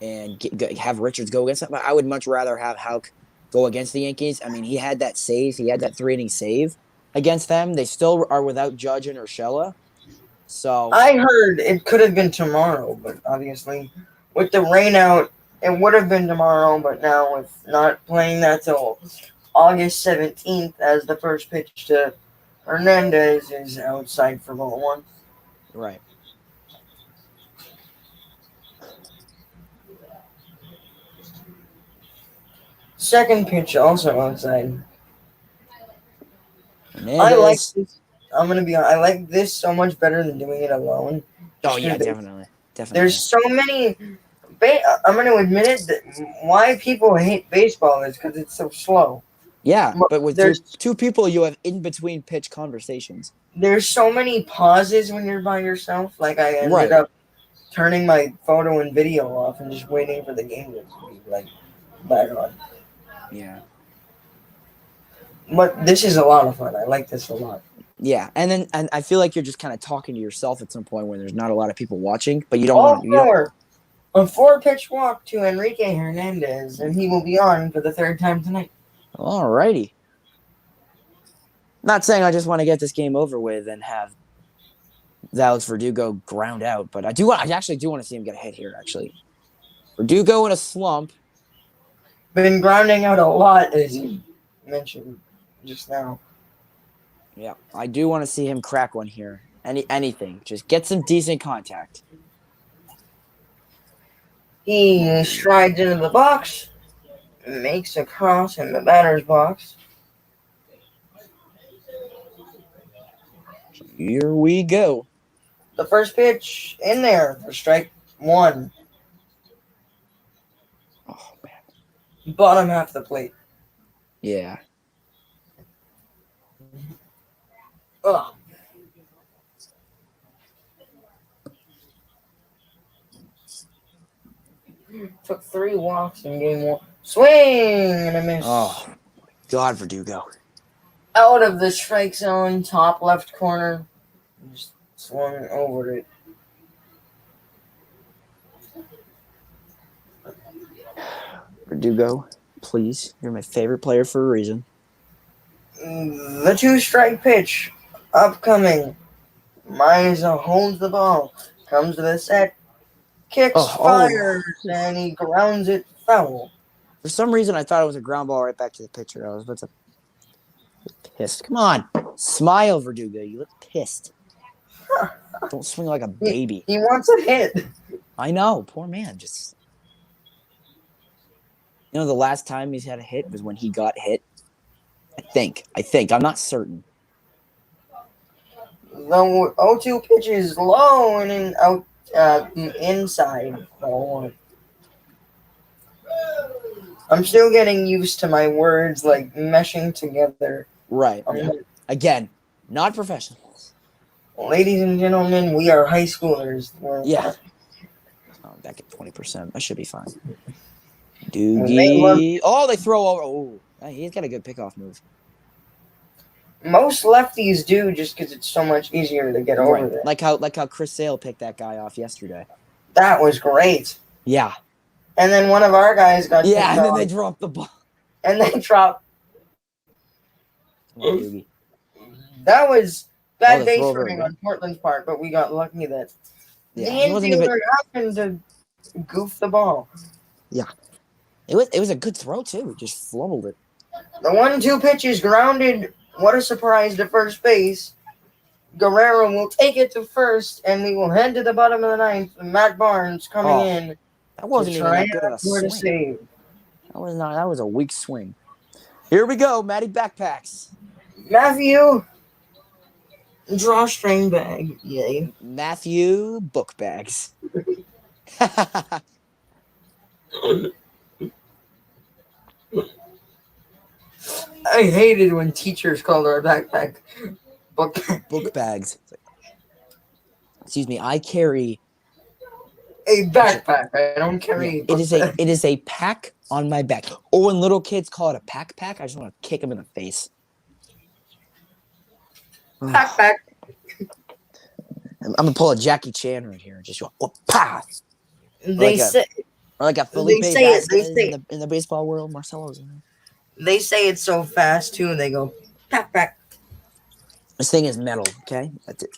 and have Richards go against him. But I would much rather have Houck go against the Yankees. I mean, he had that save. He had that 3-inning save against them. They still are without Judge and Urshela. So I heard it could have been tomorrow, but obviously with the rain out, it would have been tomorrow, but now with not playing that till August 17th as the first pitch to Hernandez is outside for ball 1. Right. Second pitch also outside. Hernandez. I like this. I'm going to be honest. I like this so much better than doing it alone. Oh, yeah, definitely. There's so many... I'm going to admit it, that why people hate baseball is because it's so slow. Yeah, but with two people, you have in-between pitch conversations. There's so many pauses when you're by yourself. Like, I ended up turning my photo and video off and just waiting for the game to be, like, back on. Yeah. But this is a lot of fun. I like this a lot. Yeah, and I feel like you're just kind of talking to yourself at some point when there's not a lot of people watching, but you don't want to... A 4-pitch walk to Enrique Hernandez, and he will be on for the 3rd time tonight. All righty. Not saying I just want to get this game over with and have Alex Verdugo ground out, but I actually do want to see him get a hit here, actually. Verdugo in a slump. Been grounding out a lot, as you mentioned just now. Yeah, I do want to see him crack one here. Anything. Just get some decent contact. He strides into the box, makes a cross in the batter's box. Here we go. The first pitch in there for strike 1. Oh, man. Bottom half of the plate. Yeah. Ugh. Took 3 walks in game 1. Swing and a miss. Oh, God, Verdugo. Out of the strike zone, top left corner. Just swung over it. Verdugo, please. You're my favorite player for a reason. The 2-strike pitch. Upcoming. Miza holds the ball. Comes to the set. Kicks, fires, and he grounds it foul. For some reason, I thought it was a ground ball right back to the pitcher. I was about to pissed. Come on. Smile, Verdugo. You look pissed. Don't swing like a baby. He wants a hit. I know. Poor man. Just, the last time he's had a hit was when he got hit. I think. I'm not certain. The 0-2 pitch is low and out inside ball one. I'm still getting used to my words like meshing together. Right. Yeah. Again, not professionals. Ladies and gentlemen, we are high schoolers. Yeah. Oh, back at 20%. That should be fine. They Doogie. Oh, they throw over. Oh, he's got a good pickoff move. Most lefties do just because it's so much easier to get over there. Like how Chris Sale picked that guy off yesterday. That was great. Yeah. And then one of our guys got and then they dropped the ball. And they dropped. That was bad base running on Portland's part, but we got lucky that the infielder happened to goof the ball. Yeah. It was a good throw too. He just fumbled it. The 1-2 pitch is grounded. What a surprise to first base. Guerrero will take it to first, and we will head to the bottom of the ninth. Matt Barnes coming in. That wasn't even that good of a swing. That was a weak swing. Here we go, Matty Backpacks. Matthew, drawstring bag. Yay. Matthew Book Bags. I hated when teachers called our backpack book bags. Excuse me, I carry a backpack. I don't carry. It is a pack on my back. Or when little kids call it a pack, I just want to kick them in the face. Backpack. I'm gonna pull a Jackie Chan right here and just go, oh, pa! They say, or like a Felipe Vasquez in the baseball world. Marcelo's in there. They say it so fast too, and they go backpack. This thing is metal. Okay, that's it.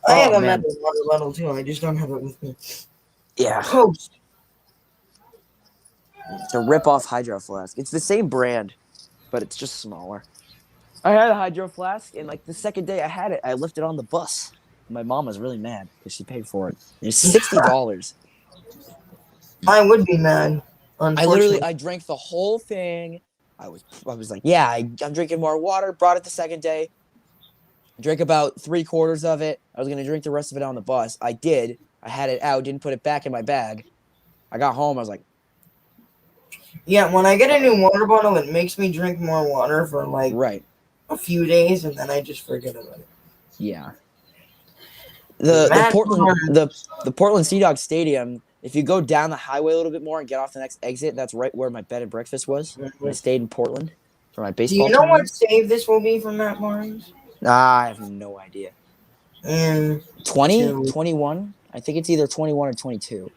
I have a metal water bottle too. I just don't have it with me. Yeah. Coast. It's a rip-off Hydro Flask. It's the same brand, but it's just smaller. I had a Hydro Flask, and like the second day I had it, I left it on the bus. My mom was really mad because she paid for it. It's $60. I would be mad. I drank the whole thing. I was like, yeah, I'm drinking more water. Brought it the second day. Drank about 3/4 of it. I was going to drink the rest of it on the bus. I did. I had it out. Didn't put it back in my bag. I got home. I was like. Yeah, when I get a new water bottle, it makes me drink more water for like a few days, and then I just forget about it. Yeah. The Portland Sea Dog Stadium, if you go down the highway a little bit more and get off the next exit, that's right where my bed and breakfast was. I stayed in Portland for my baseball. Do you know what save this will be from Matt Barnes? I have no idea. 20? 21? I think it's either 21 or 22.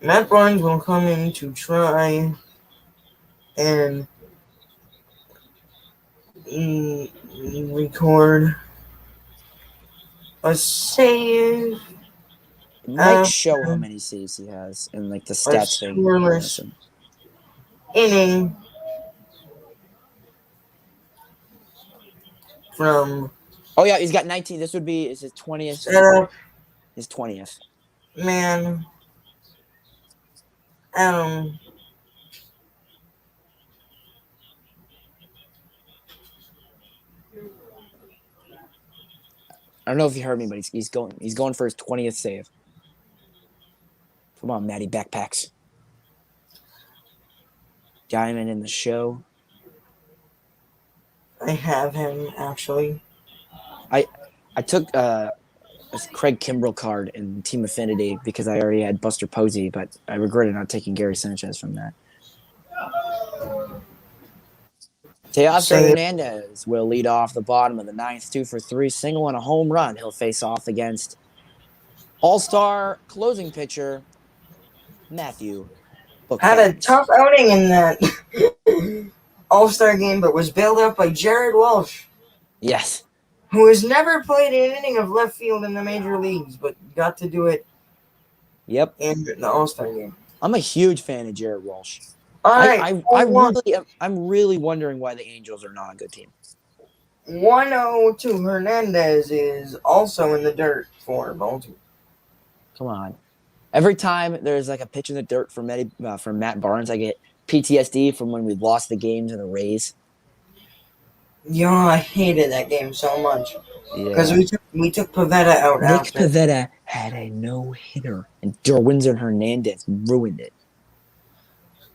Matt Barnes will come in to try and record a save. It might show how many saves he has in like the stats thing. Inning from. Oh yeah, he's got 19. This would be his 20th. His 20th. Man. I don't know if you heard me, but he's going for his 20th save. Come on, Matty Backpacks. Diamond in the show. I have him actually. I took a Craig Kimbrell card in Team Affinity because I already had Buster Posey, but I regretted not taking Gary Sanchez from that. Teoscar Hernandez will lead off the bottom of the ninth, 2 for 3, single and a home run. He'll face off against all-star closing pitcher Matthew Book had a tough outing in that all-star game, but was bailed out by Jared Walsh. Yes. Who has never played an inning of left field in the major leagues, but got to do it. Yep. In the all-star game. I'm a huge fan of Jared Walsh. All right, I'm really wondering why the Angels are not a good team. 1-0 Hernandez is also in the dirt for Baltimore. Come on. Every time there's like a pitch in the dirt from Matt Barnes, I get PTSD from when we lost the game to the Rays. Yeah, I hated that game so much. Because Yeah. we took Pavetta out Nick after. Pivetta had a no-hitter, and Derwinson Hernandez ruined it.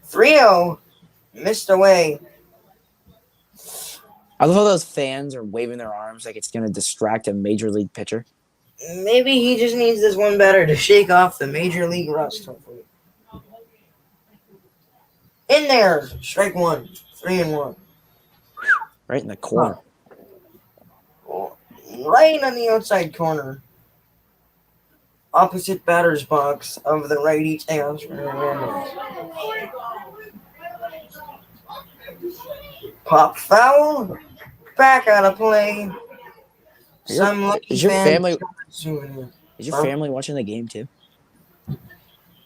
3-0. Missed away. I love how those fans are waving their arms like it's going to distract a major league pitcher. Maybe he just needs this one batter to shake off the major league rust, hopefully. In there. Strike one. 3-1. Right in the corner. Right on the outside corner. Opposite batter's box of the righty Teoscar Hernandez. Pop foul. Back out of play. Some lucky Is your fan- family? Is your family watching the game too?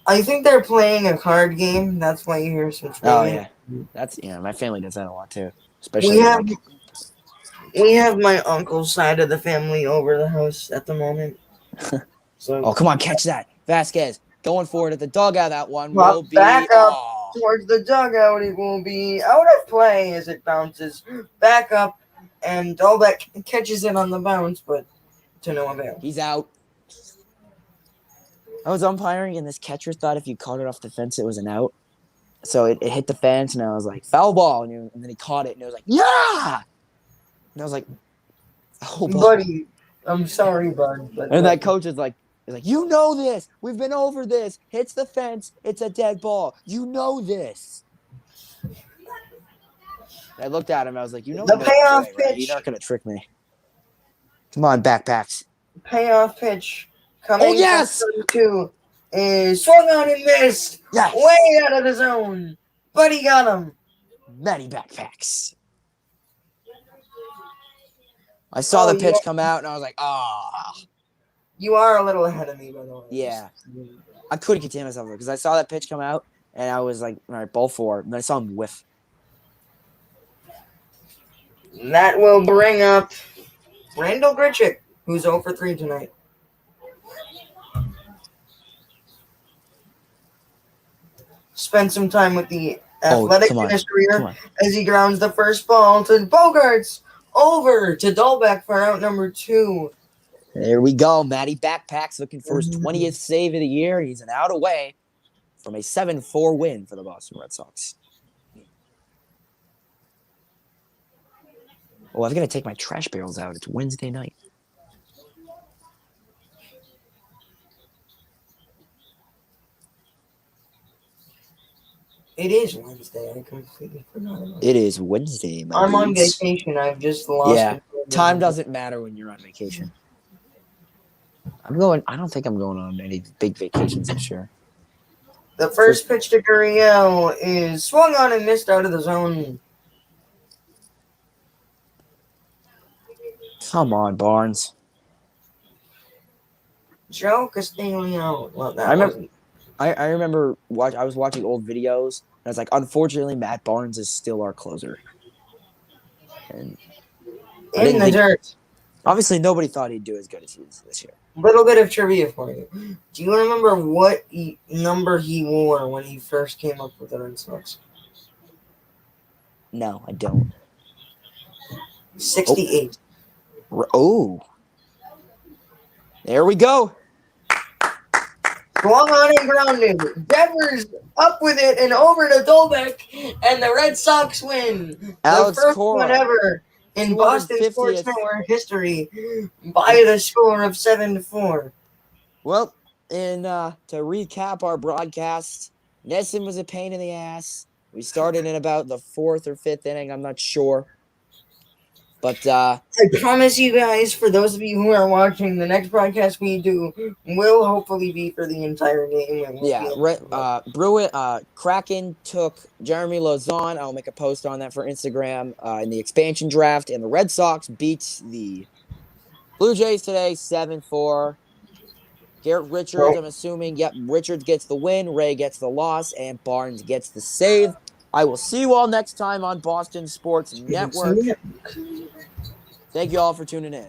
I think they're playing a card game. That's why you hear some screaming. Oh yeah, my family does that a lot too. Especially We have my uncle's side of the family over the house at the moment. So oh, come on, catch that. Vasquez going for it at the dugout. That one Well, will be back up. Towards the dugout, it will be out of play as it bounces back up, and Dahlbeck catches it on the bounce, but to no avail. He's out. I was umpiring, and this catcher thought if you caught it off the fence, it was an out. So it hit the fence, and I was like, foul ball. And then he caught it, and it was like, yeah! And I was like, oh, Buddy, I'm sorry, bud. But and that coach is like, you know this. We've been over this. Hits the fence. It's a dead ball. You know this. I looked at him. I was like, you know The payoff right? pitch. You're not going to trick me. Come on, backpacks. Payoff pitch coming. Oh, yes! from 32 is swung on and missed. Yes! Way out of the zone. But he got him. Many backpacks. I saw the pitch come out, and I was like, ah. You are a little ahead of me, by the way. Yeah. I couldn't contain myself because I saw that pitch come out, and I was like, all right, ball four. And then I saw him whiff. That will bring up Randall Grichuk, who's 0 for 3 tonight. Spent some time with the athletic minister as he grounds the first ball to Bogarts over to Dahlbeck for out number 2. There we go. Matty Backpacks looking for his 20th save of the year. He's an out away from a 7-4 win for the Boston Red Sox. Oh, I've got to take my trash barrels out. It's Wednesday night. It is Wednesday. I completely forgot about it. It is Wednesday, my I'm on dudes. vacation. I've just lost. Yeah, time doesn't matter when you're on vacation. I don't think I'm going on any big vacations this year. The first pitch to Gurriel is swung on and missed out of the zone. Come on, Barnes. Joe Castillo. Well, I remember I was watching old videos, and I was like, unfortunately, Matt Barnes is still our closer. And in the dirt. Obviously, nobody thought he'd do as good as he is this year. Little bit of trivia for you. Do you remember what number he wore when he first came up with the Red Sox? No, I don't. 68. Oh. There we go. Swung on and grounded. Devers up with it and over to Dahlbeck, and the Red Sox win. Alex the first Cora. one ever in Boston 250th. Sports Network history by the score of 7-4. Well, to recap our broadcast, Nesson was a pain in the ass. We started in about the 4th or 5th inning. I'm not sure. But I promise you guys, for those of you who are watching, the next broadcast we do will hopefully be for the entire game. Kraken took Jeremy Lauzon. I'll make a post on that for Instagram in the expansion draft. And the Red Sox beat the Blue Jays today 7-4. Garrett Richards, I'm assuming. Yep, Richards gets the win. Ray gets the loss. And Barnes gets the save. I will see you all next time on Boston Sports Network. Thank you all for tuning in.